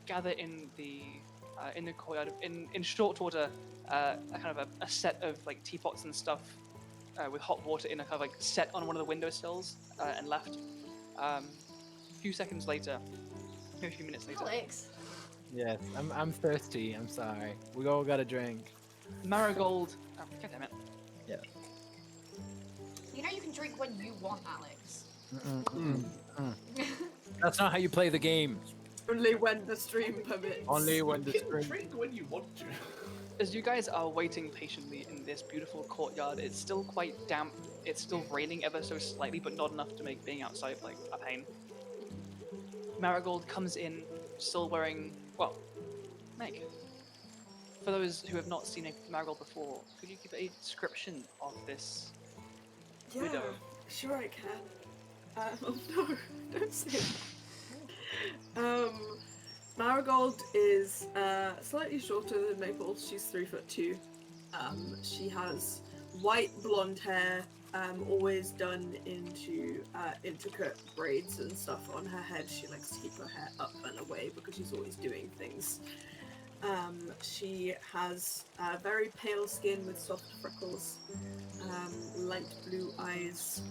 gather in the courtyard in short order, a kind of a set of like teapots and stuff with hot water in a kind of like set on one of the windowsills and left. A few seconds later, maybe a few minutes later, Alex. Yes, I'm thirsty. I'm sorry. We all got a drink. Marigold. Oh, God damn it. You know you can drink when you want, Alex. That's not how you play the game. Only when the stream permits. Only when the You can stream. drink when you want to. As you guys are waiting patiently in this beautiful courtyard, it's still quite damp. It's still raining ever so slightly, but not enough to make being outside like a pain. Marigold comes in, still wearing, well, Meg. For those who have not seen Marigold before, could you give a description of this Yeah, widow? sure I can. Oh no, don't say that. Marigold is slightly shorter than Maple. She's 3'2". She has white blonde hair, always done into intricate braids and stuff on her head. She likes to keep her hair up and away because she's always doing things. She has very pale skin with soft freckles, light blue eyes,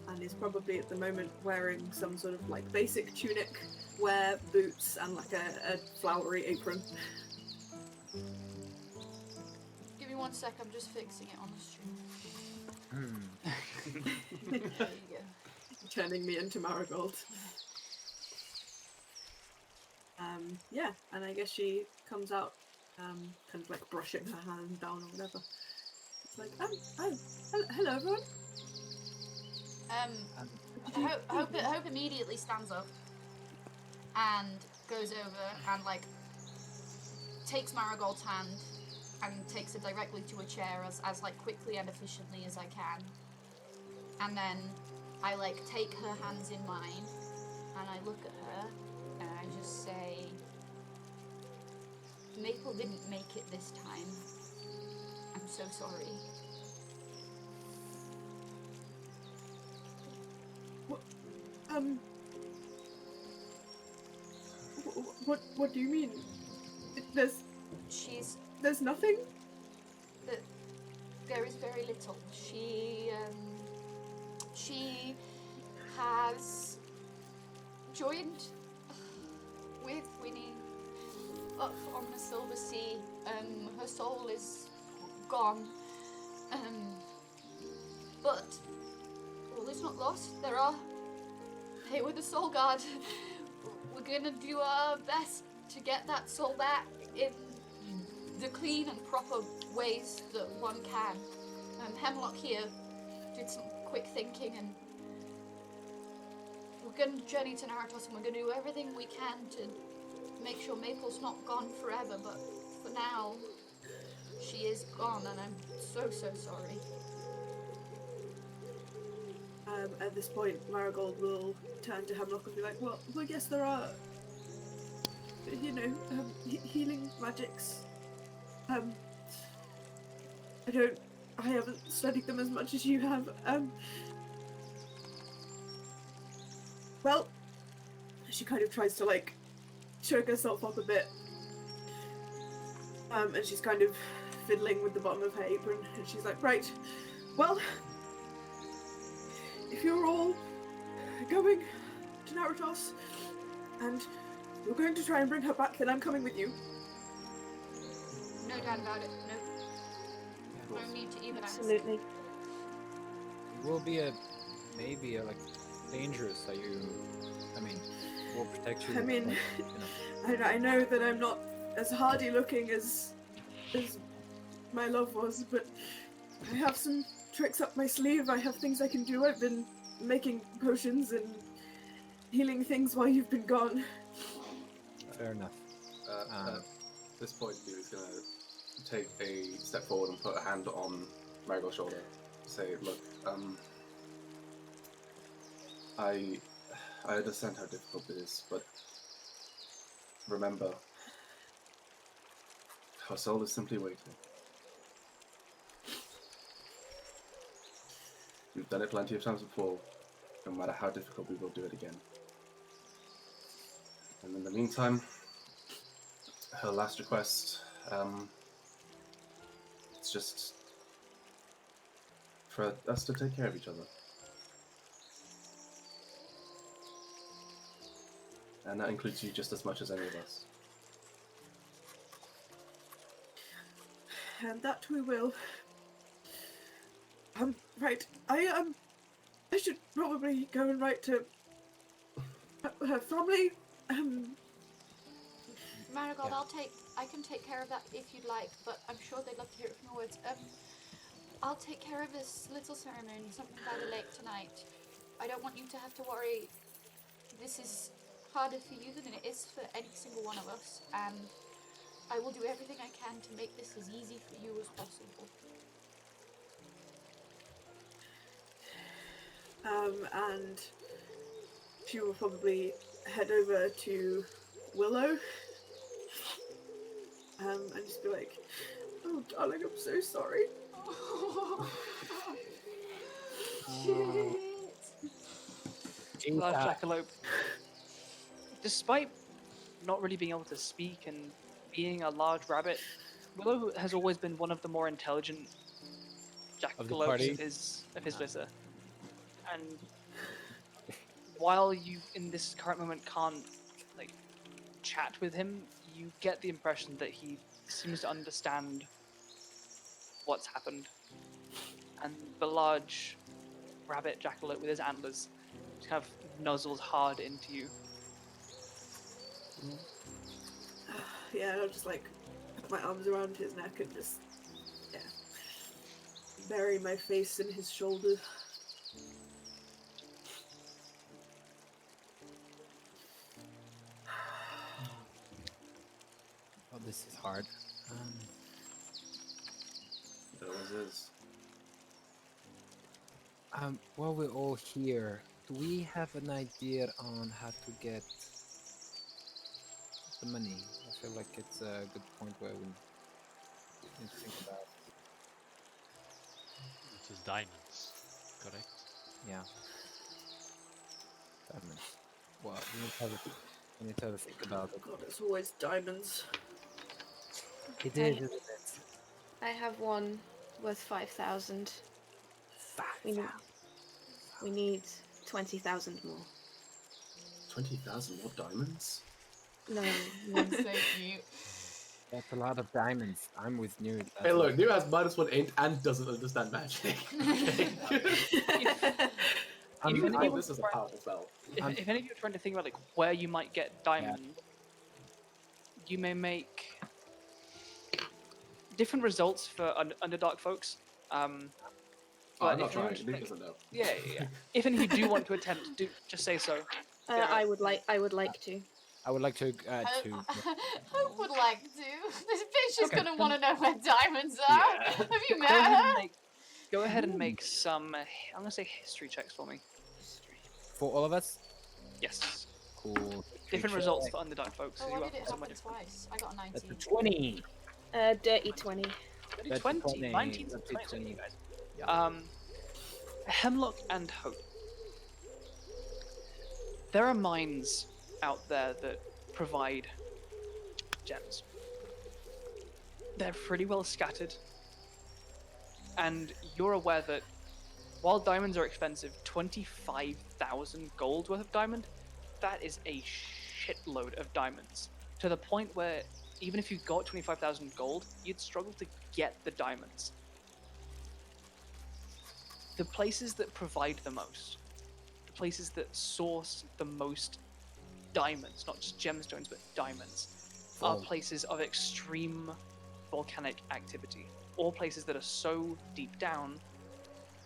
and is probably at the moment wearing some sort of like basic tunic, wear boots, and like a flowery apron. Give me 1 sec, I'm just fixing it on the stream. There you go. Turning me into Marigold. Yeah, and I guess she comes out, kind of like brushing her hand down or whatever. It's like, hello everyone. Hope immediately stands up and goes over and like takes Marigold's hand and takes it directly to a chair as like quickly and efficiently as I can. And then I like take her hands in mine and I look at her and I just say, Maple didn't make it this time. I'm so sorry. What do you mean? There's nothing? There is very little. She has joined with Winnie up on the Silver Sea. Her soul is gone. But all is not lost. There are. Hey, with the Soul Guard, we're gonna do our best to get that soul back in the clean and proper ways that one can. Hemlock here did some quick thinking, and we're gonna journey to Naratos, and we're gonna do everything we can to make sure Maple's not gone forever, but for now, she is gone, and I'm so sorry. At this point, Marigold will turn to Hemlock and be like, well, yes, there are, healing magics. I haven't studied them as much as you have. Well, she kind of tries to, like, choke herself up a bit. And she's kind of fiddling with the bottom of her apron, and she's like, right, well, if you're all going to Naratos, and you're going to try and bring her back, then I'm coming with you. No doubt about it. No need to even ask. Absolutely. It will be maybe like dangerous that we'll protect you. I mean, but, I know that I'm not as hardy looking as my love was, but I have some tricks up my sleeve. I have things I can do. I've been making potions and healing things while you've been gone. Fair enough. At this point, he was going to take a step forward and put a hand on Marigold's shoulder. Say, look, I understand how difficult it is, but remember, our soul is simply waiting. We've done it plenty of times before. No matter how difficult, we will do it again. And And in the meantime, her last request, it's just for us to take care of each other. And that includes you just as much as any of us. And that we will. Right. I should probably go and write to her family. Marigold, Yeah. I can take care of that if you'd like, but I'm sure they'd love to hear it from your words. I'll take care of this little ceremony, something by the lake tonight. I don't want you to have to worry. This is harder for you than it is for any single one of us, and I will do everything I can to make this as easy for you as possible. And she will probably head over to Willow. And just be like, "Oh, darling, I'm so sorry." Shit. Large jackalope, despite not really being able to speak and being a large rabbit, Willow has always been one of the more intelligent jackalopes party? of his litter. And while you, in this current moment, can't like chat with him, you get the impression that he seems to understand what's happened. And the large rabbit jackalope with his antlers just kind of nuzzles hard into you. Yeah, I'll just like put my arms around his neck and just bury my face in his shoulder. Oh, this is hard. It always is. While we're all here, do we have an idea on how to get the money? I feel like it's a good point where we need to think about. It is diamonds, correct? Yeah. Diamonds. Well, we need to have a think about it. God, it's always diamonds. It is, isn't it? I have one worth 5,000. We need 20,000 more. 20,000 more diamonds? No, That's so cute. That's a lot of diamonds. I'm with Nute. Hey, look, Nute has -1 int and doesn't understand magic. This is a powerful spell. If any of you are trying to think about like where you might get diamond, you may make different results for Underdark folks. I'm not trying. Nute doesn't know. Yeah. If any of you do want to attempt, just say so. I would like to. I would like to. I would like to. This bitch is gonna want to know where diamonds are. Yeah. Have you met her? Go ahead and make some. I'm gonna say history checks for me. For all of us? Yes. Cool. Different results for Underdark folks. Oh, so why you did have it somewhat happen different. twice? I got a 19. That's a 20. Dirty 20. Dirty 20, 19, That's 20, 20. you guys. Hemlock and Hope. There are mines out there that provide gems. They're pretty well scattered. And you're aware that while diamonds are expensive, 25,000 gold worth of diamond, that is a shitload of diamonds. To the point where even if you got 25,000 gold, you'd struggle to get the diamonds. The places that provide the most, the places that source the most diamonds, not just gemstones, but diamonds, are places of extreme volcanic activity, or places that are so deep down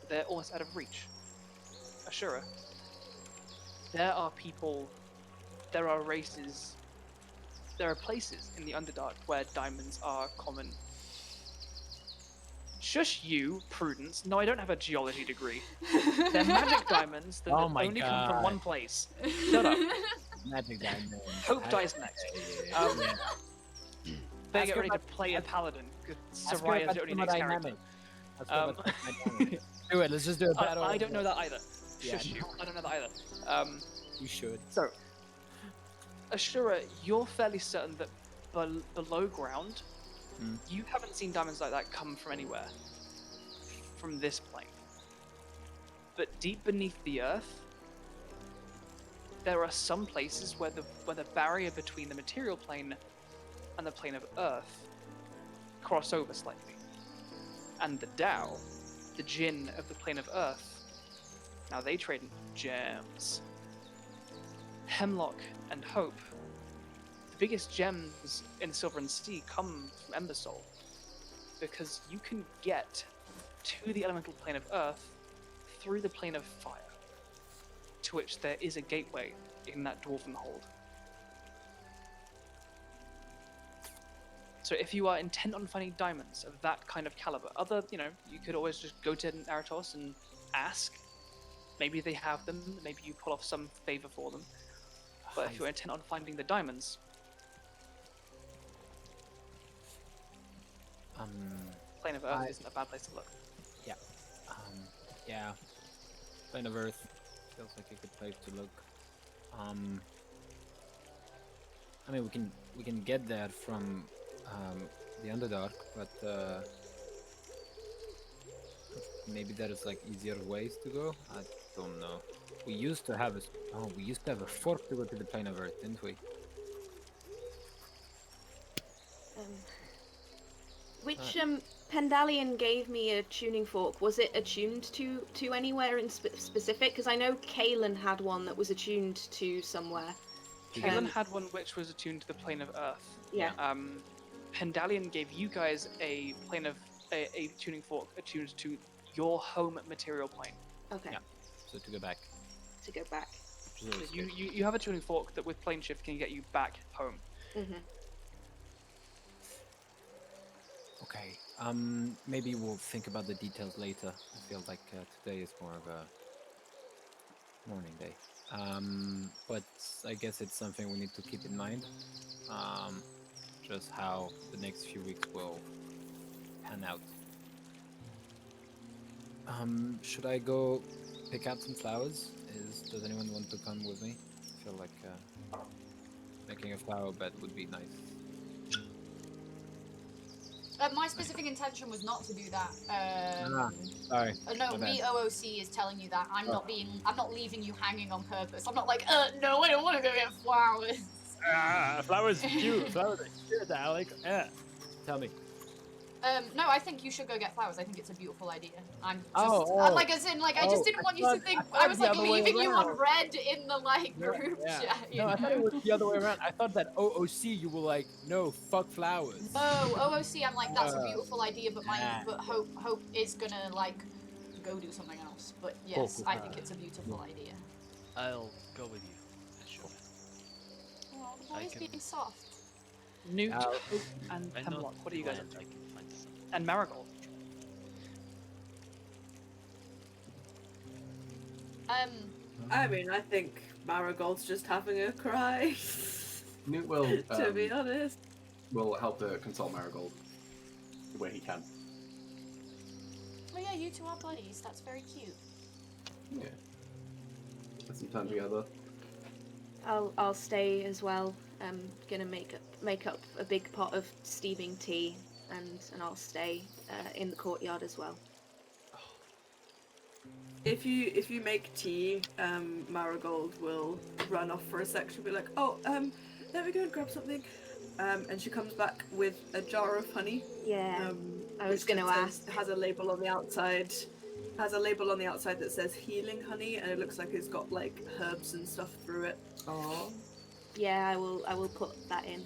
they're almost out of reach. Ashura, there are people, there are races, there are places in the Underdark where diamonds are common. Shush you, Prudence. No, I don't have a geology degree. They're magic diamonds that only come from one place. Shut up. Magic diamond. Hope dies next. Better get ready to play a paladin, because Saraya's the only next character. Do it, let's just do a battle. I don't know that either. Yeah, Shush you. I don't know that either. You should. So, Ashura, you're fairly certain that below ground, you haven't seen diamonds like that come from anywhere, from this plane. But deep beneath the earth, there are some places where the barrier between the material plane and the plane of earth cross over slightly. And the Tao, the Jinn of the plane of earth, now they trade in gems. Hemlock and Hope, the biggest gems in Silvern Sea come from Embersoul, because you can get to the elemental plane of earth through the plane of fire, to which there is a gateway in that dwarven hold. So if you are intent on finding diamonds of that kind of caliber, you could always just go to Naratos and ask. Maybe they have them, maybe you pull off some favor for them. But if you're intent on finding the diamonds, plane of earth isn't a bad place to look. Yeah. Plane of Earth feels like a good place to look. I mean, we can get there from the Underdark, but maybe there's like easier ways to go. I don't know. We used to have a fork to go to the plane of Earth, didn't we? Which Pendalian gave me a tuning fork. Was it attuned to anywhere in specific? Because I know Kaelin had one that was attuned to somewhere. Kaelin had one which was attuned to the plane of Earth. Yeah. Pendalian gave you guys a plane of a tuning fork attuned to your home material plane. Okay. Yeah. So to go back. To go back. So you have a tuning fork that with plane shift can get you back home. Mm-hmm. Okay. Maybe we'll think about the details later. I feel like today is more of a morning day. But I guess it's something we need to keep in mind. Just how the next few weeks will pan out. Should I go pick out some flowers? Does anyone want to come with me? I feel like making a flower bed would be nice. My specific intention was not to do that. Sorry. No, My bad. OOC is telling you that. I'm not leaving you hanging on purpose. I'm not like, no, I don't want to go get flowers. Flowers cute. Flowers are cute, Alex. Yeah. Tell me. No, I think you should go get flowers. I think it's a beautiful idea. I'm just, I just didn't want you to think I was like leaving you on red in the group chat. No, I thought it was the other way around. I thought that OOC you were like, no, fuck flowers. Oh, OOC, I'm like, that's a beautiful idea, but Hope is gonna go do something else. But yes, I think it's a beautiful idea. I'll go with you. Sure. Oh, the boy's being soft. Nute, Hope, and Hemlock. What are you guys up to? And Marigold. I mean, I think Marigold's just having a cry. Nute will, to be honest, will help to console Marigold the way he can. Oh yeah, you two are buddies. That's very cute. Yeah. Spend some time together. I'll stay as well. I'm gonna make up a big pot of steaming tea, and I'll stay in the courtyard as well. if you make tea, Marigold will run off for a sec. She'll be like, "Oh, let me go and grab something," and she comes back with a jar of honey. Yeah, I was gonna ask. Has a label on the outside. Has a label on the outside that says healing honey, and it looks like it's got like herbs and stuff through it. Aww. Yeah, I will put that in.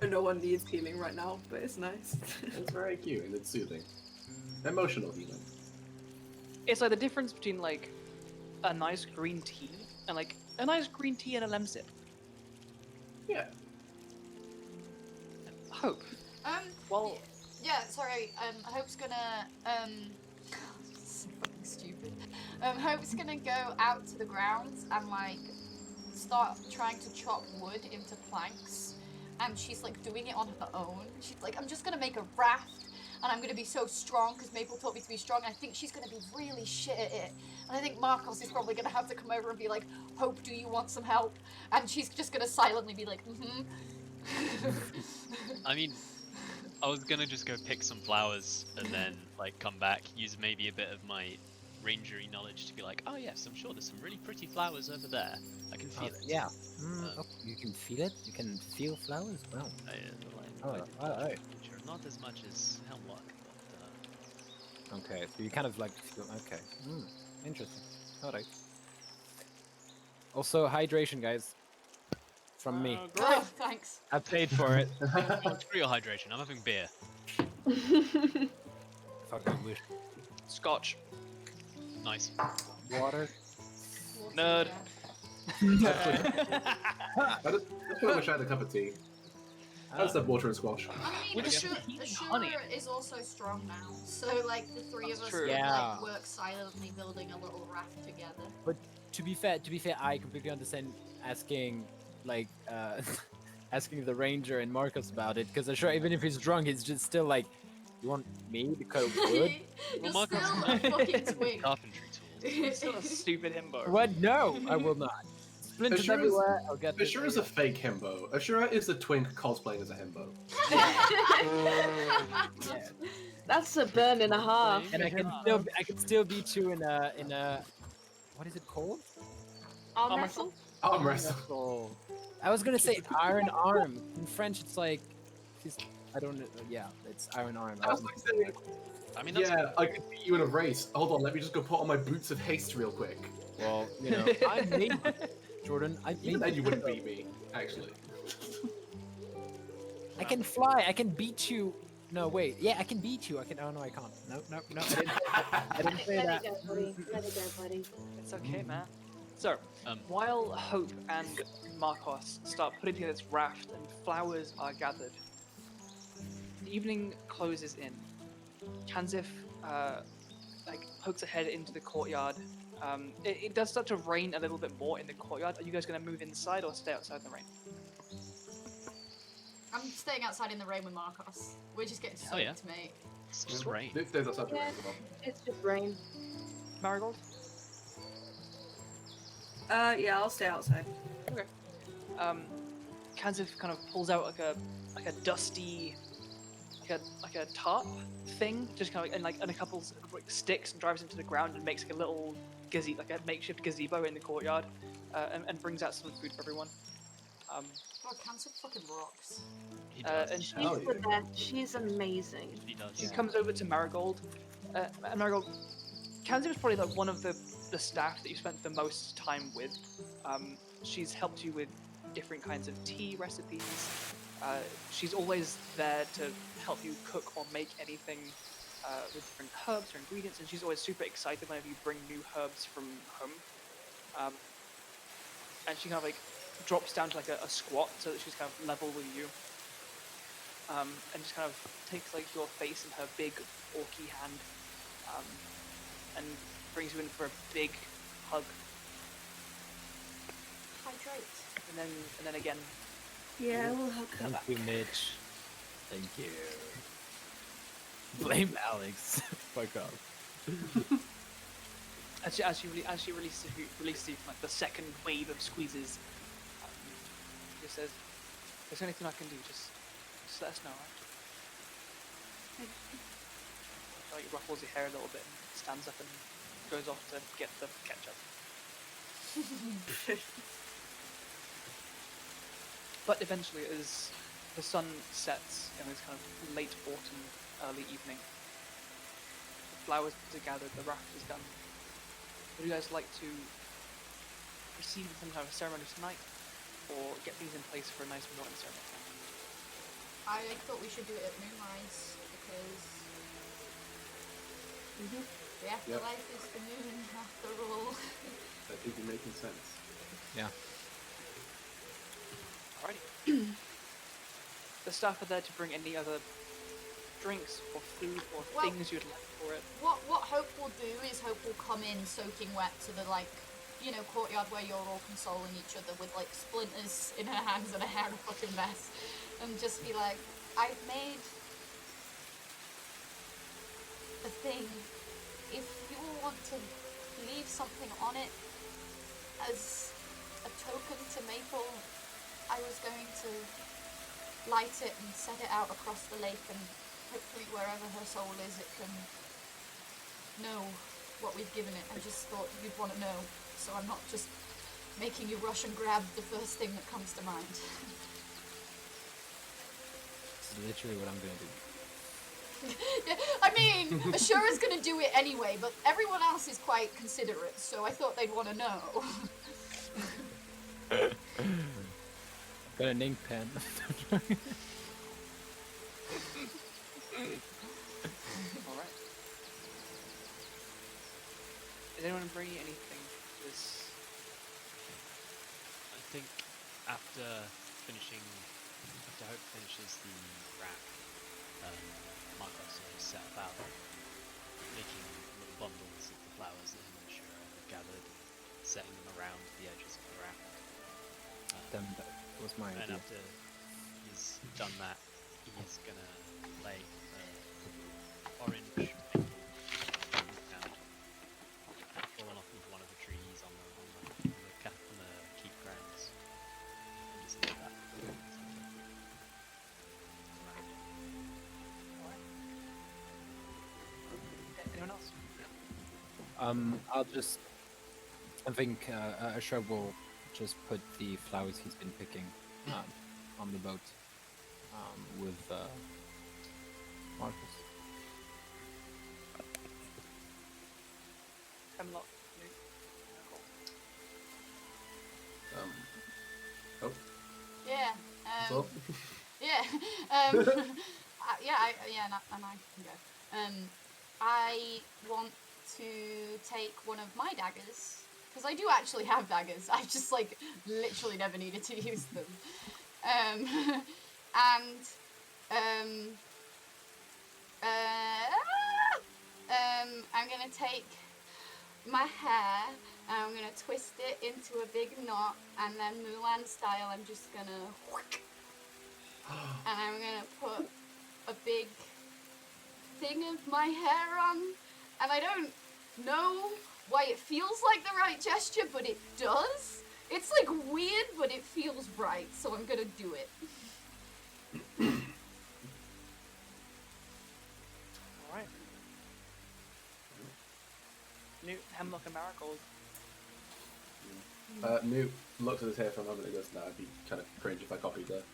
No one needs healing right now, but it's nice. It's very cute and it's soothing. Emotional healing. It's like the difference between like a nice green tea and like a nice green tea and a lemsip. Yeah. Hope. Well. Yeah, sorry. Hope's gonna so fucking stupid. Hope's gonna go out to the grounds and like start trying to chop wood into planks, and she's like doing it on her own. She's like, I'm just gonna make a raft. and I'm gonna be so strong because Maple taught me to be strong. And I think she's gonna be really shit at it, and I think Markos is probably gonna have to come over and be like, "Hope, do you want some help?" And she's just gonna silently be like, "Mm-hmm." I mean, I was gonna just go pick some flowers and then like come back, use maybe a bit of my rangery knowledge to be like, oh yes, I'm sure there's some really pretty flowers over there. I can feel it. Yeah. You can feel it? You can feel flowers? Wow. Nature, not as much as Hemlock, but Okay, so you kind of like feel. Okay. Interesting. Alright. Also, hydration, guys. From me. Oh, thanks. I paid for it. screw your hydration. I'm having beer. Fuck, I wish. Scotch. Nice. Water. Nerd. I just wish I had a cup of tea. I just have water and squash. I mean, With honey. Ashura is also strong now, so like the three of us true. could Yeah. like work silently building a little raft together. But to be fair, I completely understand asking, like, asking the ranger and Markos about it, because I'm sure even if he's drunk, he's just still like, you want me to cut wood? You're Well, still Markos- a fucking twig. Carpentry tools. Still a stupid himbo. What? No, I will not. Splinters Ashura's- everywhere. I'll get this. Ashura's a fake himbo. Ashura is the twink cosplaying as a himbo. That's a burn and a half. And I can still beat you in a what is it called? Arm wrestle? Arm wrestle. wrestle. I was gonna say iron arm. In French, it's like, I don't know. Yeah, it's iron arm. I was like saying, I mean, that's yeah, I could beat you in a race. Hold on, let me just go put on my boots of haste real quick. Well, you know, I made Jordan. I Even made then you wouldn't beat me, actually. I can fly. I can beat you. No, wait. Yeah, I can beat you. I can. Oh no, I can't. No. I didn't say that. Let it go, buddy. Let it go, buddy. It's okay, man. So, Um, while Hope and Markos start putting together this raft and flowers are gathered, the evening closes in. Kanzif like pokes ahead into the courtyard. It does start to rain a little bit more in the courtyard. Are you guys going to move inside or stay outside in the rain? I'm staying outside in the rain with Markos. We're just getting soaked, yeah. mate. it's just rain. Luke stays outside the Yeah. rain as well. It's just rain. Marigold? Yeah, I'll stay outside. Kanzif kind of pulls out like a dusty, like a tarp thing, just kind of and a couple like sticks, and drives into the ground and makes like a little like a makeshift gazebo in the courtyard, and brings out some food for everyone. God, Cancer fucking rocks. He does. And She's Oh, the best. She's amazing. He does. She comes over to Marigold. And Marigold, Kanzif is probably like one of the staff that you spent the most time with. She's helped you with different kinds of tea recipes. She's always there to help you cook or make anything with different herbs or ingredients, and she's always super excited whenever you bring new herbs from home. And she kind of like drops down to like a squat so that she's kind of level with you. And just kind of takes like your face in her big orky hand, and brings you in for a big hug. Hydrate. And then again, Yeah, we'll hug her Thank back. you, Mitch. Thank you. Blame Alex. Fuck off. as she releases you from like the second wave of squeezes, she just says, "If there's anything I can do, just let us know." Right? Like ruffles your hair a little bit, and stands up and goes off to get the ketchup. But eventually, as the sun sets in this kind of late autumn, early evening, the flowers are gathered, the raft is done. Would you guys like to proceed with some kind of ceremony tonight, or get things in place for a nice morning ceremony? I thought we should do it at moonrise because the afterlife is the moon after all. That could be making sense. Yeah. Alrighty. The staff are there to bring any other drinks or food or Well- things you'd like for it. What Hope will do is Hope will come in soaking wet to the courtyard where you're all consoling each other with like splinters in her hands and her hair a fucking mess, and just be like, I've made the thing, if you all want to leave something on it as a token to Maple, I was going to light it and set it out across the lake, and hopefully wherever her soul is, it can know what we've given it. I just thought you'd want to know, so I'm not just making you rush and grab the first thing that comes to mind. It's literally what I'm gonna do. Yeah, I mean, Ashura's gonna do it anyway, but everyone else is quite considerate, so I thought they'd want to know. Got an ink pen. Alright. Is anyone bringing anything to this? I think after Hope finishes the wrap, Markos will set about making little bundles of the flowers that him and Ashura have gathered, setting them around the edges of the wrap. Damn, that was my And idea. after he's done that, he's gonna lay orange maple and fallen off of one of the trees on the keep grounds. And just leave that. Anyone else? I think Ashura will just put the flowers he's been picking on the boat with Markos. Hemlock. Oh, Yeah. so? Yeah. I can go. I want to take one of my daggers, because I do actually have daggers. I've just literally never needed to use them. I'm gonna take my hair and I'm gonna twist it into a big knot, and then Mulan style, I'm just gonna and I'm gonna put a big thing of my hair on, and I don't know why it feels like the right gesture, but it does. It's weird, but it feels right, so I'm gonna do it. Alright. Nute, Hemlock, and Marigold. Newt looks at his hair for a moment and goes, "No, it'd be kind of cringe if I copied that."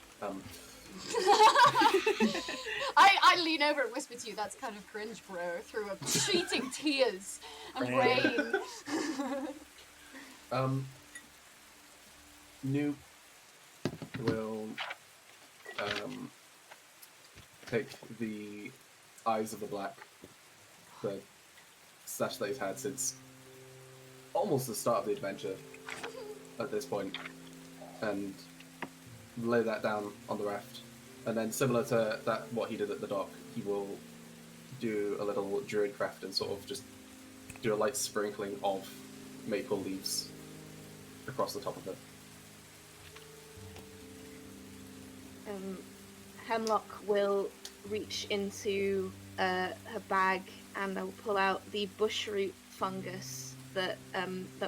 I lean over and whisper to you, "That's kind of cringe, bro," through a sheeting tears and rain. Newt will take the Eyes of the Black, the stash that he's had since almost the start of the adventure at this point, and lay that down on the raft. And then, similar to what he did at the dock, he will do a little druid craft and sort of just do a light sprinkling of maple leaves across the top of it. Hemlock will reach into her bag and I'll pull out the bushroot fungus that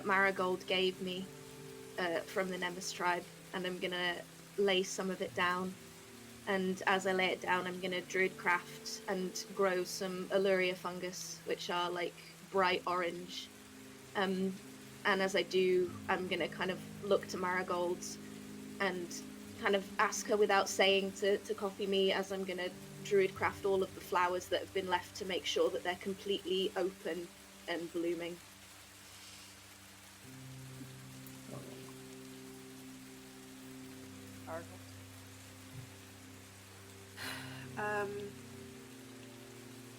Marigold gave me from the Nemes tribe, and I'm gonna lay some of it down. And as I lay it down, I'm gonna druid craft and grow some Alluria fungus, which are bright orange. And as I do, I'm gonna kind of look to Marigold and kind of ask her without saying to copy me, as I'm gonna druid craft all of the flowers that have been left to make sure that they're completely open and blooming.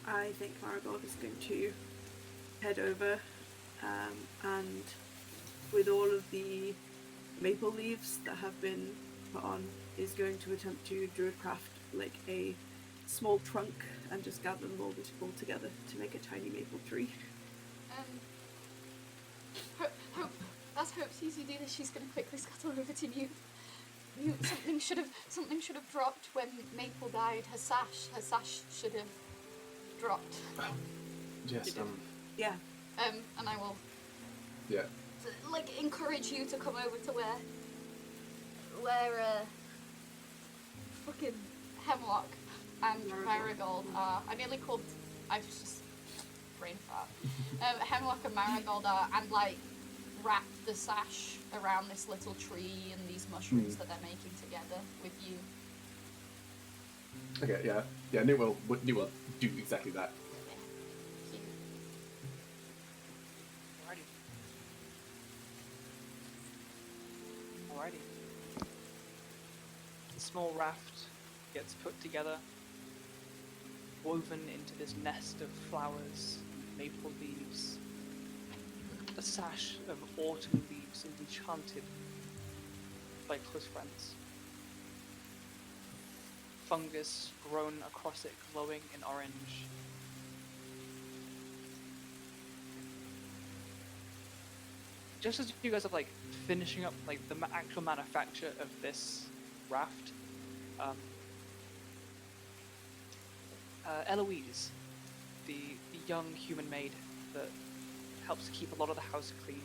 I think Marigold is going to head over and with all of the maple leaves that have been put on, is going to attempt to druidcraft a small trunk and just gather them all together to make a tiny maple tree. Hope, as Hope sees you do this, she's gonna quickly scuttle over to Nute. Nute, something should have dropped when Maple died. Her sash should have dropped. Yes. Yeah. And I will Yeah. like encourage you to come over to where fucking Hemlock and Marigold are. I nearly called. I just brain fart. Hemlock and Marigold are, and like wrap the sash around this little tree and these mushrooms that they're making together with you. Okay. Yeah. Yeah. Nute will do exactly that. Cute. Alrighty. The small raft gets put together, woven into this nest of flowers, maple leaves. A sash of autumn leaves enchanted by close friends. Fungus grown across it, glowing in orange. Just as you guys are like finishing up like the actual manufacture of this raft, Eloise, the young human maid that helps to keep a lot of the house clean,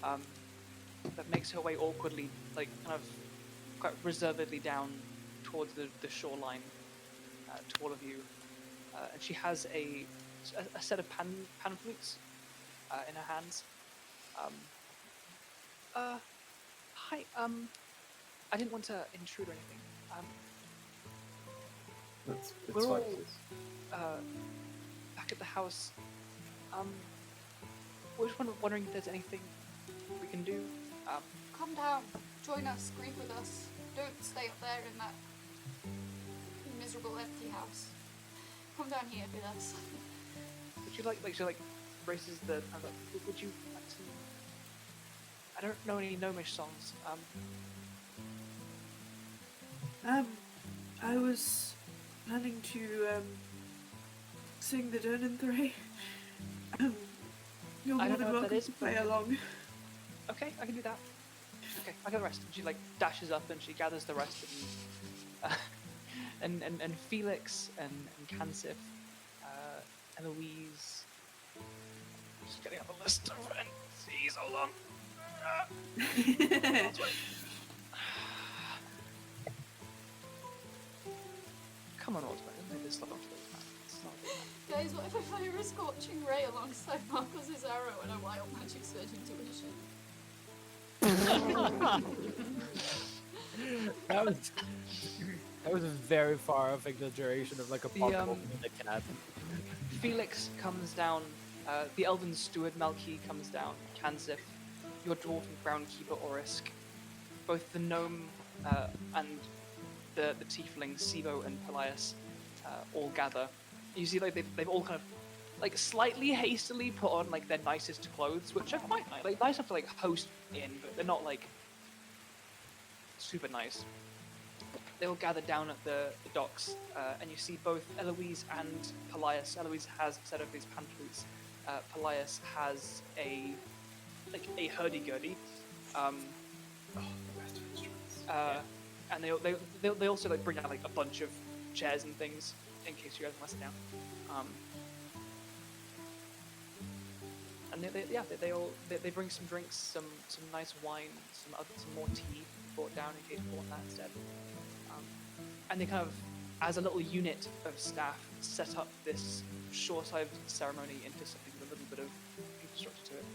that makes her way awkwardly, like kind of quite reservedly down towards the shoreline to all of you, and she has a set of pan flutes in her hands. Hi, I didn't want to intrude or anything. It's We're fine. all back at the house. We're just wondering if there's anything we can do. Come down, join us, grieve with us. Don't stay up there in that miserable empty house. Come down here with us. Would you like she like braces the. Would you like to? I don't know any gnomish songs. I was planning to sing the Durnenthray. You're I more don't know than what that welcome is, to play along. Okay, I can do that. Okay, I got the rest. And she like dashes up and she gathers the rest and Felix and Kansif, Eloise. Just getting up a list of NPCs. Hold on. Come on, Ultimate. Don't make this look it's not good. Guys, what if I fire a scorching ray alongside Markos' arrow and a wild magic surge intuition? That was a very far off exaggeration of like a possible thing that can happen. Felix comes down, the elven steward Malky comes down, Kansif, your dwarven groundkeeper Orisk, both the gnome and the tiefling Sivo and Pelias all gather. You see, like they've all kind of like slightly hastily put on like their nicest clothes, which are quite nice. Like nice enough to like host in, but they're not like super nice. They all gather down at the docks, and you see both Eloise and Pelias. Eloise has a set of these pantaloons. Pelias has a hurdy-gurdy. And they also like bring out like a bunch of chairs and things in case you guys want to sit down. And they bring some drinks, some nice wine, some more tea brought down in case you want that instead. And they kind of, as a little unit of staff, set up this shoreside ceremony into something with a little bit of infrastructure to it.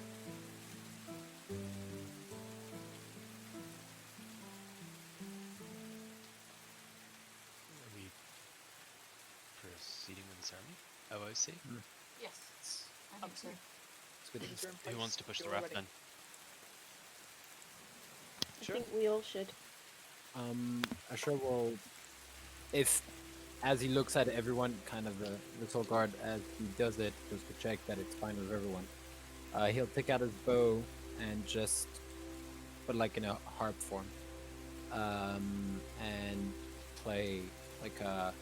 Are we proceeding with the ceremony? OOC? Yes, I think so. It's good. Who wants to push the raft then? I think we all should. Ashura will, if as he looks at everyone, kind of the little guard as he does it, just to check that it's fine with everyone. He'll take out his bow and just put like in a harp form, and play like a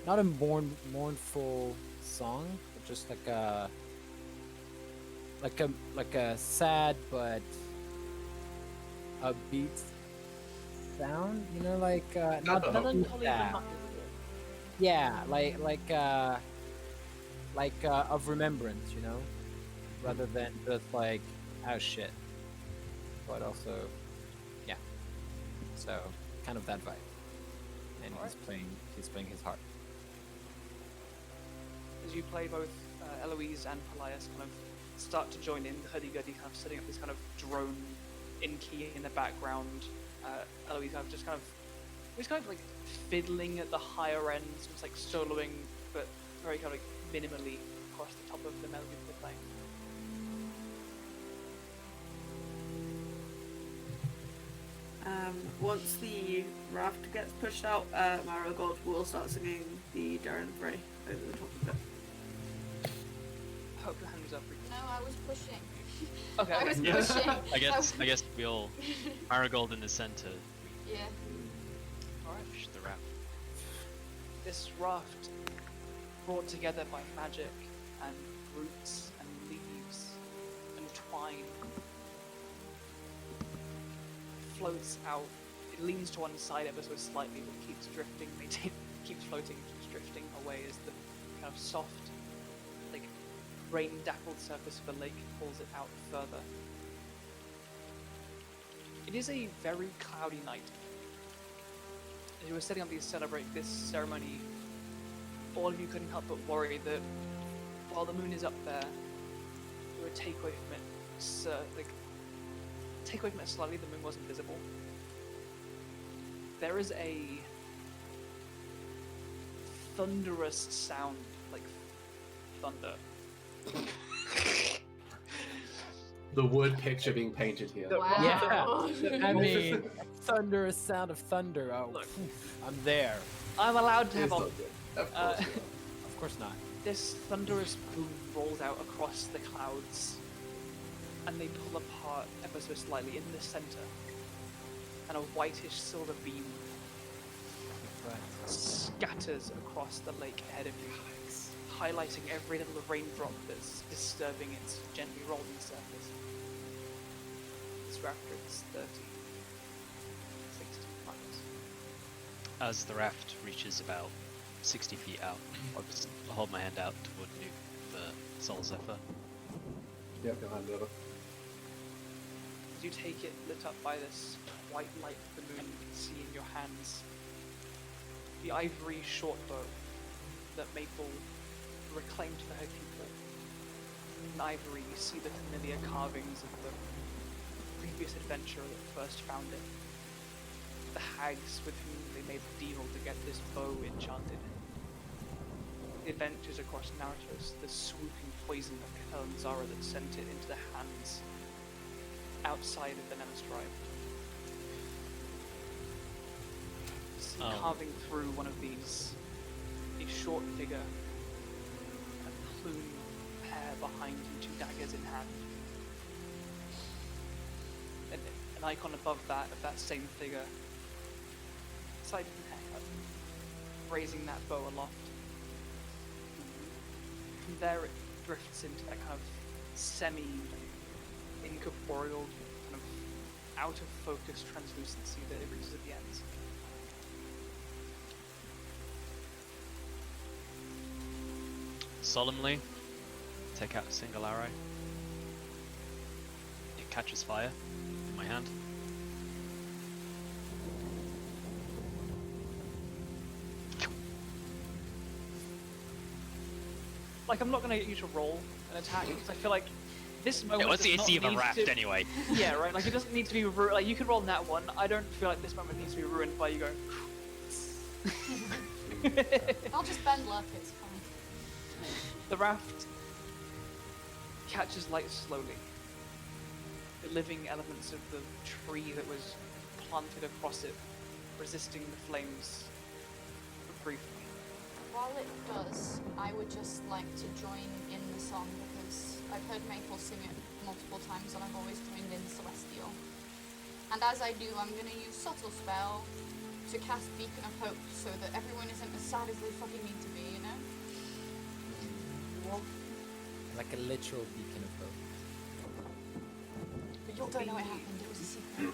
not a mournful song, but just like a sad but upbeat sound, you know, like not Melancholy sad. Yeah, like like of remembrance, you know, rather than just like oh shit. But also, yeah. So kind of that vibe, and Alright. he's playing his heart. As you play, both Eloise and Pelias kind of start to join in, hurdy-gurdy, kind of setting up this kind of drone in key in the background. Eloise kind of just kind of like fiddling at the higher end, just like soloing, but very kind of like minimally across the top of the melody they're playing. Once the raft gets pushed out, Marigold will start singing the Darren Bray over the top of it. Hope your hand was up. No, I was pushing. Okay. I was Yeah. pushing. I guess we all Marigold in the center. Yeah. Alright. Push the raft. This raft, brought together by magic and roots and leaves and twine, floats out. It leans to one side ever so slightly, but keeps drifting, keeps floating, keeps drifting away as the kind of soft, like rain-dappled surface of the lake pulls it out further. It is a very cloudy night. As you were setting up to celebrate this ceremony, all of you couldn't help but worry that while the moon is up there, you would take away from it, take away from it slightly, the moon wasn't visible. There is a thunderous sound, like thunder. The wood picture being painted here. Wow. Yeah, I mean, thunderous sound of thunder. Oh, Look. I'm there. I'm allowed to It's have not a... good. Of course not. Of course not. This thunderous boom rolls out across the clouds, and they pull apart ever so slightly in the center, and a whitish silver beam scatters across the lake ahead of you, highlighting every little raindrop that's disturbing its gently rolling surface. This raptor is 30, 60 miles. As the raft reaches about 60 feet out, I'll hold my hand out toward Nute for Soul Zephyr. Yep, you'll hand it over. As you take it, lit up by this white light the moon can see in your hands, the ivory short bow that Maple reclaimed for her people. In ivory, you see the familiar carvings of the previous adventurer that first found it. The hags with whom they made the deal to get this bow enchanted. The adventures across Narutos, the swooping poison of Kalanzara that sent it into the hands outside of the Nemesis tribe. Carving through one of these, a short figure, a plume of hair behind him, two daggers in hand. And an icon above that, of that same figure, side of the haircut, raising that bow aloft. From there it drifts into that kind of semi-incorporeal, kind of out-of-focus translucency that it reaches at the ends. Solemnly, take out a single arrow. It catches fire in my hand. Like, I'm not going to get you to roll an attack, because I feel like this moment What's the does not AC of a need raft to... anyway? Yeah, right, like, it doesn't need to be like, you could roll that one. I don't feel like this moment needs to be ruined by you going... I'll just bend luck, it's fine. The raft catches light slowly. The living elements of the tree that was planted across it, resisting the flames briefly. While it does, I would just like to join in the song because I've heard Maple sing it multiple times and I've always joined in Celestial. And as I do, I'm going to use Subtle Spell to cast Beacon of Hope so that everyone isn't as sad as they fucking need to be, you know? Like a literal beacon of hope. But you don't know it happened, it was a secret.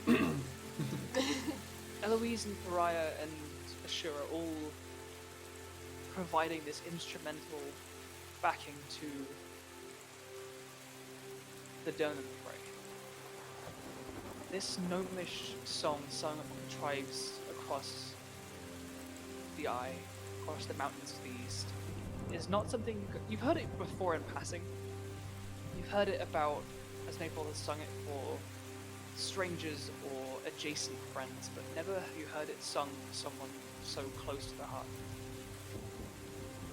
Eloise and Pariah and Ashura all providing this instrumental backing to the Dawn and the Prey. This gnomish song sung by tribes across the Eye, across the mountains to the east, is not something you've heard it before in passing. You've heard it about, as Maple has sung it for strangers or adjacent friends, but never have you heard it sung for someone so close to the heart.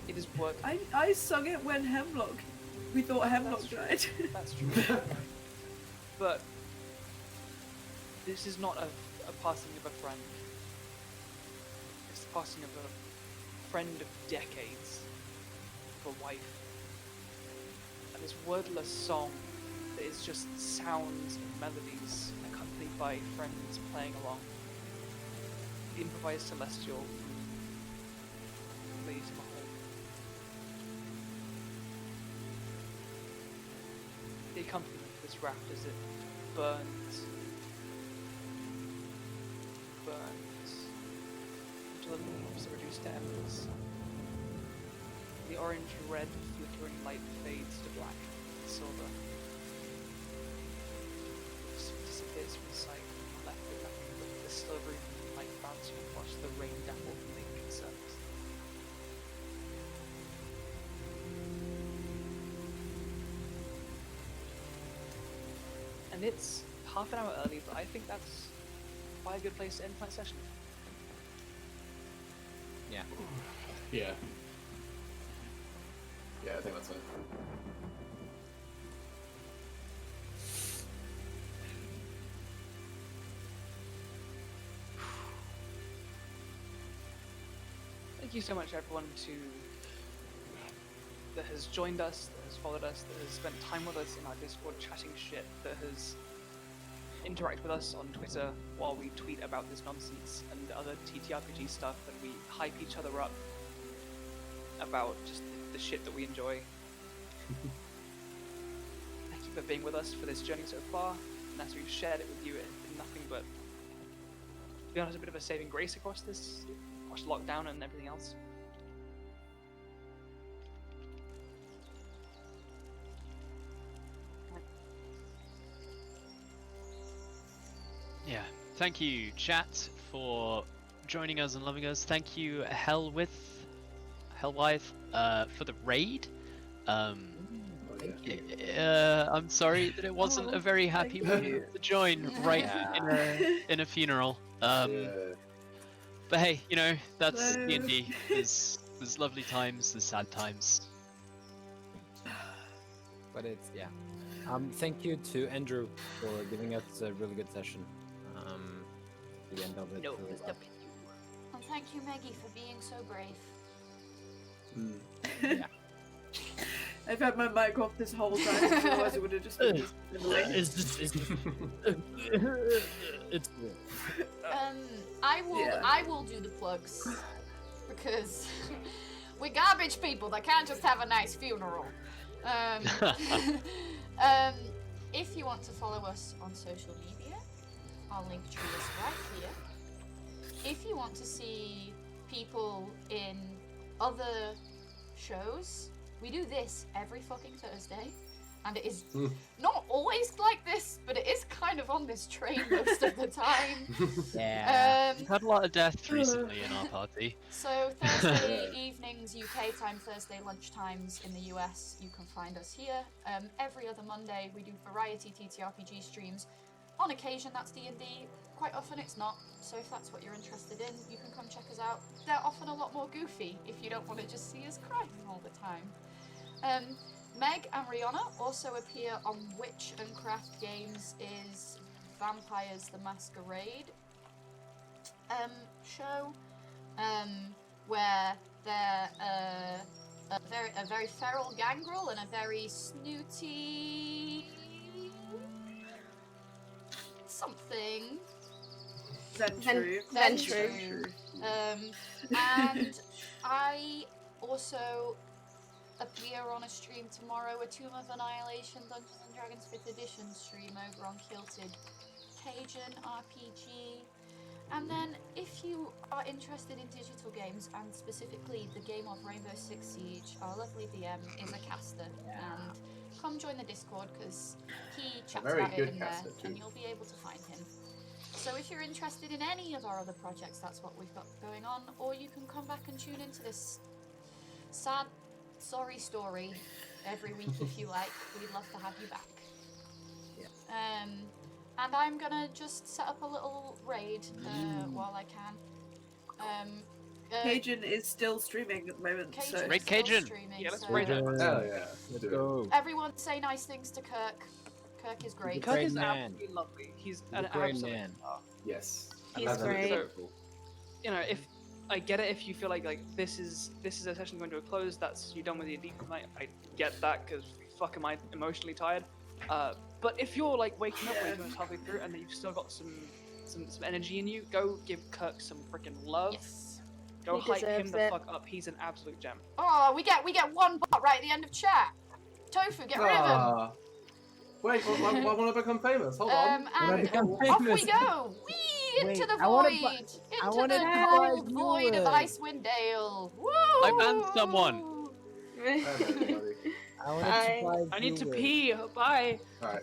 It is worth. I sung it when we thought Hemlock died. That's true. But this is not a passing of a friend. It's the passing of a friend of decades, of a wife. And this wordless song that is just sounds and melodies accompanied by friends playing along. The improvised celestial plays in the hall. The accompaniment of this raft as it burns until the leaves are reduced to embers. The orange-red flickering light fades to black and silver. It disappears from sight, left with nothing but the silvery light bouncing across the rain-dappled naked surface. And it's half an hour early, but I think that's quite a good place to end my session. Yeah. Yeah. Yeah, I think that's it. Thank you so much, everyone, that has joined us, that has followed us, that has spent time with us in our Discord chatting shit, that has interacted with us on Twitter while we tweet about this nonsense and other TTRPG stuff, and we hype each other up about just the shit that we enjoy. Thank you for being with us for this journey so far, and as we've shared it with you, it's been nothing but, to be honest, a bit of a saving grace across lockdown and everything else. Yeah. Thank you, chat, for joining us and loving us. Thank you, Hellwithe, for the raid. Thank you. I'm sorry that it wasn't a very happy one to join right in a funeral. But hey, you know, that's D&D. There's lovely times, there's sad times. But it's, yeah. Thank you to Andrew for giving us a really good session. The end of it. No, really it's well. up to you. And thank you, Maggie, for being so brave. Yeah. I've had my mic off this whole time, otherwise it would have just been It's I will do the plugs because we're garbage people that can't just have a nice funeral. If you want to follow us on social media, our link tree is right here. If you want to see people in other shows, we do this every fucking Thursday. And it is not always like this, but it is kind of on this train most of the time. Yeah. We've had a lot of death recently in our party. So Thursday evenings UK time, Thursday lunchtimes in the US, you can find us here. Every other Monday we do variety TTRPG streams. On occasion that's D&D, quite often it's not. So if that's what you're interested in, you can come check us out. They're often a lot more goofy if you don't want to just see us crying all the time. Meg and Riona also appear on Witch and Craft Games' Vampires the Masquerade show, where they're a very feral gangrel and a very snooty something. Ventru. And I also appear on a stream tomorrow, a Tomb of Annihilation Dungeons & Dragons 5th edition stream over on Kilted Cajun RPG. And then, if you are interested in digital games, and specifically the game of Rainbow Six Siege, our lovely DM is a caster. And come join the Discord, because he chats very about it good in there, caster, too. and you'll be able to find him. So if you're interested in any of our other projects, that's what we've got going on. Or you can come back and tune into this sad, sorry story every week if you like. We'd love to have you back. Yeah. And I'm gonna just set up a little raid while I can. Cajun is still streaming at the moment. Cajun So. is Raid still Cajun. streaming, Yeah, let's so raid him. Hell yeah. Let's do it. go. everyone say nice things to Kirk. Kirk is great. Kirk Great is man. absolutely lovely. He's He's an a great absolute man. star. Yes. He's Absolutely great. beautiful. You know, if I get it, if you feel like this is a session going to a close, that's you're done with your deep night. I get that because fuck am I emotionally tired. But if you're like waking up, waking up halfway through, and then you've still got some energy in you, go give Kirk some freaking love. Yes. Go He hype him deserves the it. fuck up. He's an absolute gem. Oh, we get one bot right at the end of chat. Tofu, get rid of him. Ah. Wait, I want to become famous. Hold on. And become off we famous. go. Whee, into Wait, the I wanna void. bu- I Into wanna the buy cold void of viewers. Icewind Dale. Woo! I banned someone. Bye, everybody. I want Bye. to I need to pee. Bye. All right.